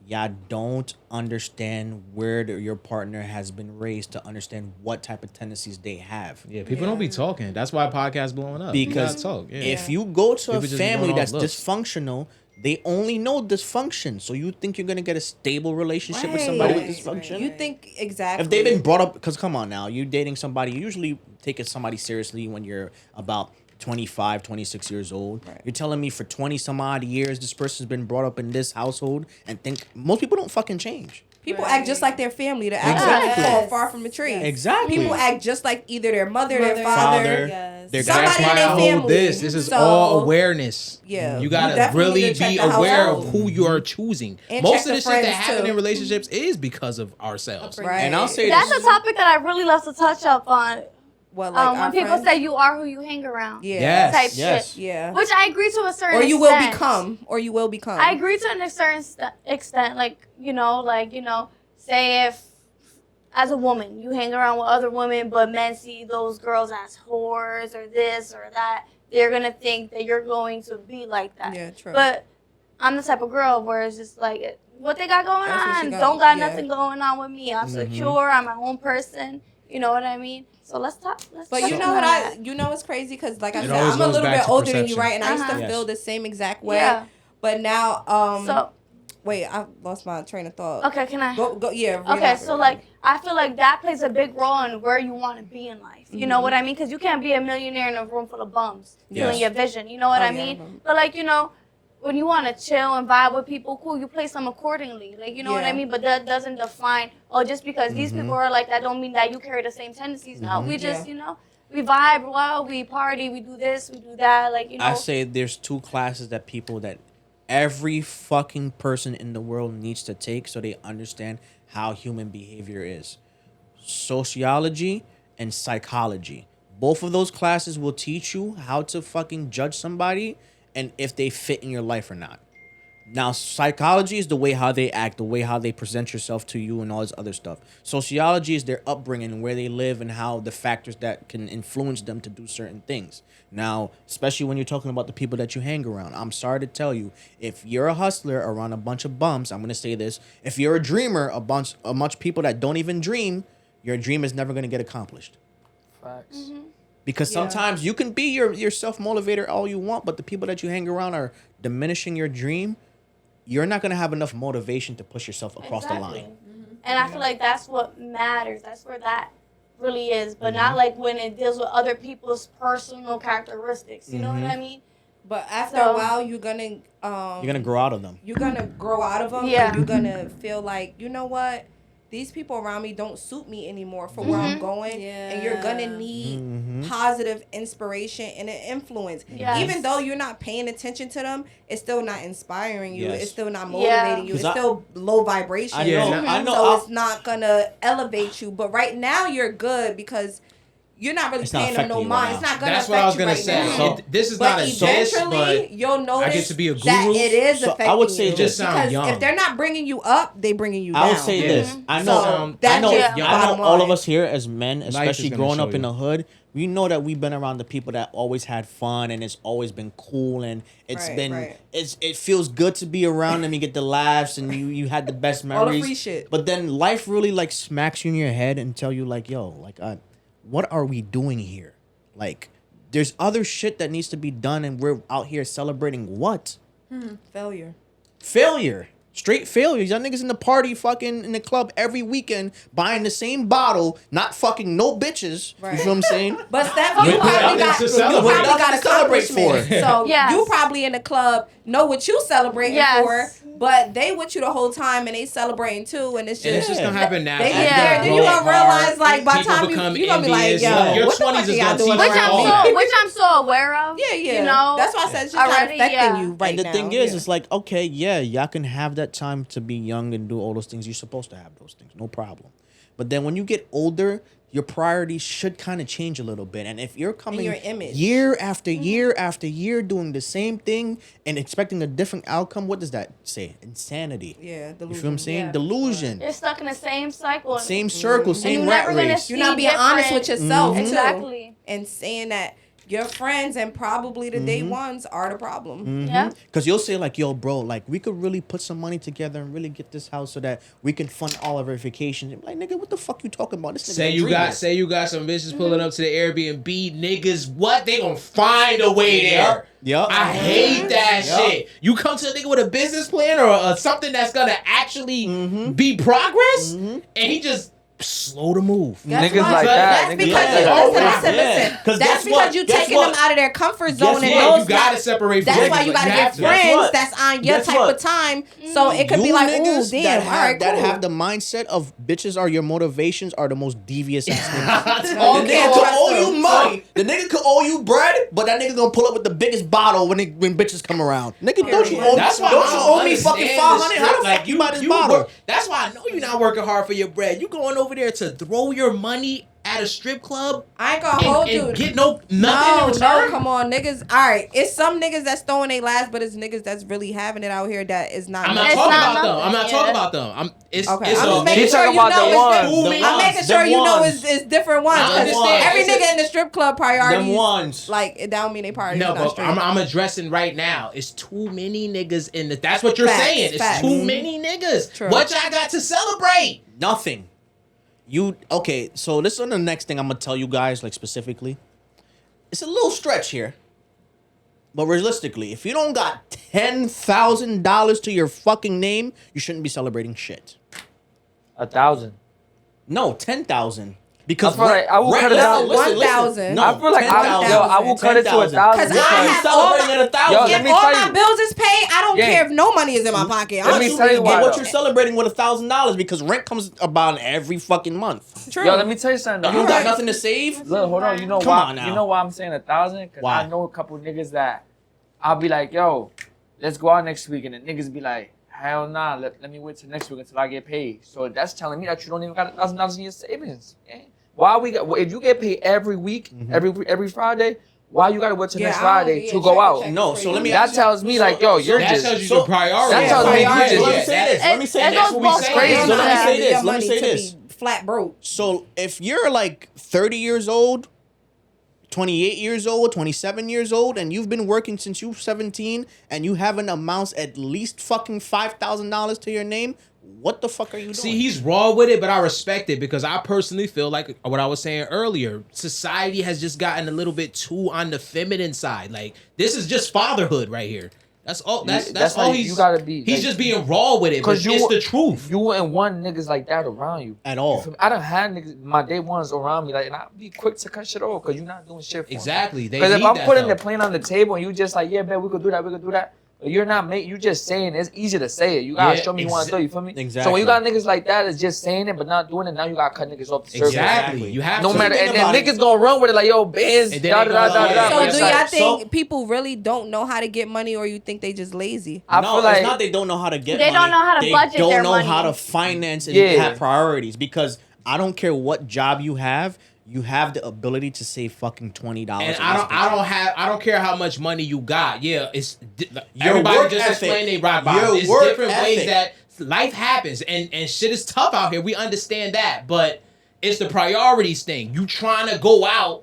Y'all don't understand where your partner has been raised to understand what type of tendencies they have. Yeah, people don't be talking. That's why podcasts blowing up. Because You gotta talk. Yeah. if you go to People a just be family going that's off looks. dysfunctional, they only know dysfunction. So you think you're gonna get a stable relationship with somebody with Right. dysfunction? You think exactly. If they've been brought up, because come on now, you dating somebody, you usually take somebody seriously when you're about 25, 26 years old. Right. You're telling me for 20 some odd years, this person's been brought up in this household and think most people don't fucking change. People Right. act just like their family. The apple Exactly. fall far from the tree. Exactly. People act just like either their mother, their Mother, father. Yes. their Somebody That's in why their I hold family. this. This is So- all awareness. Yeah. You You gotta definitely really need to check be the aware household. of who you are choosing. And Most check of the the shit that friends, happen too. in relationships is because of ourselves. Right. And I'll say That's this. a topic that I really love to touch up on. What, like When our people friends? say you are who you hang around. Yeah. Yes. Type Yes. shit. Yeah. Which I agree to a certain Or extent. you will become. Or you will become. I agree to a certain extent. Like, say if as a woman you hang around with other women, but men see those girls as whores or this or that, they're going to think that you're going to be like that. Yeah, true. But I'm the type of girl where it's just like, what they got going That's what she on? got, Don't got yeah. nothing going on with me. I'm secure. I'm my own person. You know what I mean? So let's talk. But you know what it's crazy because like I It said, always I'm a goes little back bit to older than you, perception. right? And I used to Yes. feel the same exact way. Yeah. But now, So, wait, I lost my train of thought. okay, can I? Go, yeah. Okay, so like I feel like that plays a big role in where you want to be in life. You know what I mean? Because you can't be a millionaire in a room full of bums feeling Yes. your vision. You know what Oh, I yeah, I mean? remember. But like when you want to chill and vibe with people, cool. You place them accordingly. Like you know what I Yeah. mean? But that doesn't define. Oh, just because these people are like that, don't mean that you carry the same tendencies. No, we just Yeah. we vibe well, we party, we do this, we do that. Like I say there's two classes that every fucking person in the world needs to take so they understand how human behavior is. Sociology and psychology. Both of those classes will teach you how to fucking judge somebody and if they fit in your life or not. Now, psychology is the way how they act, the way how they present yourself to you and all this other stuff. Sociology is their upbringing, where they live and how the factors that can influence them to do certain things. Now, especially when you're talking about the people that you hang around, I'm sorry to tell you, if you're a hustler around a bunch of bums, I'm going to say this, if you're a dreamer, a bunch of people that don't even dream, your dream is never going to get accomplished. Facts. Because sometimes you can be your self-motivator all you want, but the people that you hang around are diminishing your dream. You're not going to have enough motivation to push yourself across the line. And I feel like that's what matters. That's where that really is. But not like when it deals with other people's personal characteristics. You know what I mean? But after So- a while, you're gonna You're going to grow out of them. you're gonna grow out of them. Yeah. And you're gonna feel like, you know what? these people around me don't suit me anymore for where I'm going. And you're going to need positive inspiration and an influence. Yes. Even though you're not paying attention to them, it's still not inspiring you. Yes. It's still not motivating you. It's still low vibration. I know. So it's not going to elevate you. But right now, you're good because you're not really paying them no mind. It's not going to affect you right now. That's what I was going to say. So, this is but not a diss, but you'll notice I get to be a guru. that it is affecting I would say you. just sound because young. if they're not bringing you up, they bringing you down. I would say this. I know. So that's just I bottom know all of line. us here as men, is especially gonna growing show up in you. the hood, we know that we've been around the people that always had fun and it's always been cool and it's it feels good to be around them. You get the laughs and you had the best All memories. the free shit. But then life really like smacks you in your head and tell you like, yo, like what are we doing here? Like there's other shit that needs to be done and we're out here celebrating what? Failure. Failure. Straight failures. Y'all niggas in the party fucking in the club every weekend buying the same bottle, not fucking no bitches. Right. You feel what I'm saying? But Steph, you With probably nothing got to celebrate. accomplishments. So Yes. you probably in the club know what you celebrating Yes. for, but they with you the whole time and they celebrating too, and it's just And it's just gonna happen now. They As get Yeah. there, they then you grow gonna realize apart, like by the people time become you gonna be like, envious. yo, Your what the 20s fuck are is y'all gonna doing teach Which you around all me? that. which I'm so aware of. Yeah, yeah. You know, That's why I said it's just already, not affecting yeah. you right And the now. thing is, Yeah. it's like, okay, yeah, y'all can have that time to be young and do all those things. You're supposed to have those things, no problem. But then when you get older, your priorities should kind of change a little bit. And if you're coming your image. year after year after year doing the same thing and expecting a different outcome, what does that say? Insanity. Yeah, You feel what I'm delusion. saying? Yeah. Delusion. You're stuck in the same cycle. Same circle, and same you're rat never gonna race. see You're not being honest with different- yourself too. Exactly. And saying that your friends and probably the day ones are the problem. Yeah. Because you'll say like, yo, bro, like we could really put some money together and really get this house so that we can fund all of our vacations. I'm like, nigga, what the fuck you talking about? This nigga Say a you dreamer. got some bitches pulling up to the Airbnb, niggas. What they gonna find a way there? Yup. I hate that Yup. shit. You come to a nigga with a business plan or something that's gonna actually be progress, and he just slow to move. That's Niggas why- like that. That's Niggas because like you that. listen. Yeah. 'Cause That's guess because what? you Guess taking what? them out of their comfort zone, and Yeah, those you gotta not- separate from That's niggas. why you gotta You get have to. Guess friends what? that's on your Guess type what? of time, so it could be You like, ooh, niggas damn, that all have, right, that cool. have the mindset of bitches are your motivations are the most devious ass niggas. Oh, The yeah, nigga could trust owe them. you money. The nigga could owe you bread, but that nigga gonna pull up with the biggest bottle when bitches come around. Nigga, don't you owe That's why don't I you don't owe me fucking understand 500? this How the shit. fuck you buy this bottle? Work, that's why I know you're not working hard for your bread. You going over there to throw your money at a strip club I ain't gonna hold you. and get nothing in No, return? come on, niggas. All right, it's some niggas that's throwing their last, but it's niggas that's really having it out here that is not. I'm not It's talking not about them. nothing, I'm not yeah. talking about them. It's Okay, it's I'm a- just making He's sure talking you about know the it's ones. different. I'm making sure you know it's different ones. I 'Cause understand. every It's nigga in the strip club priorities, Them ones. like it don't mean they priorities No, not but straight. I'm addressing right now. It's too many niggas in the. That's what you're Facts, saying. It's facts. too many niggas. True. What y'all got to celebrate? Nothing. You okay? So this is the next thing I'm gonna tell you guys, like specifically. It's a little stretch here, but realistically, if you don't got $10,000 to your fucking name, you shouldn't be celebrating shit. 1,000. No, 10,000. Because I feel like I will cut it down. 1,000. No, I feel like I 10,000. will cut it to 1,000. 'Cause Because I I have celebrating all at 1,000. Yo, If let me all tell my you. bills is paid, I don't Yeah. care if no money is in my pocket. Let me tell you why, what though. you're celebrating with $1,000 because rent comes about every fucking month. True. Yo, let me tell you something. You though. got nothing to save. Look, hold on. You know Come why? on now. You know why I'm saying 1,000? Because Why? I know a couple niggas that I'll be like, yo, let's go out next week, and the niggas be like, hell nah, let me wait till next week until I get paid. So that's telling me that you don't even got $1,000 in your savings. Yeah. Why if you get paid every week, every Friday, why you gotta wait till Yeah, next I don't- Friday yeah, to go out? check No, is so let me crazy. That tells me like, yo, you're That just. tells you so- the priority. that tells me you priority. just. Let me say this. Let me say It this. goes both say ways. this. So let me Yeah. say this. Your Let me money say to this. be flat broke. So if you're like 30 years old, 28 years old, 27 years old, and you've been working since you were 17, and you haven't amounts at least fucking $5,000 to your name, what the fuck are you doing? See, he's raw with it, but I respect it because I personally feel like what I was saying earlier. Society has just gotten a little bit too on the feminine side. Like this is just fatherhood right here. That's all. That's That's all how he's. you gotta be. He's Like, just being raw with it, but 'cause you- it's the truth. You wouldn't want niggas like that around you. At You all. feel me? I done had niggas, my day ones around me, like, and I'll be quick to cut shit off because you're not doing shit for me. Exactly. They Because if need I'm that, putting though. the plan on the table and you just like, yeah, man, we could do that, You're not you just saying it. It's easy to say it. You gotta show me you want to do. You feel me? Exactly. So when you got niggas like that, it's just saying it but not doing it. Now you gotta cut niggas off the surface. Exactly. You have no to. matter, and then niggas gonna run with it like, yo, bands, And then da they da da gonna- da. So But do it's y'all like, think people really don't know how to get money, or you think they just lazy? I No, feel like it's not they don't know how to get They money. don't know how to They budget don't their know money. how to finance and Yeah. have priorities, because I don't care what job you have the ability to save fucking $20. And I don't care how much money you got. Yeah, it's Your everybody work just ethic. explained they rock bottom. Your It's work different ways ethic. that life happens, and shit is tough out here. We understand that, but it's the priorities thing. You trying to go out,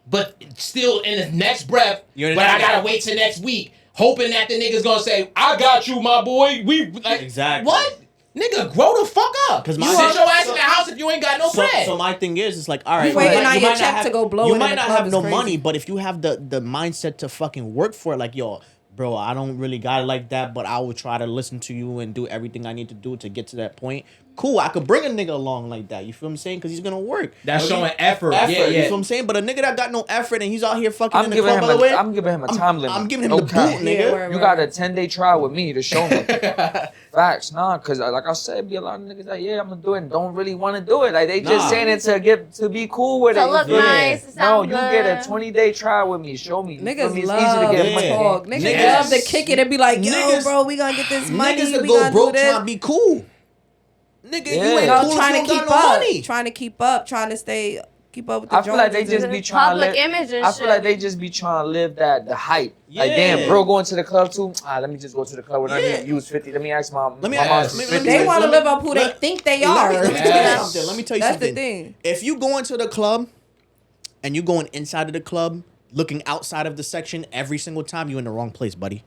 but still in the next breath, You're but I not- gotta wait till next week, hoping that the nigga's gonna say, "I got you, my boy." We like, Exactly. What? Nigga, grow the fuck up. 'Cause You my- sit your ass in the house if you ain't got no bread. So my thing is, it's like, all right, You waiting might- on you your might not check have- to go blow You it might in the not club have is no crazy. money, but if you have the mindset to fucking work for it, like, yo, bro, I don't really got it like that, but I will try to listen to you and do everything I need to do to get to that point. Cool, I could bring a nigga along like that. You feel what I'm saying? Because he's gonna work. That's Okay? showing effort. Effort. Yeah, You yeah. feel what I'm saying? But a nigga that got no effort and he's out here fucking I'm in the giving club, him by the way, I'm giving him a time limit. I'm giving him No the boot, cap. nigga. Yeah, word, You word. got a 10-day trial with me to show me. Facts, nah, cause like I said, be a lot of niggas like, yeah, I'm gonna do it, and don't really want to do it. Like they just Nah. saying it to be cool with To it. you look feel me? nice, to No, sound you get a good. 20-day trial with me. Show me. You feel Niggas me? It's love easy to to get Yeah. money. talk. Niggas Niggas- love to kick it and be like, yo, Niggas- bro, we gonna get this money. Niggas that We go gonna broke do this. trying to be cool. Nigga, you Yeah. ain't No, cool if trying you to don't keep got no up, money. trying to keep up, trying to keep up with the I feel like they Joneses just and- be trying to Public live. image and I feel like shit. they just be trying to live the hype. Like Yeah. damn, bro, going to the club too. Let me just go to the club when I Yeah. need to use 50. Let me ask my Let me my ask- mom's let for me- 50. They want to Let me- live up who they let- think they Let are. me tell you Yes. something. Let me tell you That's something. the thing. If you go into the club and you going inside of the club, looking outside of the section every single time, you in the wrong place, buddy.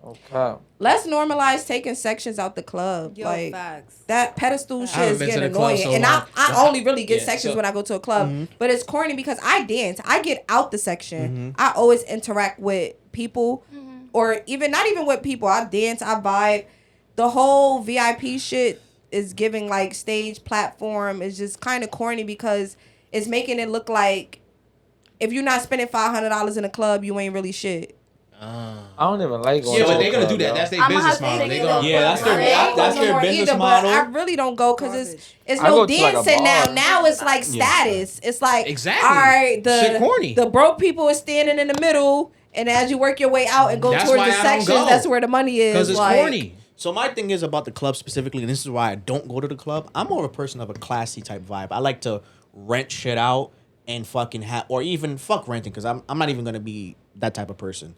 Okay. Let's normalize taking sections out the club. Yo, like facts. that pedestal I shit haven't is been to getting the club annoying. so And long. I only really get Yeah, sections so- when I go to a club. But it's corny because I dance. I get out the section. I always interact with people, or even not even with people. I dance, I vibe. The whole VIP shit is giving like stage platform is just kind of corny because it's making it look like if you're not spending $500 in a club, you ain't really shit. I don't even like going Yeah, to but a they're gonna club, do that. yo. That's their I'ma business have to model. take They it gonna up. Yeah, that's their I ain't that's going their no more business either, model. But I really don't go because it's I no go to, like, a dancing now. bar. Now it's like status. It's like Exactly. all right, Shit corny. the broke people is standing in the middle, and as you work your way out and go That's towards why the I don't sections, go. that's where the money is. because it's like, corny. So my thing is about the club specifically, and this is why I don't go to the club. I'm more of a person of a classy type vibe. I like to rent shit out and fucking have, or even fuck renting, because I'm not even gonna be that type of person.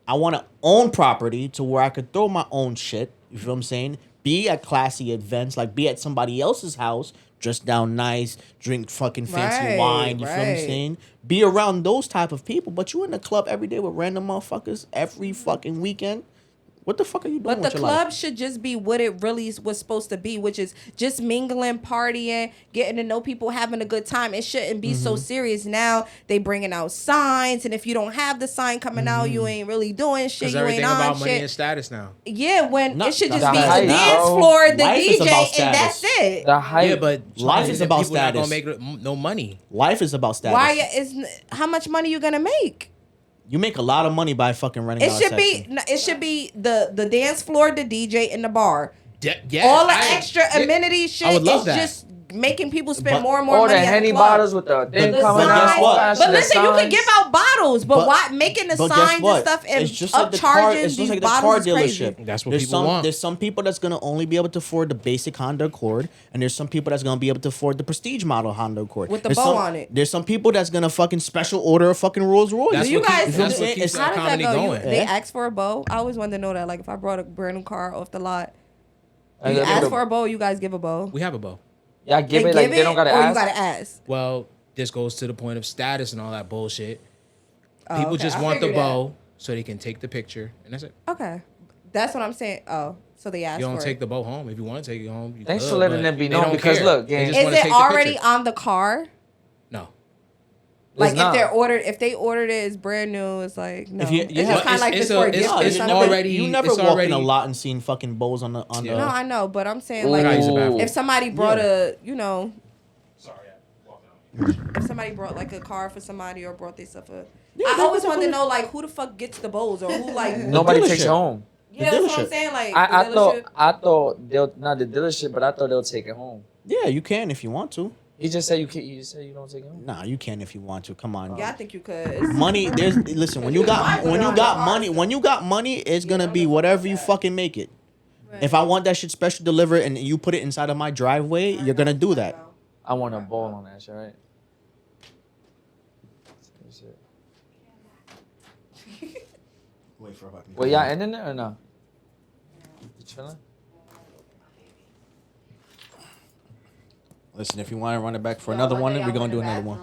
I want to own property to where I could throw my own shit. You feel what I'm saying? Be at classy events, like be at somebody else's house, dress down nice, drink fucking fancy Right, wine. You feel what I'm right. saying? Be around those type of people. But you in the club every day with random motherfuckers every fucking weekend. What the fuck are you doing But the with your club life? should just be what it really was supposed to be, which is just mingling, partying, getting to know people, having a good time. It shouldn't be so serious. Now they bringing out signs, and if you don't have the sign coming out, you ain't really doing shit. Because You everything ain't on about money shit. and status now. Yeah, when No, it should just the be the hype, dance bro. floor, the Life is DJ, about and that's status. it. The hype. Yeah, but Life is about people not gonna status. make no money. Life is about status. Why is how much money you gonna make? You make a lot of money by fucking renting It out a should be section. it should be the dance floor, the DJ, and the bar. Yes, All the I- extra yeah, amenities shit I would love is that. just making people spend But more and more all money the at Henny the club. bottles with the thing The coming guess signs. what? out. But the listen, you can signs. give out bottles, but But- why making the But guess signs what? and stuff and It's just like the car. upcharging It's just these like the car bottles is crazy. dealership. That's what there's people some, want. There's some people that's gonna only be able to afford the basic Honda Accord, and there's some people that's gonna be able to afford the prestige model Honda Accord With the There's bow some- on it. There's some people that's gonna fucking special order a fucking Rolls Royce. That's Do you what guys? keeps- that's do- what keeps how that does that comedy go? going. They Yeah. ask for a bow. I always wanted to know that. Like if I brought a brand new car off the lot, I you gotta ask give for a bow, you guys give a bow. We have a bow. Y'all give it like they don't gotta or ask. you gotta ask. Well, this goes to the point of status and all that bullshit. Oh, People okay. just I want the figured that. bow so they can take the picture, and that's it. Okay, that's what I'm saying. Oh, so they ask You don't for take it. the bow home. If you want to take it home, you Thanks could, for letting but them be they known don't because care. look, They gang, just Is wanna it take the already picture. on the car? No. Like It's not. if they ordered it, it's brand new. It's like no. If you- it's yeah. just kind of like It's this for a a- gift it's- or it's something. already- You never it's walked already- in a lot and seen fucking bows on the Yeah. No, I know, but I'm saying Ooh. like I use the bathroom. if somebody brought Yeah. a, you know, Sorry, I walked out. if somebody brought like a car for somebody or brought their stuff. I they always would wanted to definitely- know like who the fuck gets the bowls or who like Nobody takes dealership. it home. Yeah, that's what I'm dealership. saying. Like, I the thought dealership. I thought they'll not the dealership, but I thought they'll take it home. Yeah, you can if you want to. He just said you can't. You just said you don't take it home. Nah, you can if you want to. Come on. Yeah, I think you could. It's- Money, there's listen. When you got money, it's gonna be whatever you fucking make it. If I want that shit special delivered and you put it inside of my driveway, you're gonna do that. I want a ball on that shit, right? Wait for a fucking. Well, y'all ending it or no? You chilling? Listen, if you want to run it back for another one, we're gonna do another one.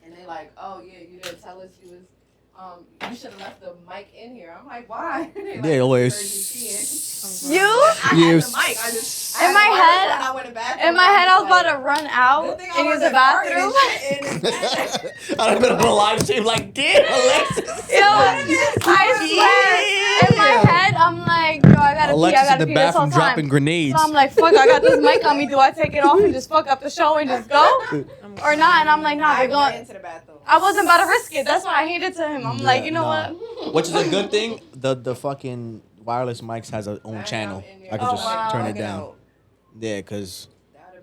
And they like, oh yeah, you didn't tell us you was. You should have left the mic in here. I'm like, why? They like, Yeah, always. You? I had Yes. the mic. I just In my head, I went to the bathroom. in my head, I was about to run out Good thing and use the wasn't farting bathroom. and shit in his bed. I'd have been on a live stream like, damn, Alexis. Yo, I swear, in my head, I'm like, yo, I gotta pee, I Alexis in gotta the pee this whole bathroom dropping time. grenades. So I'm like, fuck, I got this mic on me. Do I take it off and just fuck up the show and just go? Or not? And I'm like, nah, I they're going. ran to the bathroom. I wasn't about to risk it. That's why I handed it to him. I'm like, you know nah. what? Which is a good thing. The fucking wireless mics has its own channel. I can Oh, just wow. turn it Check it down. out. Yeah, cause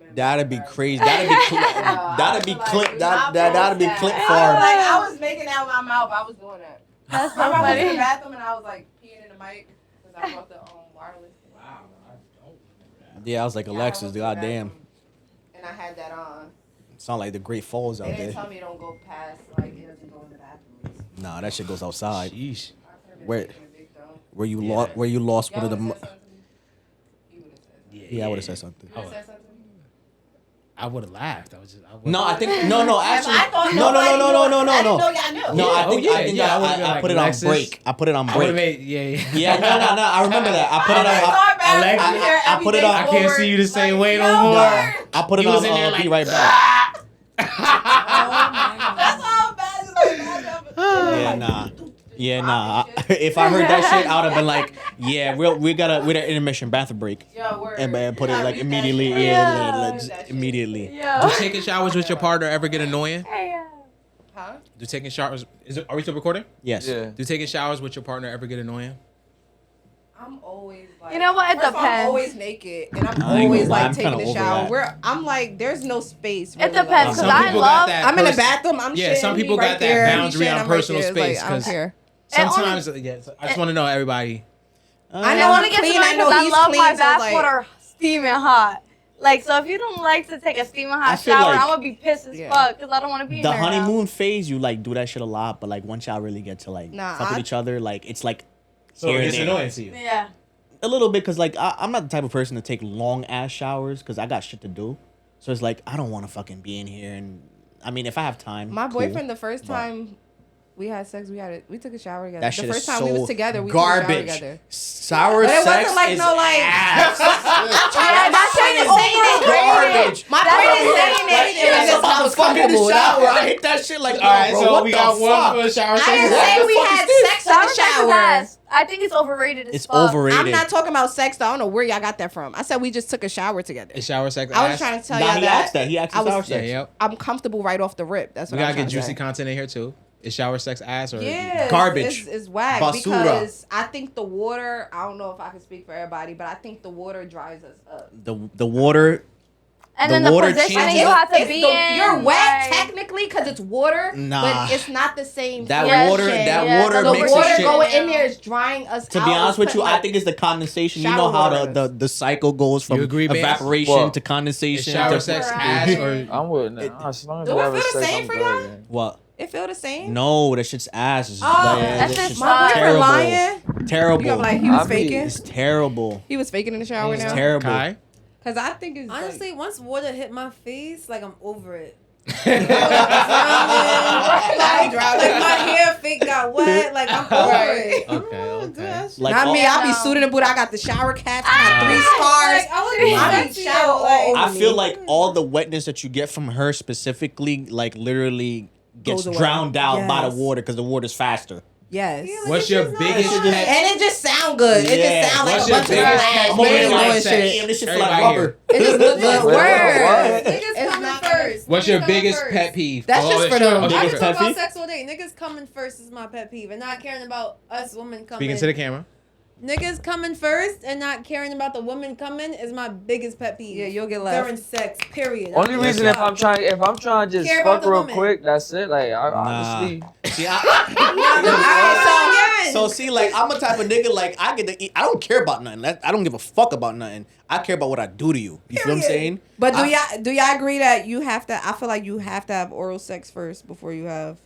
been that'd be crazy. That'd be that'd be clip. That'd be clip I was far. like, I was making out my mouth. I was doing that. That's so I went to the funny. bathroom and I was like peeing in the mic because I brought the wireless. Wow, I don't remember that. Yeah, I was like, Yeah, I Alexis, went to the goddamn. bathroom And I had that on. Sound like the Great Falls They out didn't there. tell me don't go past, like, it doesn't go in the bathroom. Nah, that shit goes outside. Sheesh. Where- Where you Yeah. lost? Where you lost Y'all one of the? would've said something to me? He would've said something. Yeah, I would have said something. You would've said something to me? I would have laughed. I was just. No, I think no. Actually, I thought no. nobody knew. I didn't know No, y'all knew. I Oh, think yeah, I think yeah, I would've been I like, put it on Alexis. break. I put it on I would have break. made. Yeah. Yeah, no. I remember that. I put it on. Alexa, I put it on. I can't see you the same way no Nah, more. I put it You was on. in there Be like, right back. That's all bad. Yeah, nah. If I heard that shit, I would have been like, yeah, we're an intermission bathroom break, Yo, word. and put it like immediately. Yeah. Yeah, just immediately. Do Yeah. taking showers with your partner ever get annoying? Hey, Huh? Do taking showers? Are we still recording? Yes. Yeah. Do taking showers with your partner ever get annoying? I'm always like. You know what? It First of all, I'm depends. always naked, and I'm I ain't always gonna lie, like I'm taking kinda a over shower. that. I'm like, there's no space. It Really, depends, like, because Some I people love. got that. I'm in the bathroom. I'm Yeah, shitting, some people he right got that there, he boundary shitting, on I'm right personal there. It's like, space, I don't 'cause- care. And Sometimes, yes. I just want to know everybody. I I know want I'm to get clean. to I it know because I he's love clean. my So like, bathwater steaming hot. Like, so if you don't like to take a steaming I hot feel shower, like I'm gonna be pissed as Yeah. fuck because I don't want to be in The there now. honeymoon phase, you like do that shit a lot, but like once y'all really get to like Nah, fuck with I- each other, like it's like So here and it's there. annoying to you. Yeah. A little bit, cause like I'm not the type of person to take long ass showers, cause I got shit to do. So it's like I don't want to fucking be in here, and I mean if I have time. my cool. boyfriend, the first but- time we had sex, we took a shower together. That The shit first is time so we was together, we garbage. took a shower together. Sour But it sex wasn't like is no, like- ass. Yeah, that shit is garbage. My That friend is is saying like- it. It was just I was fucking in the comfortable. shower. I hate that shit. Like, All right, bro, so what we the got fuck? one for shower I sex. didn't What say the we fuck had is this? sex in Sour the sex is shower. ass. I think it's overrated as It's fuck. overrated. I'm not talking about sex though. I don't know where y'all got that from. I said we just took a shower together. Is shower sex I was ass? trying to tell Nah, y'all he asked that. that He asked I for was- sour Yeah, sex. yep. I'm comfortable right off the rip. That's We what I'm gotta trying get to juicy say. content in here too. Is shower sex ass or Yeah, Garbage. It's whack Basura. because I think the water. I don't know if I can speak for everybody, but I think the water dries us up. The water. And The then the water positioning changes. you have to It's be the- in. You're wet like- technically because it's water, Nah. but it's not the same. That Yeah, water. shit. That Yeah, water the makes the the water shit. going in there is drying us To out. be honest with It's you, I like- think it's the condensation. You shower know how water. the cycle goes from You agree, Vance? evaporation What? to is condensation. shower to, sex Right. ass or I'm with it. As long as Do we it have feel the sex, same I'm for good, y'all? man. What? It feel the same. No, that shit's ass. It's Oh, that that shit's shit's fire. My boyfriend terrible. lying. Terrible. You got like he was I mean, faking. It's terrible. He was faking in the shower It's now. terrible. Kai? Cause I think it's Honestly, once water hit my face, like I'm over it. like, Like my hair fake got wet. Like I'm over it. Okay, okay. Like not all- me. I be No. suited and boot. I got the shower caps. I got 3 scars. Like I want to be I sexy, be shower though, all like, over. I feel me. like all the wetness that you get from her specifically, like literally gets Goes away. drowned out by the Yes. water because the water's faster. Yes. What's your biggest pet? And it just sound good. It Yeah. just sound like What's a your bunch of biggest flags. pet I'm over here peeve like, like sex? damn, this shit feel Everybody like here. rubber. It just look good. Wait, Word. Niggas It's coming not first. What's Niggas your coming biggest first. pet peeve? That's just for them. I Biggest can pet talk about peeve? sex all day. Niggas coming first is my pet peeve, and not caring about us women coming. Speaking to the camera. Niggas coming first and not caring about the woman coming is my biggest pet peeve. Yeah, you'll get left. During sex, period. Only reason if I'm trying to just Care about fuck the real woman. quick, that's it. Like I honestly. See, Alright, so see, like I'm a type of nigga. Like I get to eat. I don't care about nothing. I don't give a fuck about nothing. I care about what I do to you. You feel what I'm saying? But do y'all agree that you have to? I feel like you have to have oral sex first before you have.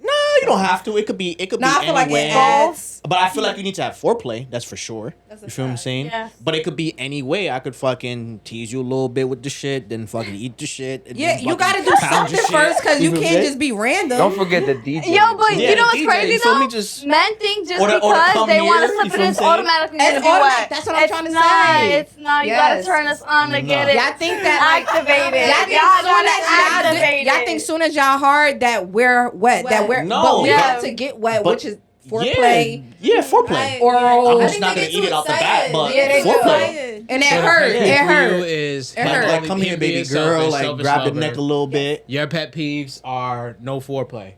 No, you don't have to. It could be. No, I feel like anyway. it adds. But I feel like you need to have foreplay. That's for sure. That's a You feel what I'm fact. saying? Yeah. But it could be any way. I could fucking tease you a little bit with the shit, then fucking eat the shit. And Yeah, then you fucking gotta do pound your something first because you feel what I'm can't saying? just be random. Don't forget the DJ. Yo, but Yeah, you know what's DJ, crazy you feel though? me? Just- Men think just Or the because come they want here, to you slip feel it, what it's I'm saying? automatically It's gonna be automatic. wet. That's what I'm It's trying to not, say. It's not. You Yes. gotta turn us on to get it. Y'all think that activated. Y'all think Y'all soon gotta as activate y'all it. think soon as y'all hard that we're wet. That we're No. but we Yeah. got to get wet, But- which is foreplay. Yeah, foreplay. Oral. I'm just not gonna eat it off the bat, but Yeah, they do. foreplay. And it So the hurt. pet It peeve for you hurt. is It Like, hurt. like, come here, baby girl. Like, grab the neck a little bit. Your pet peeves are no foreplay.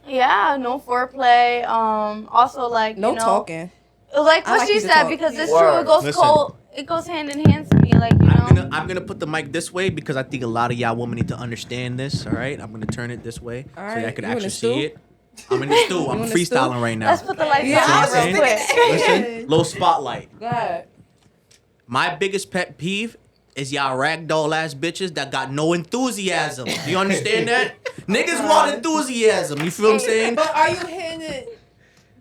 Yeah, no foreplay. Also, like No you know, talking. like I what like she you to said, talk. because it's Word. true. It goes Listen. cold. It goes hand in hand to me. Like you know. I'm gonna put the mic this way because I think a lot of y'all women need to understand this. All right, I'm gonna turn it this way All so right, y'all can you in actually the stew? see it. I'm in the stew. I'm in the stew? freestyling right now. Let's put the lights Yeah, on I was real thinking quick. that. Listen, little spotlight. Go ahead. My biggest pet peeve is y'all ragdoll ass bitches that got no enthusiasm. Do you understand that? Niggas want enthusiasm. You feel what I'm saying? But are you hitting it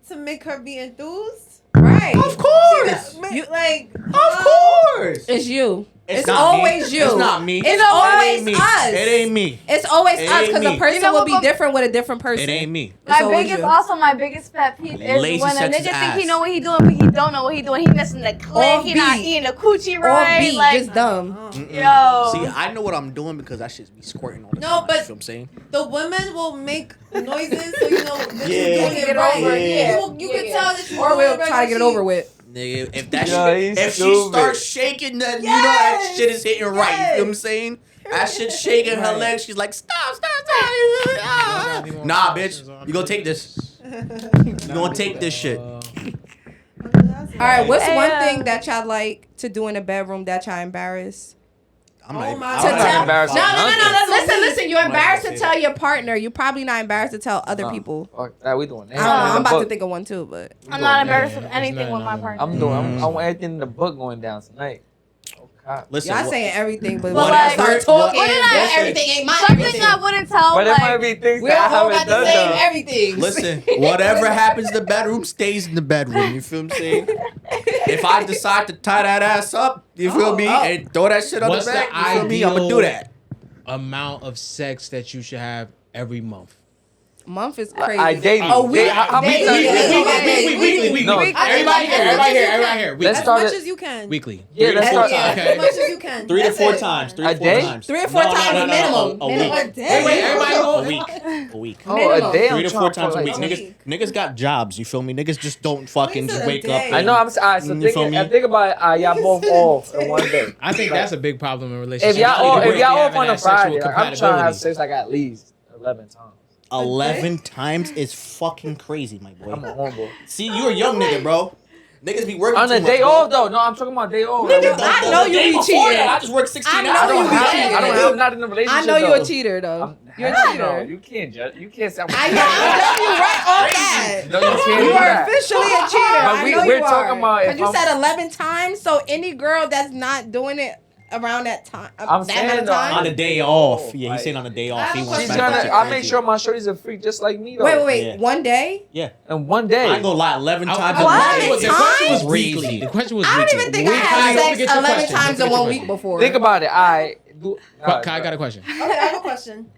to make her be enthused? Right. Of course. You- Like, Of course. It's you. It's not always me. you. It's not me. It's It always ain't me. us. It ain't me. It's always It us ain't because a me. person You know will what, be but- different with a different person. It ain't me. It's My always biggest, you. also my biggest pet peeve is Lazy when a sex nigga is think ass. he know what he doing, but he don't know what he doing. He missing the clit. Off He not beat. eating the coochie All right. beat, Like, just dumb. yo. See, I know what I'm doing because I should be squirting all the No, time. but- You feel what I'm saying? the women will make noises so you know this Yeah. is doing Get it right. over it, yeah. You can tell that she's Or doing we'll it right try to get it when over with. Nigga, if that Yo, shit, he's if she stupid. starts shaking, then you know that shit is hitting right. You feel what I'm saying? That shit shaking her Right. legs. She's like, stop. Ah. Nah, bitch, you gonna take this. You gonna take this shit. All right, what's Hey, one thing that y'all like to do in the bedroom that y'all embarrassed? I'm Oh not even. my I'm God. not To even tell- embarrassed No, about no, no, nothing. no. Listen, listen. You're I'm not embarrassed gonna to say tell that. your partner. You're probably not embarrassed to tell other people. Fuck that, we doing that. I don't know. I'm about to Book. think of one too, but I'm not embarrassed Yeah, of it's anything not- with my no. partner. I'm doing. I want everything in the book going down tonight. Okay. Listen, y'all what- saying everything, but But when like- I start what- talking, what did I- then everything ain't my Something everything. I wouldn't tell. But it might Like, be things We that I all haven't got the done. same though. everything. Listen, whatever happens in the bedroom stays in the bedroom. You feel what I'm saying? If I decide to tie that ass up, you feel me, and throw that shit on What's the the back, you feel me? I'm gonna do that. amount of sex that you should have every month? Month is crazy. I daily. Oh, we. How many times? Weekly. No, Everybody here. Let's As start much it- as you can. Weekly. Yeah, let's start. Yeah, Okay. as much as you can. 3 to That's 4 it. times. 3 A to 4 day? times. 3 or 4 times minimum. A Minimum. week. A day. Wait, everybody A go. week. A week. Oh, Minimum. a day. 3 I'm to 4 trying times a for, week. like, Niggas got jobs. You feel me? Niggas just don't fucking said just a wake day. up. I know. I'm alright. So You feel me? think about it. Y'all both off in one day. I think that's a big problem in relationships. If y'all off, If if y'all off having on a that sexual Friday, like, I'm trying to have compatibility. sex like at least 11 times. 11 times is fucking crazy, my I'm boy. a horrible. See, you a young nigga, bro. Niggas be working On too a much, day bro. off though. No, I'm talking about day off. Nigga, I know the you day be before cheating. that, I just worked 16 I know hours. I don't you have. cheating. I don't have. I'm not in a relationship. I know you're though. a cheater though. You're a Hell cheater. no, you can't judge. You can't say I'm a I cheater. know. I know you right on that. No, you can't You do are that. officially a cheater. But I we- know we're you talking are. about if Because you I'm- said 11 times, so any girl that's not doing it around that time, I'm that saying amount of though, time. On a day off. Yeah, he's Like- saying on a day I off. have He a wants question. She's back gonna. to I crazy. make sure my shorty's a freak just like me though. Wait. Yeah. One day? Yeah. And one day. I ain't gonna lie, 11 times. What? The question was weekly. The question was I don't weekly. even think I Weekly. had Don't sex forget your 11 question. times Don't in forget your 1 week question. before. Think about it. I do. Kai, I got a question. Okay, I have a question.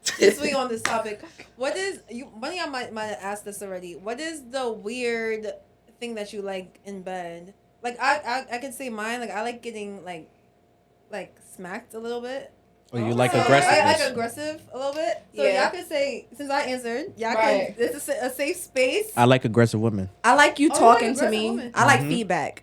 Since we on this topic, what is you? One of y'all might have asked this already. What is the weird thing that you like in bed? Like I could say mine. Like I like getting like smacked a little bit. Oh, you like So, aggressiveness? I like aggressive a little bit. So Yeah. y'all could say, since I answered, y'all Right. can. It's a safe space. I like aggressive women. I like you Oh, you talking like to aggressive me. women. I like Mhm. feedback.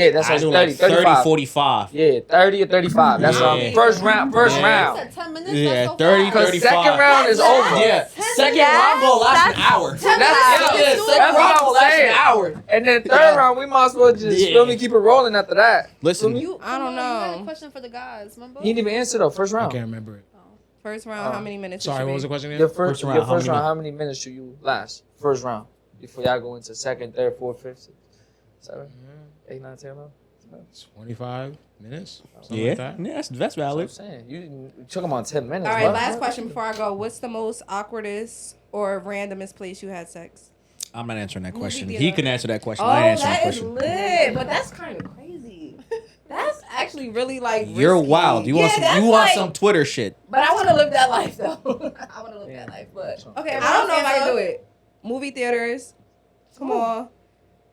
Yeah, that's I like do 30, like 30, 35. 45. Yeah, 30 or 35. That's Yeah. first round. First Yeah. round. You said 10 minutes. Yeah, That's so 30, fast. Because 35. second round is over. Yeah, second Yeah, round gonna last an that's- hour. That's Second what round I'm gonna last an saying. hour. And then third Yeah. round, we might as well just Yeah. feel me, keep it rolling after that. Listen, You, I don't come on, You had know. a question for the guys, remember? He didn't even answer though. First I round. can't remember it. First round, how many minutes? Sorry, what was the question again? Your first round, round. how many How many minutes do you last? First round. before y'all go into second, third, fourth, fifth, sixth, 7, 8, 9, 10, 11? 25 minutes. Something Yeah, like that. yeah, that's That's what I'm valid. saying. You took them on 10 minutes. All right, what? last question before I go. What's the most awkwardest or randomest place you had sex? I'm not answering that question. theater. He can answer that question. Oh, I ain't answering that that is question. lit, but that's kind of crazy. That's actually really like You're risky. wild. You want some? that's You want like- some Twitter shit? But I want to live that life though. I want to live that life, but Okay, I don't know if I can do it. Movie theaters. Come on.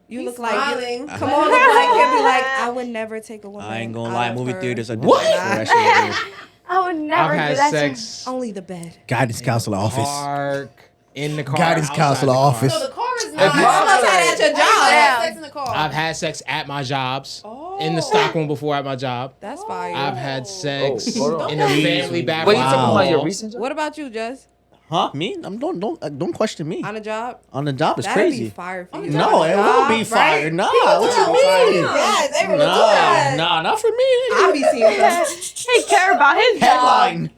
You He's look like smiling. come on, look like he'll be like, I would never take a woman. I ain't gonna out lie. of Movie her. theaters are What? different. That shit is weird. I would never I've do had that. sex Only the bed. Guidance counselor office. park, in the car, Guidance outside counselor the car. office. So the car is If not. you- Almost had it at your I job. had sex in the car. I've had sex at my jobs, in Oh. the stockroom before at my job. That's fire. I've had sex Oh, hold on. in the family bathroom. Wait, you talking about your Wow. recent job? What about you, Jess? Huh? Me? Don't question me. On a job? On the job is That'd crazy. be fire for you. No, it won't be Right? fire. Nah, what do you mean? Yes, they really do Nah, that. nah, not for me. I be seeing stuff. He care about his job. Headline.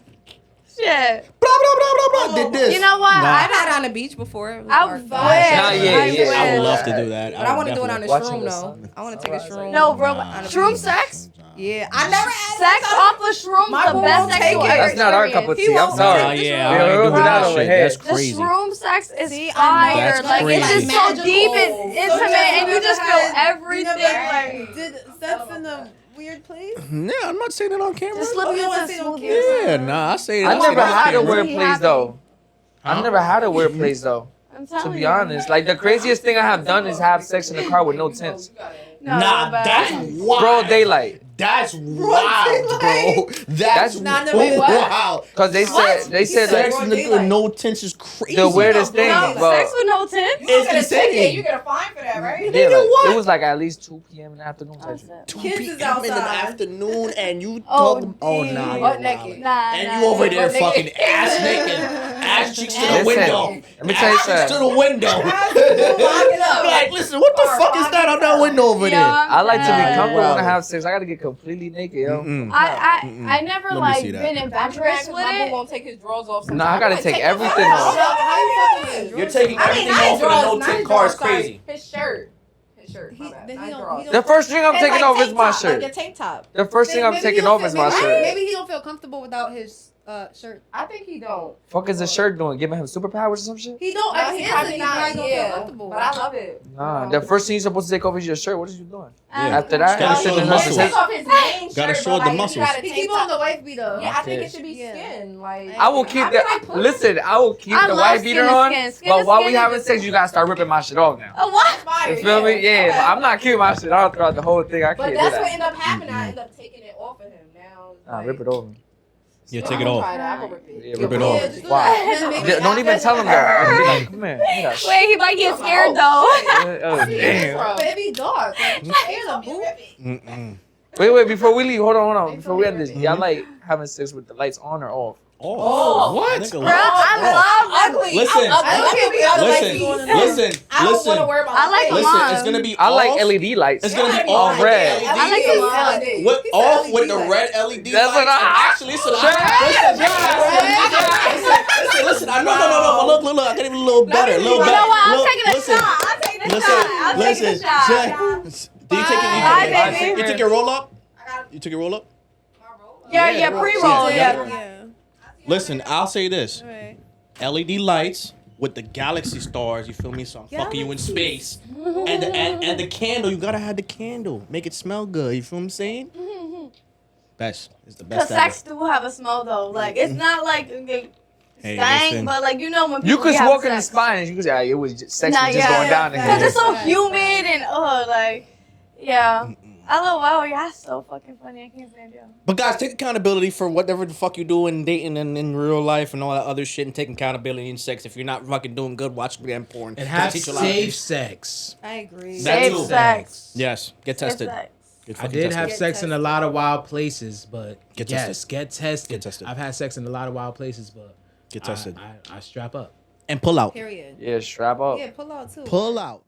Shit. Blah blah blah blah blah. Did this. You know what? Nah. I've had on the beach before. It was I dark. wish. Nah, yeah, I yeah. wish. I would love to do that. But I want to do it on a Watching shroom the though. sun. I want to take a Sunrise. shroom. No, bro. Nah. Shroom sex? Yeah, I never had Sex off of shrooms, My the boo best won't sex take you'll it. ever That's not our cup of experience. tea. I'm won't sorry. Nah, take yeah, Yeah, I ain't we'll doing do that that over shit. here. That's The crazy. shroom sex is See, I know. fire. That's Like crazy. it's just so deep and intimate, and you just feel You everything. never Like did sex in a weird place? Yeah, I'm not saying it on camera. just slipping You don't into say it on smooth. camera. Yeah, nah, I say it. I I say never it on had a camera. weird He place happy. though. Huh? I never had a weird place though. I'm To telling be you. honest, like the craziest thing I have done is have sex in the car with no tents. No, Nah, but- that's wild. Broad daylight. That's wild, bro. That's Nah, no, wait, what? wild. Cause they said Sex like in the no tents is crazy. the weirdest thing, No, but sex with no tents. It's insane. You get a fine for that, right? yeah, like, what? it was like at least 2 p.m. in the afternoon type shit. 2 Kids is p.m. in the outside. afternoon, and you Oh, talking? Oh, nah, dude. you're Butt naked. wild. Nah, And nah, you over nah. there Butt fucking naked. ass naked, ass cheeks to the Listen, window. let me tell you Ass cheeks to something. the window. it up. Like, listen, what the fuck is that on that window over Yo, there? I like to be Yeah. comfortable when I Wow. have sex. I gotta get completely naked, yo. Mm-mm. I never Let me like see that. been adventurous with My boo it. won't take his drawers off. Nah, I gotta take everything How off. you fucking You're taking I mean, everything not off his in a drawers, no not tent his car is drawers, sorry. crazy. His shirt. His shirt. My He- bad. then Not he his don't- drawers. he don't- The first thing I'm It's taking like off is tank my top, like shirt. your tank top. The first thing I'm Maybe taking he off don't is feel- my maybe- shirt. Maybe he don't feel comfortable without his shirt. I think he don't. Fuck is the shirt doing? Giving him superpowers or some shit? He don't. No, At he his probably he not. probably don't feel Yeah, comfortable. but I love it. Nah, the first thing you're supposed to take off is your shirt. What are you doing? Yeah. After that, Gotta you show sit the in muscles. the Take off his main Gotta shirt, show but, the like, muscles. You gotta He take keep top. on the wife beater. Yeah, I think Okay. it should be Yeah. skin. Like I will keep I be like, that. Listen, I will keep I the love white skin beater to on. skin. Skin But to while skin we is having the- sex, you gotta start ripping my shit off now. Oh, what? fire. You feel me? Yeah, but I'm not keeping my shit on throughout the whole thing. I But can't do that's what that. ended up happening. I ended up taking it off of him. Now, it's Nah, like, rip it over. Yeah, I'm take it gonna off. try that. I'm gonna rip it. Yeah, Rip rip it it off. off. Yeah, just do Why? that. Then maybe Don't even tell him that. Be like, come here. Give me that shit. Wait, he might get scared though. Oh, damn. But it be dark. Like, here's a boo. Mm-mm. Wait, before we leave, hold on. Before we end this, y'all like having sex with the lights on or off? Oh, what? Bro, I love Ugly. Listen. I'm ugly. I don't like Listen, being on the- listen, I don't want to listen. worry about I like my them face. on. Listen, it's gonna be I like off. LED lights. It's gonna be Yeah, all I red. like I like them them LED. What He said off LED with the light. red LED That's what lights? I- Actually, listen, I no. But look, I got even a little better, a little You better. know what? I'm Look, taking a listen, shot. I'm taking a listen, shot. I'm taking a listen. shot. Jay, do you take Bye, it? baby. You took your roll up? You took your roll up? Yeah, pre-roll. Yeah. Yeah. Listen, I'll say this: Alright. LED lights with the galaxy stars. You feel me? So I'm fucking you in space. And the candle, you gotta have the candle. Make it smell good. You feel what I'm saying? Best. It's the Cause best ever. sex do have a smell though. Like it's not like okay, Hey, stank, listen. but like you know when You people could be having walk in the sex. spine and you could say, "Ah, it was just sex Nah, was just yeah, going down in Cause here." it's so Yeah. humid and like yeah. I love wow, y'all so fucking funny. I can't stand you. But guys, take accountability for whatever the fuck you do in dating and in real life and all that other shit, and take accountability in sex. If you're not fucking doing good, watch damn porn. And have Teach you a lot. safe sex. I agree. That Safe too. sex. Yes, get Safe tested. sex. Get I fucking did tested. have sex in a lot of wild places, but Get yes, tested. get tested. Get tested. I've had sex in a lot of wild places, but Get tested I strap up. and pull out. Period. Yeah, strap up. Yeah, pull out too. Pull out.